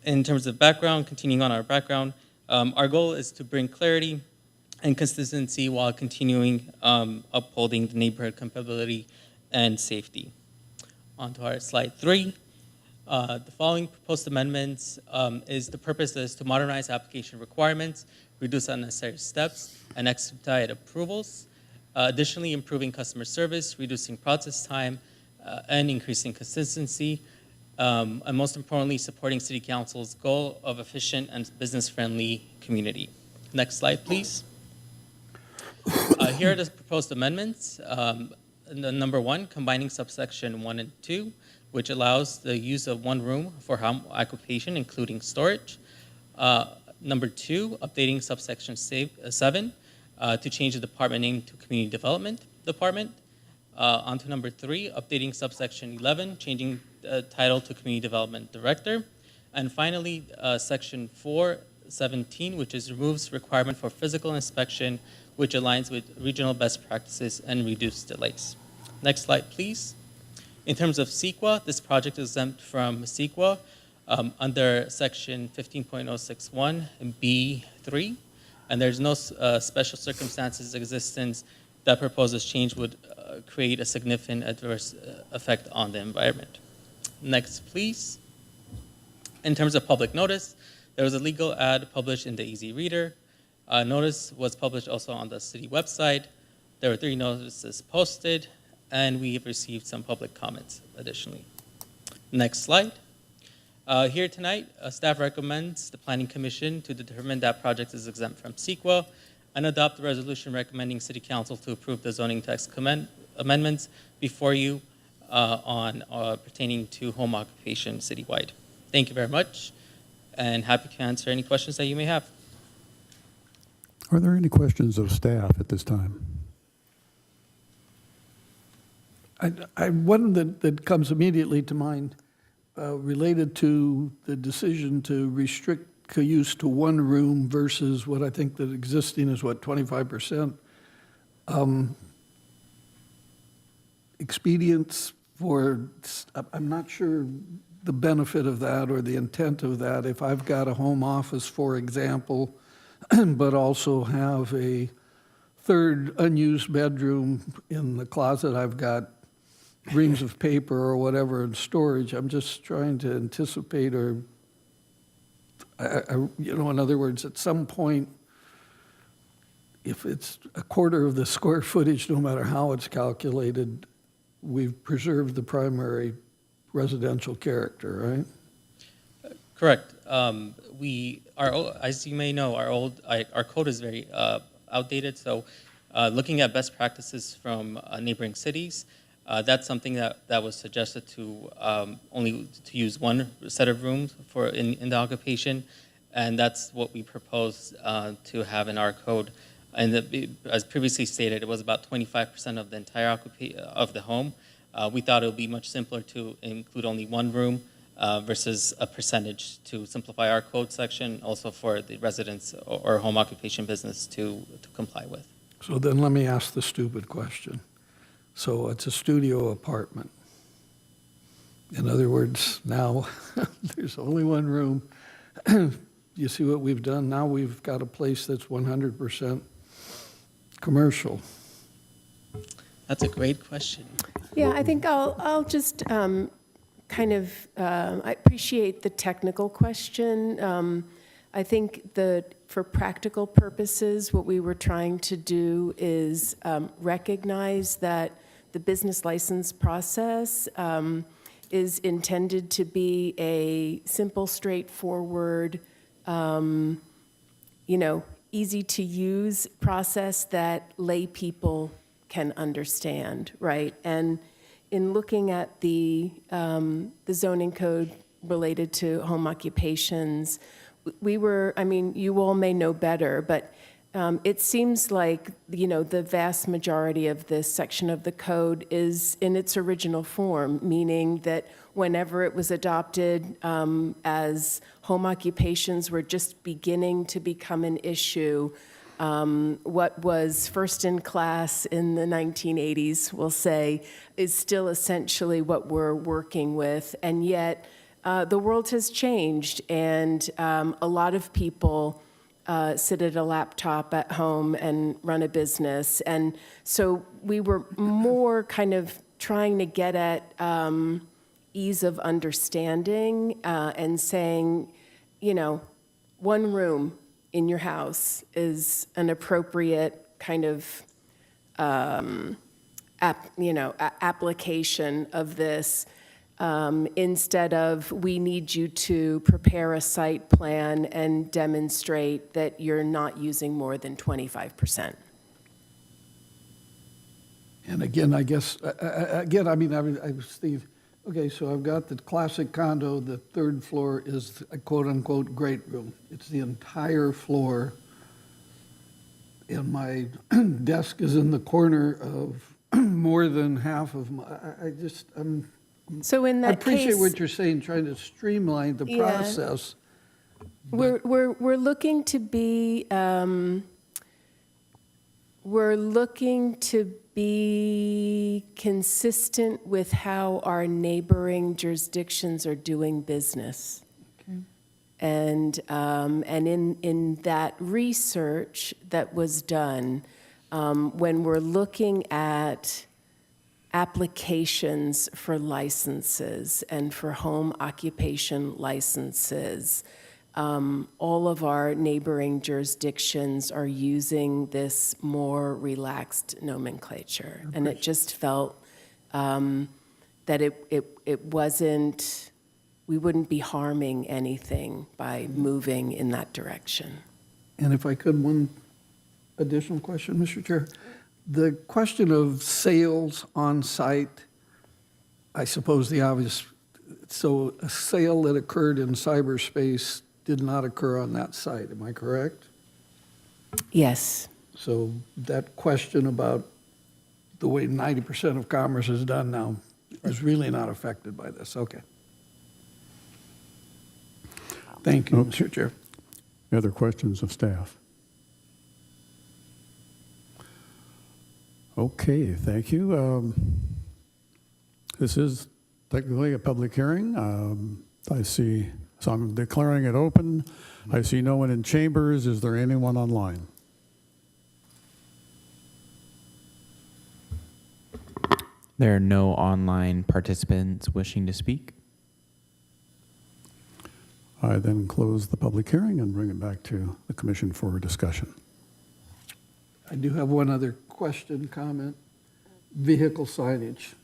In terms of background, continuing on our background, our goal is to bring clarity and consistency while continuing upholding the neighborhood compatibility and safety. On to our slide 3. The following proposed amendments the purpose is to modernize application requirements, reduce unnecessary steps, and expedite approvals. Additionally, improving customer service, reducing process time, and increasing consistency. And most importantly, supporting City Council's goal of efficient and business-friendly community. Next slide, please. Here are the proposed amendments. Number 1, combining subsection 1 and 2, which allows the use of one room for home occupation, including storage. Number 2, updating subsection 7 to change the department name to Community Development Department. On to number 3, updating subsection 11, changing the title to Community Development Director. And finally, section 417, which removes requirement for physical inspection, which aligns with regional best practices and reduced delays. Next slide, please. In terms of CEQA, this project is exempt from CEQA under section 15.061 B3, and there's no special circumstances existence that proposes change would create a significant adverse effect on the environment. Next, please. In terms of public notice, there was a legal ad published in the Easy Reader. Notice was published also on the city website. There were 3 notices posted, and we have received some public comments additionally. Next slide. Here tonight, staff recommends the Planning Commission to determine that project is exempt from CEQA and adopt a resolution recommending City Council to approve the zoning text amendments before you pertaining to home occupation citywide. Thank you very much, and happy to answer any questions that you may have. Are there any questions of staff at this time? One that comes immediately to mind related to the decision to restrict use to one room versus what I think that existing is, 25%. Expedience for, I'm not sure the benefit of that or the intent of that. If I've got a home office, for example, but also have a third unused bedroom in the closet, I've got reams of paper or whatever in storage. I'm just trying to anticipate or, in other words, at some point, if it's a quarter of the square footage, no matter how it's calculated, we've preserved the primary residential character, right? Correct. As you may know, our code is very outdated. So, looking at best practices from neighboring cities, that's something that was suggested to only to use one set of rooms for in the occupation, and that's what we propose to have in our code. And as previously stated, it was about 25% of the entire of the home. We thought it would be much simpler to include only one room versus a percentage to simplify our code section, also for the residents or home occupation business to comply with. So then let me ask the stupid question. So it's a studio apartment. In other words, now there's only one room. You see what we've done? Now we've got a place that's 100% commercial. That's a great question. Yeah, I think I'll just I appreciate the technical question. I think that for practical purposes, what we were trying to do is recognize that the business license process is intended to be a simple, straightforward, easy to use process that lay people can understand, right? And in looking at the zoning code related to home occupations, you all may know better, but it seems like, the vast majority of this section of the code is in its original form, meaning that whenever it was adopted as home occupations were just beginning to become an issue, what was first in class in the 1980s, we'll say, is still essentially what we're working with. And yet, the world has changed, and a lot of people sit at a laptop at home and run a business. And so we were more kind of trying to get at ease of understanding and saying, one room in your house is an appropriate kind of application of this, instead of we need you to prepare a site plan and demonstrate that you're not using more than 25%. And again, I guess, Steve, okay, so I've got the classic condo, the third floor is a quote-unquote great room. It's the entire floor, and my desk is in the corner of more than half of my, So in that I appreciate case, what you're saying, trying to streamline the process. we're looking to be consistent with how our neighboring jurisdictions are doing business. Okay. And in that research that was done, when we're looking at applications for licenses and for home occupation licenses, all of our neighboring jurisdictions are using this more relaxed nomenclature. And it just felt that it wasn't, we wouldn't be harming anything by moving in that direction. And if I could, one additional question, Mr. Chair. The question of sales on site, I suppose the obvious, so a sale that occurred in cyberspace did not occur on that site, am I correct? Yes. So that question about the way 90% of commerce is done now is really not affected by this, okay. Thank you, Mr. Chair. Other questions of staff? Okay, thank you. This is technically a public hearing. So I'm declaring it open. I see no one in chambers. Is there anyone online? There are no online participants wishing to speak. I then close the public hearing and bring it back to the commission for discussion. I do have one other question, comment. Vehicle signage.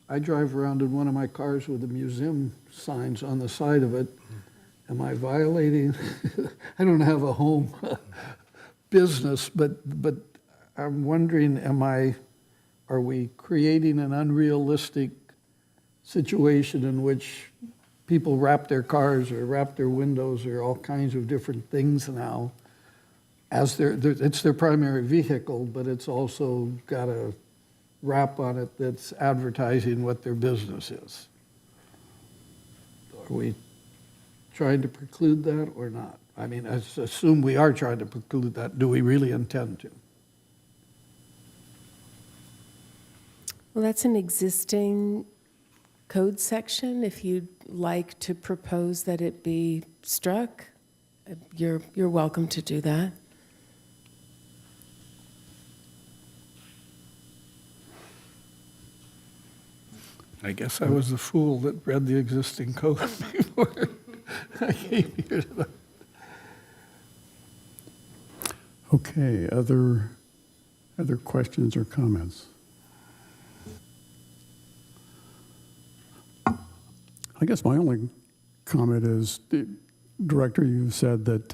I drive around in one of my cars with the museum signs on the side of it. Am I violating? I don't have a home business, but I'm wondering, are we creating an unrealistic situation in which people wrap their cars or wrap their windows or all kinds of different things now as it's their primary vehicle, but it's also got a wrap on it that's advertising what their business is? Are we trying to preclude that or not? I mean, I assume we are trying to preclude that. Do we really intend to? Well, that's an existing code section. If you'd like to propose that it be struck, you're welcome to do that. I guess I was the fool that read the existing code before I came here tonight. Okay, other questions or comments? I guess my only comment is, Director, you've said that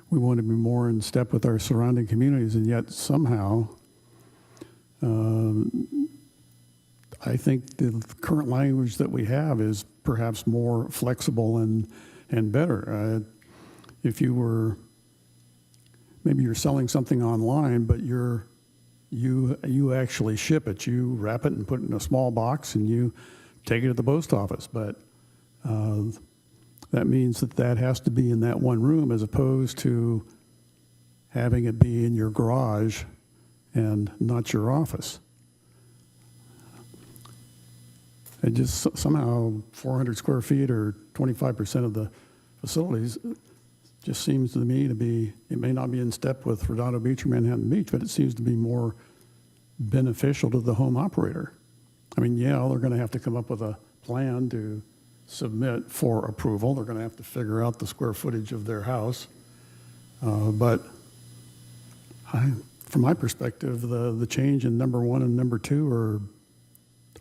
we want to be more in step with our surrounding communities, and yet somehow I think the current language that we have is perhaps more flexible and better. If you were maybe you're selling something online, but you actually ship it. You wrap it and put it in a small box and you take it to the post office. But that means that has to be in that one room as opposed to having it be in your garage and not your office. It just somehow 400 square feet or 25% of the facilities just seems to me to be, it may not be in step with Redondo Beach or Manhattan Beach, but it seems to be more beneficial to the home operator. I mean, yeah, they're going to have to come up with a plan to submit for approval. They're going to have to figure out the square footage of their house. But from my perspective, the change in number 1 and number 2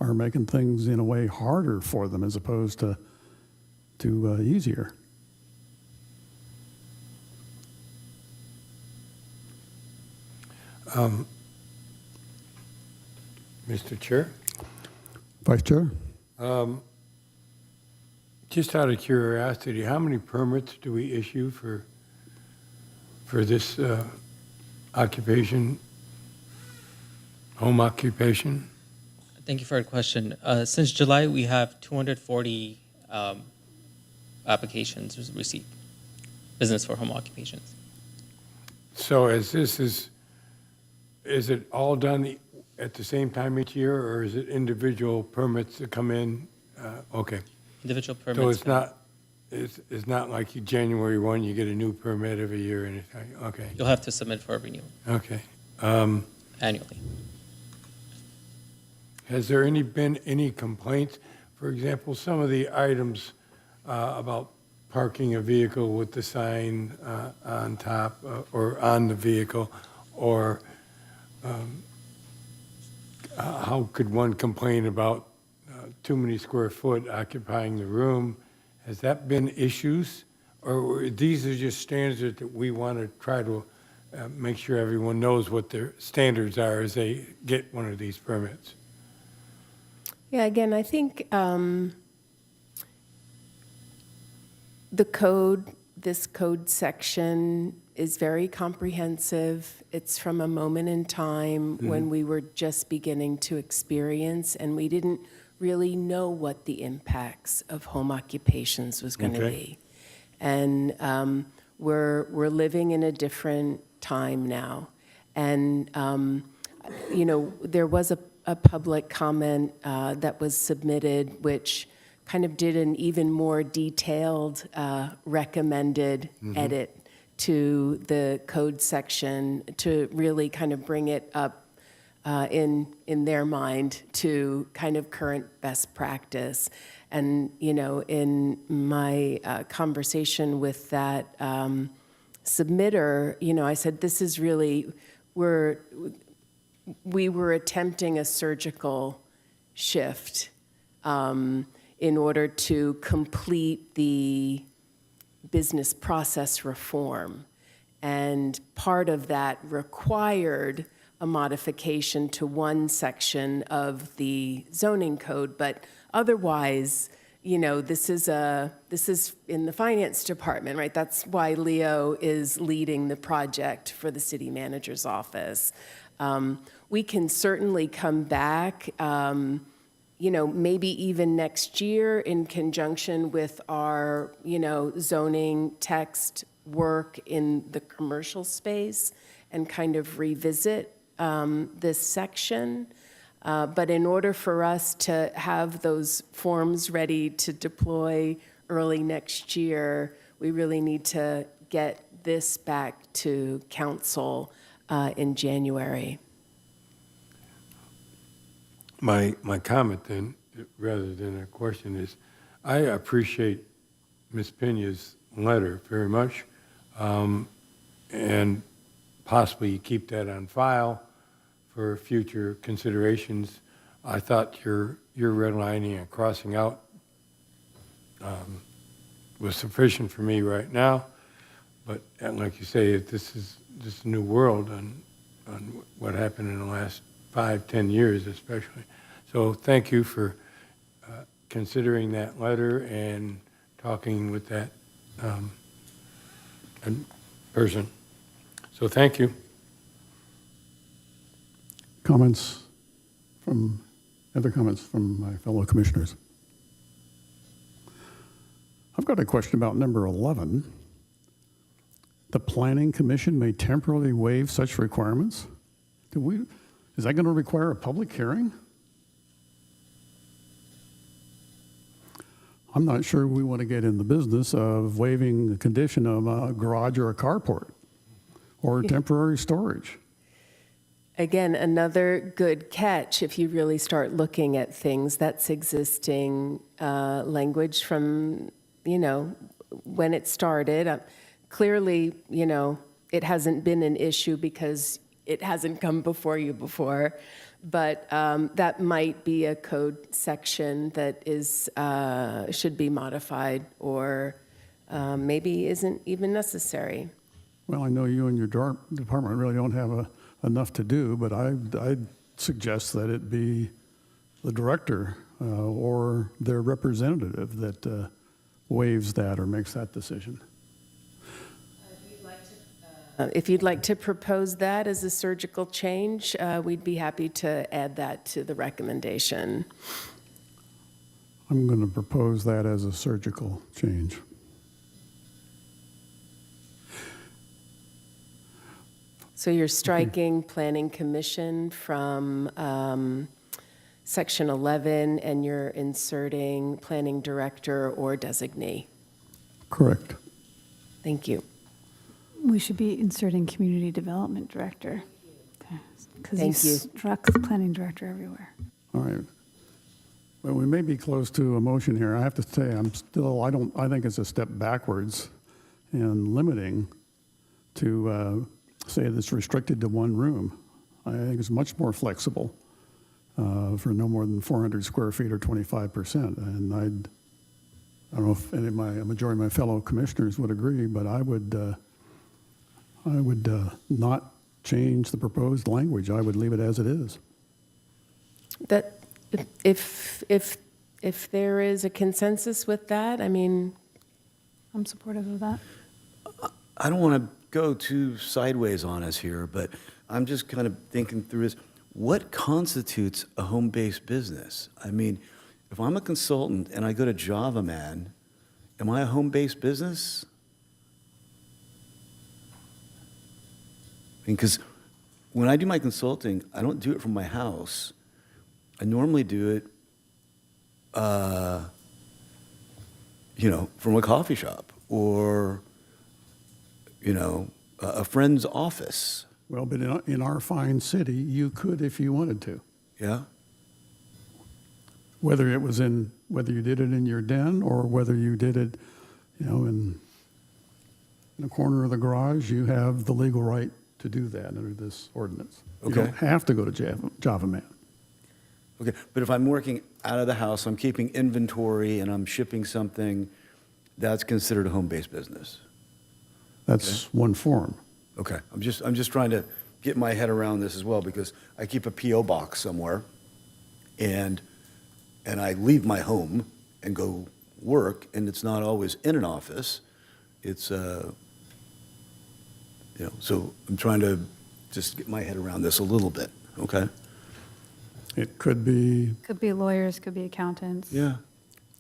are making things in a way harder for them as opposed to easier. Mr. Chair? Vice Chair? Just out of curiosity, how many permits do we issue for this occupation, home occupation? Thank you for your question. Since July, we have 240 applications received, business for home occupations. So is it all done at the same time each year, or is it individual permits that come in? Okay. Individual permits. So it's not like January 1, you get a new permit every year, and okay. You'll have to submit for a renewal. Okay. Annually. Has there been any complaints? For example, some of the items about parking a vehicle with the sign on top or on the vehicle, or how could one complain about too many square foot occupying the room? Has that been issues? Or these are just standards that we want to try to make sure everyone knows what their standards are as they get one of these permits? Yeah, again, I think this code section is very comprehensive. It's from a moment in time when we were just beginning to experience, and we didn't really know what the impacts of home occupations was going to be. And we're living in a different time now. And, there was a public comment that was submitted, which kind of did an even more detailed recommended edit to the code section to really kind of bring it up in their mind to kind of current best practice. And, in my conversation with that submitter, I said, this is really, we were attempting a surgical shift in order to complete the business process reform. And part of that required a modification to one section of the zoning code, but otherwise, this is in the finance department, right? That's why Leo is leading the project for the city manager's office. We can certainly come back, maybe even next year in conjunction with our, zoning text work in the commercial space and kind of revisit this section. But in order for us to have those forms ready to deploy early next year, we really need to get this back to council in January. My comment then, rather than a question, is I appreciate Ms. Pena's letter very much, and possibly you keep that on file for future considerations. I thought your redlining and crossing out was sufficient for me right now, but like you say, this is just a new world on what happened in the last 5-10 years especially. So thank you for considering that letter and talking with that person. So thank you. Other comments from my fellow commissioners? I've got a question about number 11. The Planning Commission may temporarily waive such requirements. Is that going to require a public hearing? I'm not sure we want to get in the business of waiving the condition of a garage or a carport or temporary storage. Again, another good catch if you really start looking at things. That's existing language from, when it started. Clearly, it hasn't been an issue because it hasn't come before you before. But that might be a code section that should be modified or maybe isn't even necessary. Well, I know you and your department really don't have enough to do, but I'd suggest that it be the director or their representative that waives that or makes that decision. If you'd like to propose that as a surgical change, we'd be happy to add that to the recommendation. I'm going to propose that as a surgical change. So you're striking Planning Commission from Section 11, and you're inserting Planning Director or Designee. Correct. Thank you. We should be inserting Community Development Director. Because Thank you. Struck the Planning Director everywhere. All right. Well, we may be close to a motion here. I have to say, I think it's a step backwards in limiting to say that it's restricted to one room. I think it's much more flexible for no more than 400 square feet or 25%. And I don't know if a majority of my fellow commissioners would agree, but I would not change the proposed language. I would leave it as it is. That if there is a consensus with that, I'm supportive of that. I don't want to go too sideways on us here, but I'm just kind of thinking through this. What constitutes a home-based business? If I'm a consultant and I go to Java Man, am I a home-based business? Because when I do my consulting, I don't do it from my house. I normally do it, from a coffee shop or, a friend's office. Well, but in our fine city, you could if you wanted to. Yeah? Whether you did it in your den or whether you did it, in a corner of the garage, you have the legal right to do that under this ordinance. You Okay. don't have to go to Java Man. Okay, but if I'm working out of the house, I'm keeping inventory and I'm shipping something, that's considered a home-based business. That's one form. Okay, I'm just trying to get my head around this as well because I keep a PO box somewhere, and I leave my home and go work, and it's not always in an office. It's so I'm trying to just get my head around this a little bit. Okay. It could be lawyers, could be accountants. Yeah.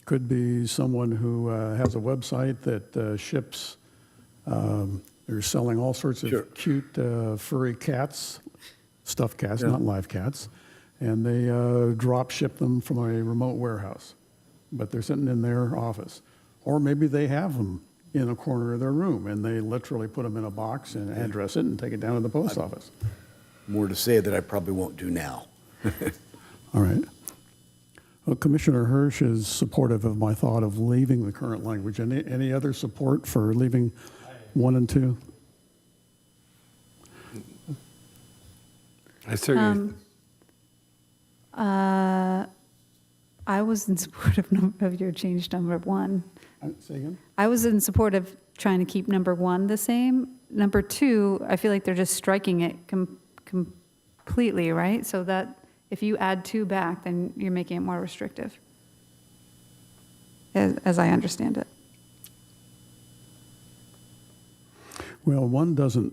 Could be someone who has a website that ships. They're selling all sorts of cute furry cats, stuffed cats, not live cats, and they drop ship them from a remote warehouse, but they're sitting in their office. Or maybe they have them in a corner of their room and they literally put them in a box and address it and take it down to the post office. More to say that I probably won't do now. All right. Well, Commissioner Hirsch is supportive of my thought of leaving the current language. Any other support for leaving 1 and 2? I certainly. I was in support of your change number 1. Say again? I was in support of trying to keep number 1 the same. Number 2, I feel like they're just striking it completely, right? So that if you add 2 back, then you're making it more restrictive, as I understand it. Well, 1 doesn't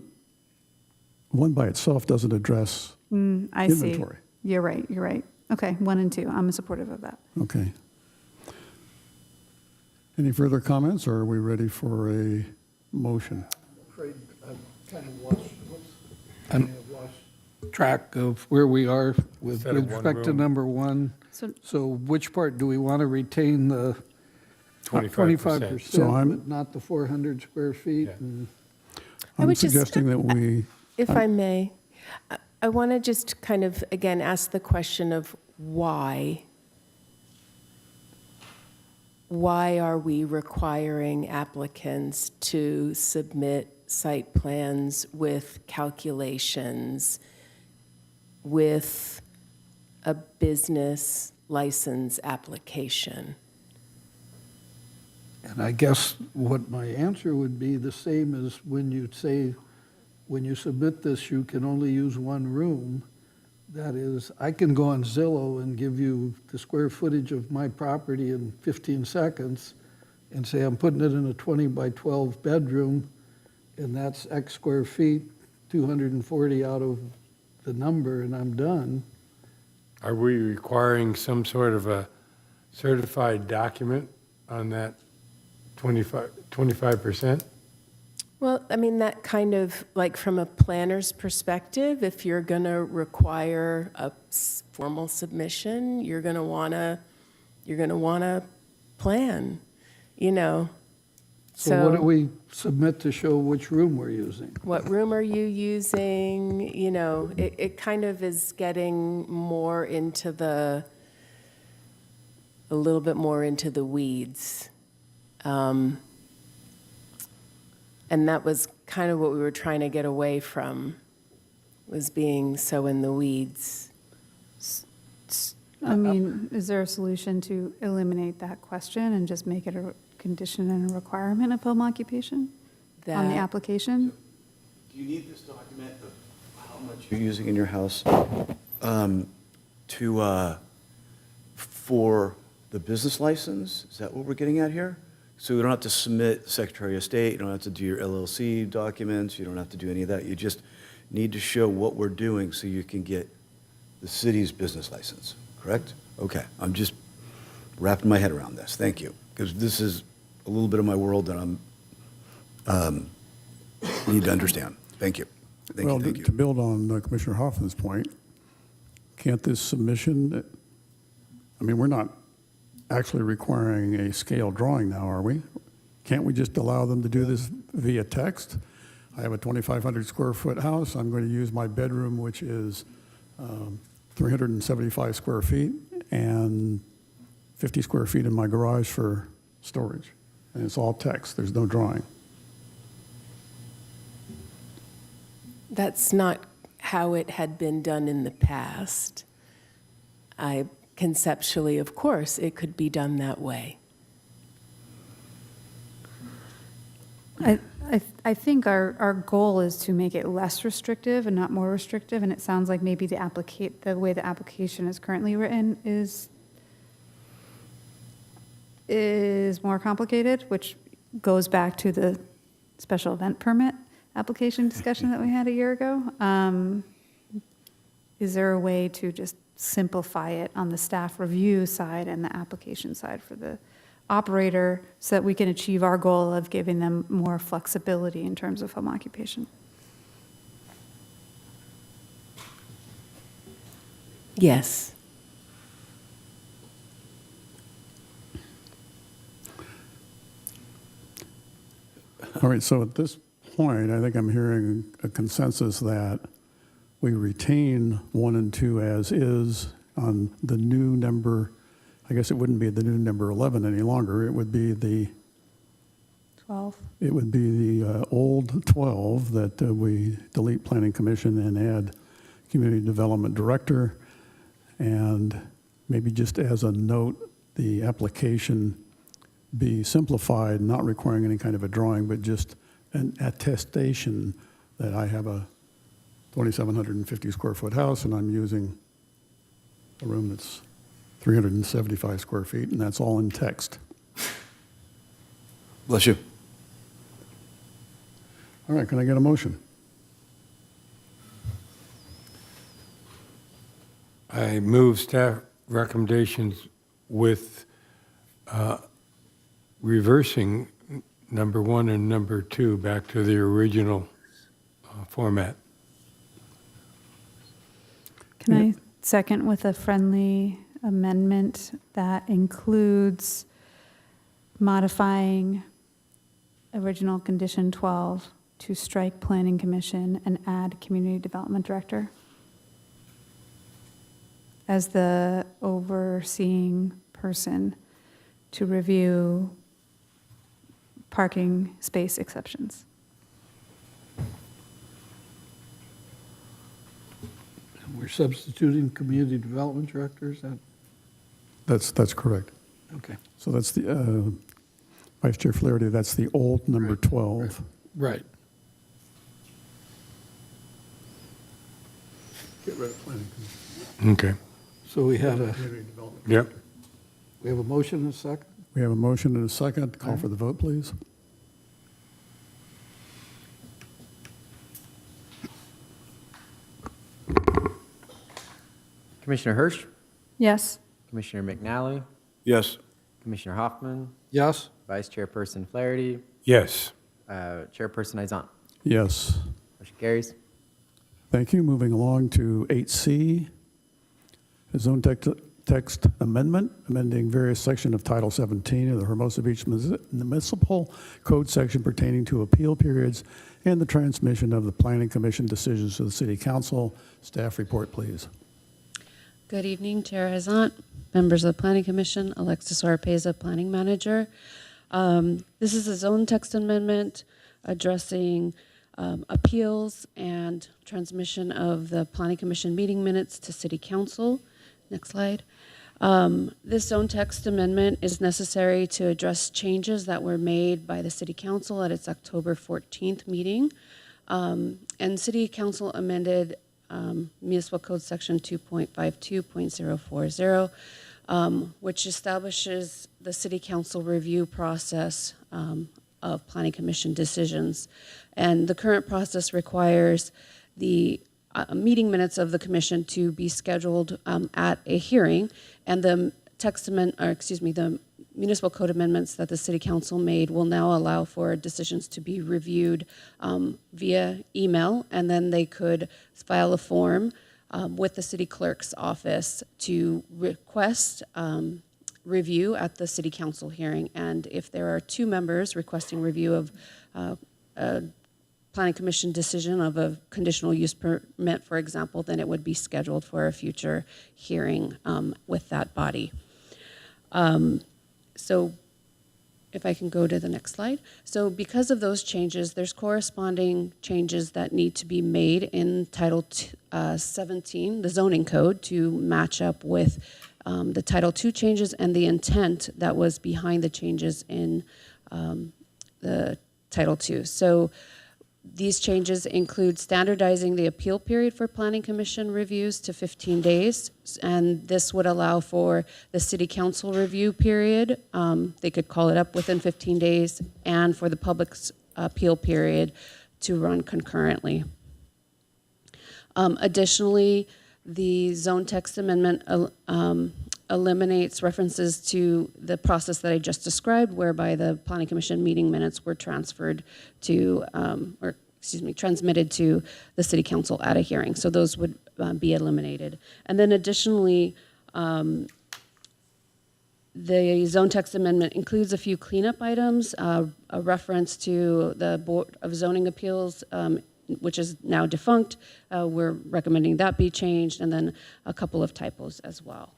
one by itself doesn't address I see. inventory. You're right. Okay, 1 and 2, I'm supportive of that. Okay. Any further comments, or are we ready for a motion? Afraid I've kind of lost track of where we are with Instead of one respect to room. number 1. So which part, do we want to retain the 25%. So I'm- but not the 400 square feet? Yeah. And I I'm would just- suggesting that we, If I may, I want to just kind of, again, ask the question of why. Why are we requiring applicants to submit site plans with calculations, with a business license application? And I guess what my answer would be the same as when you say, when you submit this, you can only use one room. That is, I can go on Zillow and give you the square footage of my property in 15 seconds and say I'm putting it in a 20 by 12 bedroom, and that's X square feet, 240 out of the number, and I'm done. Are we requiring some sort of a certified document on that 25%? Well, I mean, that kind of, like from a planner's perspective, if you're going to require a formal submission, you're going to want to plan, you know. So what do we submit to show which room we're using? What room are you using? You know, it kind of is getting more into a little bit more into the weeds. And that was kind of what we were trying to get away from, was being so in the weeds. I mean, is there a solution to eliminate that question and just make it a condition and a requirement of home occupation on the application? Do you need this document of how much you're using in your house for the business license? Is that what we're getting at here? So you don't have to submit Secretary of State, you don't have to do your LLC documents, you don't have to do any of that. You just need to show what we're doing so you can get the city's business license, correct? Okay, I'm just wrapping my head around this. Thank you. Because this is a little bit of my world that I'm need to understand. Thank you. well, Thank you. to build on Commissioner Hoffman's point, can't this submission, I mean, we're not actually requiring a scale drawing now, are we? Can't we just allow them to do this via text? I have a 2,500 square foot house. I'm going to use my bedroom, which is 375 square feet, and 50 square feet in my garage for storage. And it's all text. There's no drawing. That's not how it had been done in the past. Conceptually, of course, it could be done that way. I think our goal is to make it less restrictive and not more restrictive, and it sounds like maybe the way the application is currently written is more complicated, which goes back to the special event permit application discussion that we had a year ago. Is there a way to just simplify it on the staff review side and the application side for the operator so that we can achieve our goal of giving them more flexibility in terms of home occupation? Yes. All right, so at this point, I think I'm hearing a consensus that we retain 1 and 2 as is on the new number. I guess it wouldn't be the new number 11 any longer. It would be the 12. It would be the old 12 that we delete Planning Commission and add Community Development Director. And maybe just as a note, the application be simplified, not requiring any kind of a drawing, but just an attestation that I have a 2,750 square foot house and I'm using a room that's 375 square feet, and that's all in text. Bless you. All right, can I get a motion? I move staff recommendations with reversing number 1 and number 2 back to the original format. Can I second with a friendly amendment that includes modifying original condition 12 to strike Planning Commission and add Community Development Director as the overseeing person to review parking space exceptions? We're substituting community development director, is that? That's correct. Okay. So that's the, Vice Chair Flaherty, that's the old number 12. Right. Get rid of Planning Commission. Okay. So we had a, Community Development Yep. Director. we have a motion and a second? We have a motion and a second. Call for the vote, please. Commissioner Hirsch, Yes. Commissioner McNally, Yes. Commissioner Hoffman, Yes? Vice Chairperson Flaherty, Yes. Chairperson Izant. Yes. Motion carries. Thank you. Moving along to 8C, a zone text amendment, amending various sections of Title 17 of the Hermosa Beach Municipal Code section pertaining to appeal periods and the transmission of the Planning Commission decisions to the City Council. Staff report, please. Good evening, Chair Hazant, members of the Planning Commission, Alexis Oropeza, Planning Manager. This is a zone text amendment addressing appeals and transmission of the Planning Commission meeting minutes to City Council. Next slide. This zone text amendment is necessary to address changes that were made by the City Council at its October 14th meeting. And City Council amended Municipal Code Section 2.52.040, which establishes the City Council review process of Planning Commission decisions. And the current process requires the meeting minutes of the commission to be scheduled at a hearing, and the the municipal code amendments that the City Council made will now allow for decisions to be reviewed via email, and then they could file a form with the city clerk's office to request review at the City Council hearing. And if there are two members requesting review of a Planning Commission decision of a conditional use permit, for example, then it would be scheduled for a future hearing with that body. So if I can go to the next slide. So because of those changes, there's corresponding changes that need to be made in Title 17, the zoning code, to match up with the Title II changes and the intent that was behind the changes in the Title II. So these changes include standardizing the appeal period for Planning Commission reviews to 15 days, and this would allow for the City Council review period. They could call it up within 15 days, and for the public's appeal period to run concurrently. Additionally, the zone text amendment eliminates references to the process that I just described, whereby the Planning Commission meeting minutes were transferred to, transmitted to the City Council at a hearing. So those would be eliminated. And then additionally, the zone text amendment includes a few cleanup items, a reference to the Board of Zoning Appeals, which is now defunct. We're recommending that be changed, and then a couple of typos as well.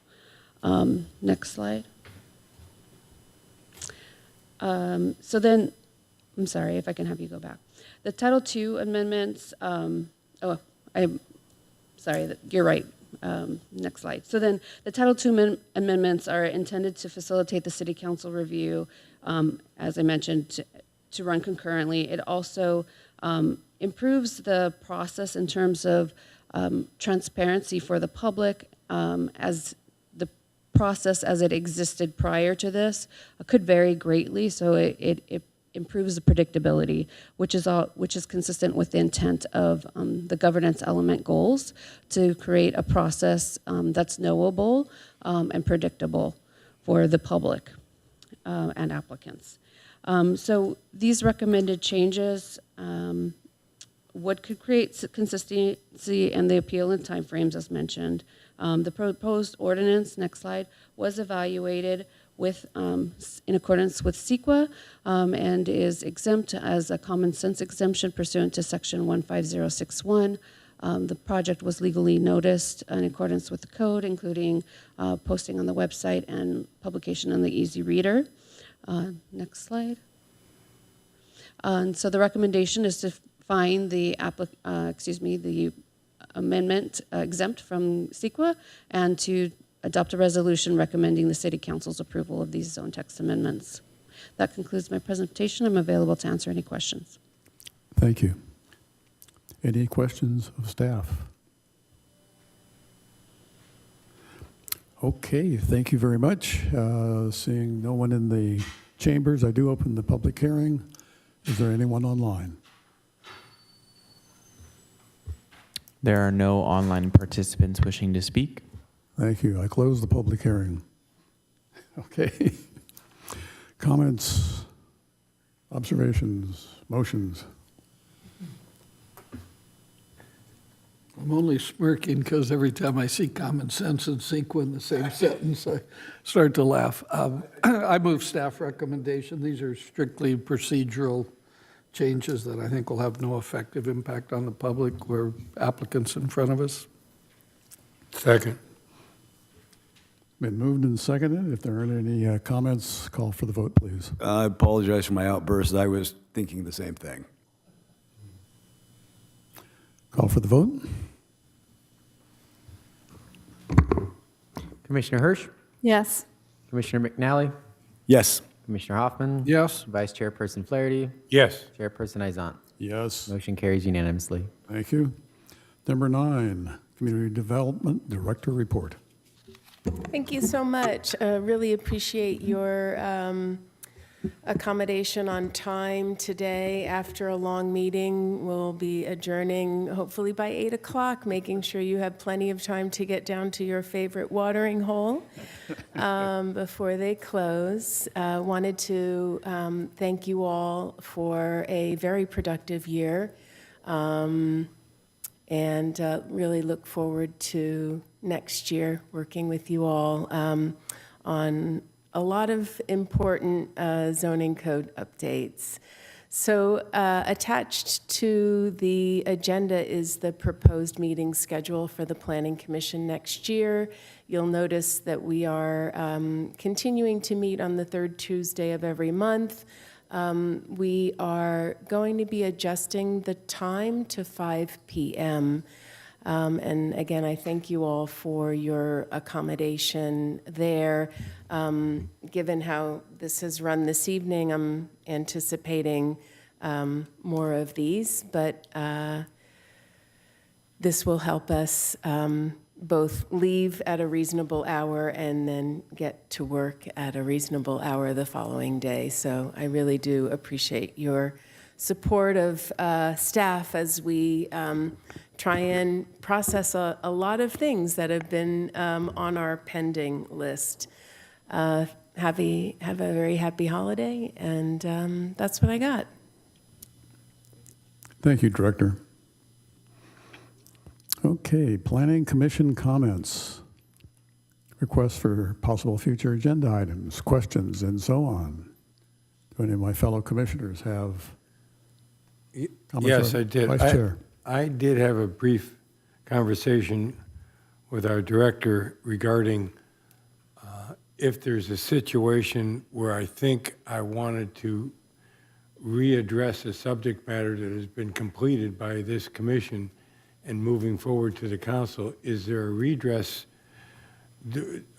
Next slide. So then, I'm sorry if I can have you go back. The Title II amendments, I'm sorry, you're right. Next slide. So then the Title II amendments are intended to facilitate the City Council review, as I mentioned, to run concurrently. It also improves the process in terms of transparency for the public, as the process as it existed prior to this could vary greatly. So it improves the predictability, which is consistent with the intent of the governance element goals to create a process that's knowable and predictable for the public and applicants. So these recommended changes could create consistency in the appeal and timeframes as mentioned. The proposed ordinance, next slide, was evaluated in accordance with CEQA and is exempt as a common sense exemption pursuant to section 15061. The project was legally noticed in accordance with the code, including posting on the website and publication in the Easy Reader. Next slide. And so the recommendation is to find the amendment exempt from CEQA and to adopt a resolution recommending the City Council's approval of these zone text amendments. That concludes my presentation. I'm available to answer any questions. Thank you. Any questions of staff? Okay, thank you very much. Seeing no one in the chambers, I do open the public hearing. Is there anyone online? There are no online participants wishing to speak. Thank you. I close the public hearing. Okay. Comments, observations, motions? I'm only smirking because every time I see common sense and CEQA in the same sentence, I start to laugh. I move staff recommendation. These are strictly procedural changes that I think will have no effective impact on the public. We're applicants in front of us. Second. Been moved and seconded. If there aren't any comments, call for the vote, please. I apologize for my outburst. I was thinking the same thing. Call for the vote. Commissioner Hirsch, Yes. Commissioner McNally, Yes. Commissioner Hoffman, Yes. Vice Chairperson Flaherty, Yes. Chairperson Izant. Yes. Motion carries unanimously. Thank you. Number 9, Community Development Director Report. Thank you so much. Really appreciate your accommodation on time today. After a long meeting, we'll be adjourning hopefully by 8 o'clock, making sure you have plenty of time to get down to your favorite watering hole before they close. Wanted to thank you all for a very productive year and really look forward to next year working with you all on a lot of important zoning code updates. So attached to the agenda is the proposed meeting schedule for the Planning Commission next year. You'll notice that we are continuing to meet on the third Tuesday of every month. We are going to be adjusting the time to 5 p.m. And again, I thank you all for your accommodation there. Given how this has run this evening, I'm anticipating more of these, but this will help us both leave at a reasonable hour and then get to work at a reasonable hour the following day. So I really do appreciate your support of staff as we try and process a lot of things that have been on our pending list. Have a very happy holiday, and that's what I got. Thank you, Director. Okay, Planning Commission comments, requests for possible future agenda items, questions, and so on. Do any of my fellow commissioners have comments? Yes, I did. Vice Chair. I did have a brief conversation with our director regarding if there's a situation where I think I wanted to readdress a subject matter that has been completed by this commission and moving forward to the council, is there a redress?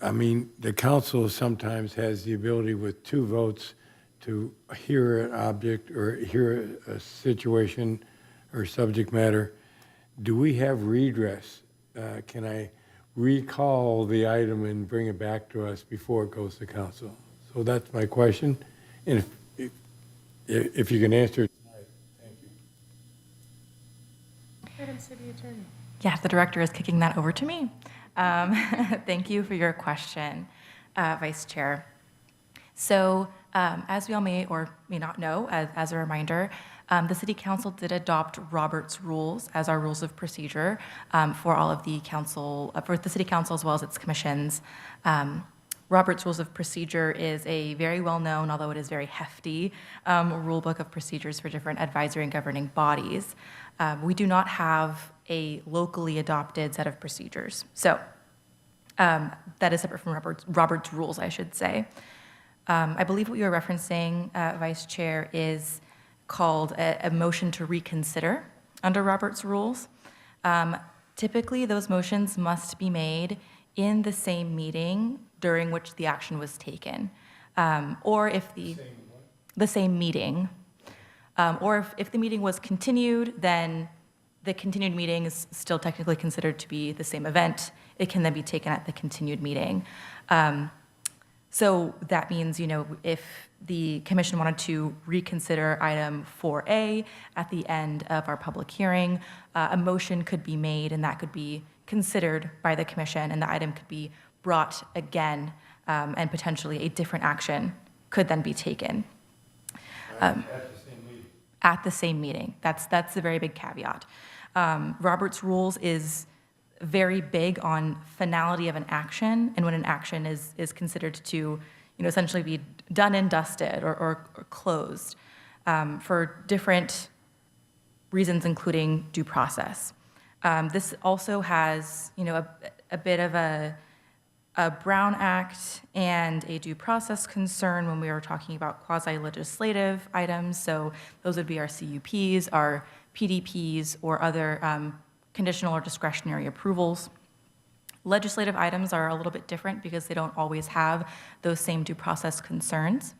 I mean, the council sometimes has the ability with 2 votes to hear an object or hear a situation or subject matter. Do we have redress? Can I recall the item and bring it back to us before it goes to council? So that's my question. And If you can answer tonight, thank you. Madam City Attorney. Yeah, the director is kicking that over to me. Thank you for your question, Vice Chair. So, as we all may or may not know, as a reminder, the City Council did adopt Robert's rules as our rules of procedure for all of the council, for the City Council as well as its commissions. Robert's Rules of Procedure is a very well-known, although it is very hefty, rule book of procedures for different advisory and governing bodies. We do not have a locally adopted set of procedures. So that is separate from Robert's Rules, I should say. I believe what you are referencing, Vice Chair, is called a motion to reconsider under Robert's Rules. Typically, those motions must be made in the same meeting during which the action was taken, or if the same meeting, or if the meeting was continued, then the continued meeting is still technically considered to be the same event. It can then be taken at the continued meeting. So that means, if the commission wanted to reconsider item 4A at the end of our public hearing, a motion could be made and that could be considered by the commission, and the item could be brought again, and potentially a different action could then be taken. At the same meeting. That's a very big caveat. Robert's Rules is very big on finality of an action, and when an action is considered to essentially be done and dusted or closed for different reasons, including due process. This also has a bit of a Brown Act and a due process concern when we were talking about quasi-legislative items. So those would be our CUPs, our PDPs, or other conditional or discretionary approvals. Legislative items are a little bit different because they don't always have those same due process concerns.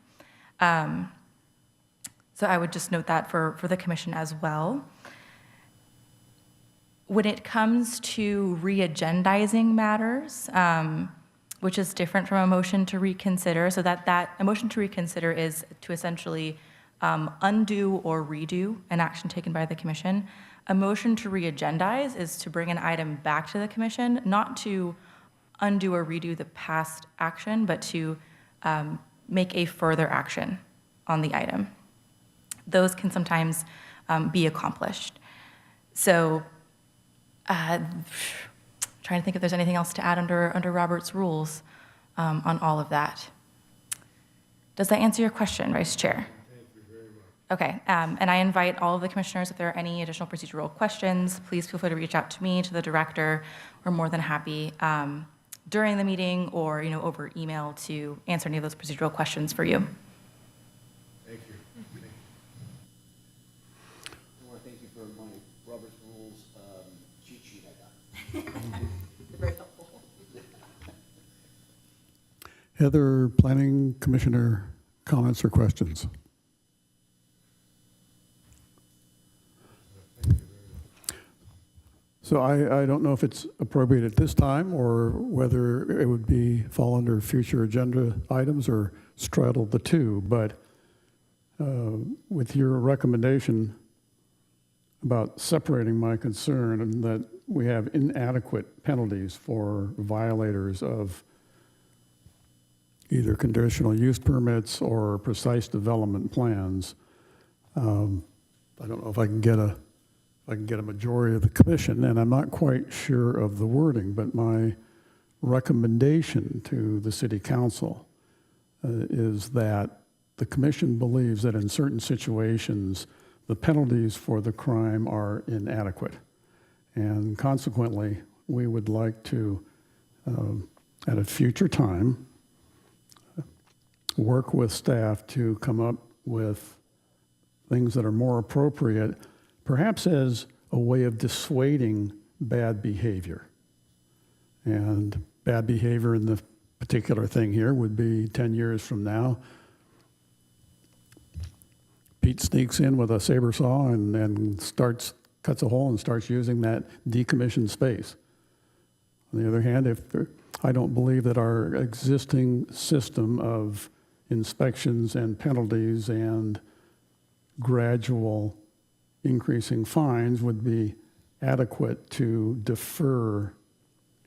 So I would just note that for the commission as well. When it comes to re-agendizing matters, which is different from a motion to reconsider, so that a motion to reconsider is to essentially undo or redo an action taken by the commission. A motion to re-agendize is to bring an item back to the commission, not to undo or redo the past action, but to make a further action on the item. Those can sometimes be accomplished. So, trying to think if there's anything else to add under Robert's Rules on all of that. Does that answer your question, Vice Chair? Okay, and I invite all of the commissioners, if there are any additional procedural questions, please feel free to reach out to me, to the director. We're more than happy during the meeting or over email to answer any of those procedural questions for you. Thank you. I want to thank you for my Robert's Rules cheat sheet I got. Very helpful. Other planning commissioner comments or questions? So I don't know if it's appropriate at this time or whether it would fall under future agenda items or straddle the two, but with your recommendation about separating my concern and that we have inadequate penalties for violators of either conditional use permits or precise development plans, I don't know if I can get a majority of the commission, and I'm not quite sure of the wording, but my recommendation to the City Council is that the commission believes that in certain situations, the penalties for the crime are inadequate. And consequently, we would like to, at a future time, work with staff to come up with things that are more appropriate, perhaps as a way of dissuading bad behavior. And bad behavior in the particular thing here would be 10 years from now, Pete sneaks in with a saber saw and cuts a hole and starts using that decommissioned space. On the other hand, I don't believe that our existing system of inspections and penalties and gradual increasing fines would be adequate to defer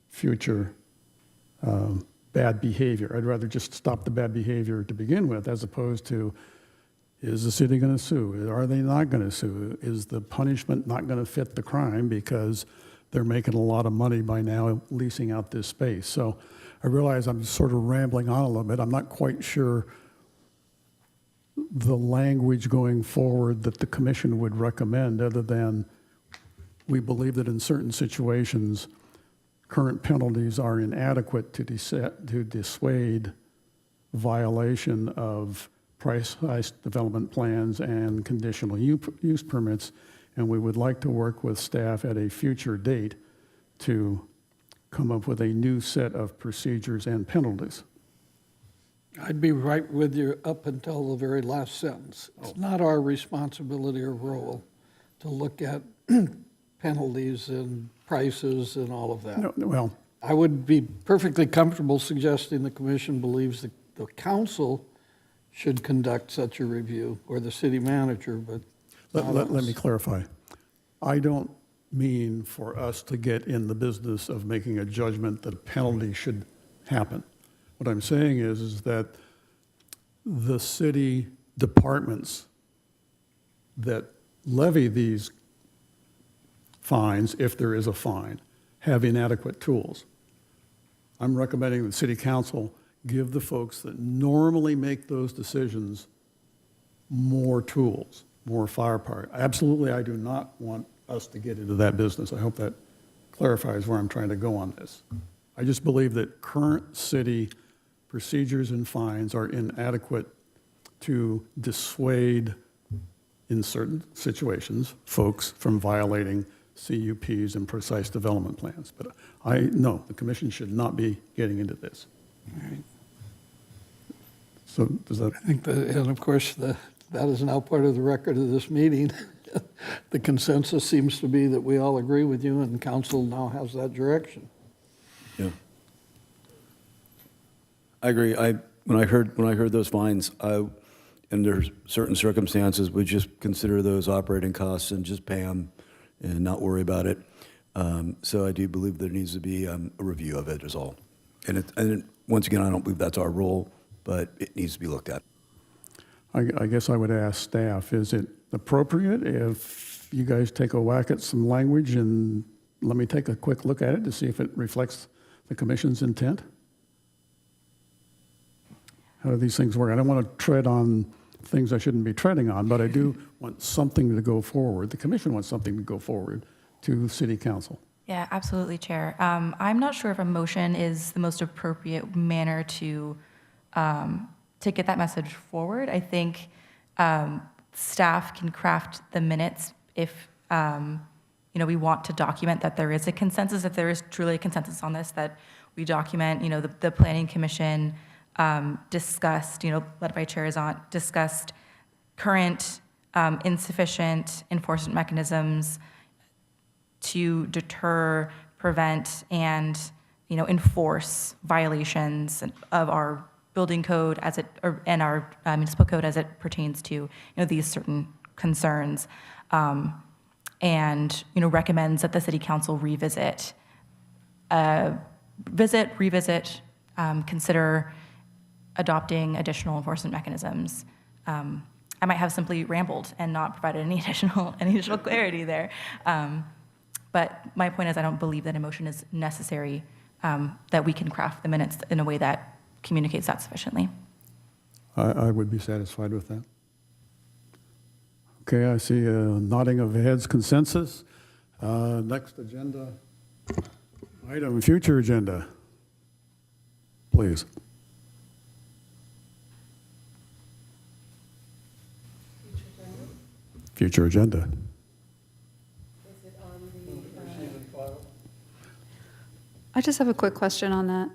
future bad behavior. I'd rather just stop the bad behavior to begin with, as opposed to, is the city going to sue? Are they not going to sue? Is the punishment not going to fit the crime because they're making a lot of money by now leasing out this space? So I realize I'm sort of rambling on a little bit. I'm not quite sure the language going forward that the commission would recommend, other than we believe that in certain situations, current penalties are inadequate to dissuade violation of precise development plans and conditional use permits, and we would like to work with staff at a future date to come up with a new set of procedures and penalties. I'd be right with you up until the very last sentence. It's not our responsibility or role to look at penalties and prices and all of that. No, well, I would be perfectly comfortable suggesting the commission believes that the council should conduct such a review, or the city manager, but let me clarify. I don't mean for us to get in the business of making a judgment that a penalty should happen. What I'm saying is that the city departments that levy these fines, if there is a fine, have inadequate tools. I'm recommending that city council give the folks that normally make those decisions more tools, more firepower. Absolutely, I do not want us to get into that business. I hope that clarifies where I'm trying to go on this. I just believe that current city procedures and fines are inadequate to dissuade, in certain situations, folks from violating CUPs and precise development plans. But no, the commission should not be getting into this. All right. So does that? I think and of course, that is now part of the record of this meeting. The consensus seems to be that we all agree with you, and council now has that direction. Yeah. I agree. When I heard those fines, under certain circumstances, would just consider those operating costs and just pay them and not worry about it. So I do believe there needs to be a review of it is all. And once again, I don't believe that's our role, but it needs to be looked at. I guess I would ask staff, is it appropriate if you guys take a whack at some language and let me take a quick look at it to see if it reflects the commission's intent? How do these things work? I don't want to tread on things I shouldn't be treading on, but I do want something to go forward. The commission wants something to go forward to city council. Yeah, absolutely, Chair. I'm not sure if a motion is the most appropriate manner to get that message forward. I think staff can craft the minutes if we want to document that there is a consensus, if there is truly a consensus on this, that we document, the Planning Commission discussed, led by Chair Zant, discussed current insufficient enforcement mechanisms to deter, prevent, and enforce violations of our building code and our municipal code as it pertains to these certain concerns, and recommends that the city council revisit, consider adopting additional enforcement mechanisms. I might have simply rambled and not provided any additional clarity there. But my point is, I don't believe that a motion is necessary, that we can craft the minutes in a way that communicates that sufficiently. I would be satisfied with that. Okay, I see a nodding of heads, consensus. Next agenda item, future agenda. Please. Future agenda. I just have a quick question on that.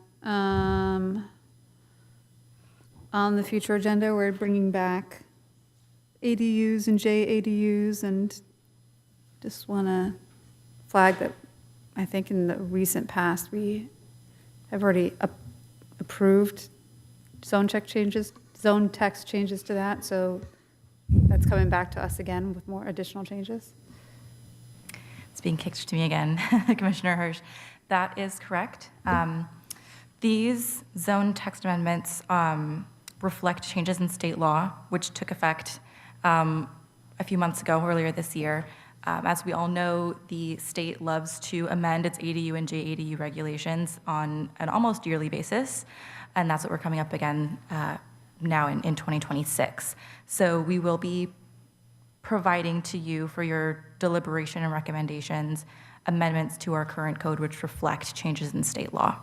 On the future agenda, we're bringing back ADUs and JADUs, and just want to flag that I think in the recent past, we have already approved zone text changes to that. So that's coming back to us again with more additional changes? It's being kicked to me again, Commissioner Hirsch. That is correct. These zone text amendments reflect changes in state law, which took effect a few months ago, earlier this year. As we all know, the state loves to amend its ADU and JADU regulations on an almost yearly basis, and that's what we're coming up again now in 2026. So we will be providing to you for your deliberation and recommendations amendments to our current code which reflect changes in state law.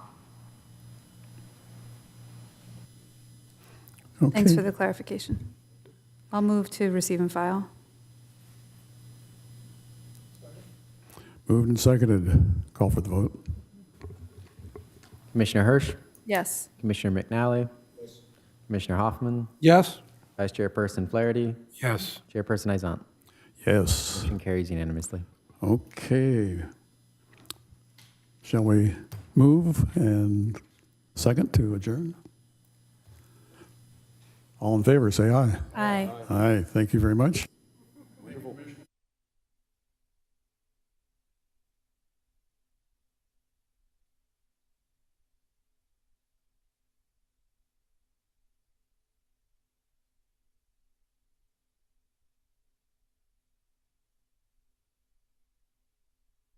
Okay. Thanks for the clarification. I'll move to receive and file. Moved and seconded. Call for the vote. Commissioner Hirsch, Yes. Commissioner McNally, Commissioner Hoffman, Yes? Vice Chairperson Flaherty, Yes. Chairperson Izant. Yes. Motion carries unanimously. Okay. Shall we move and second to adjourn? All in favor, say aye. Aye. Aye. Thank you very much.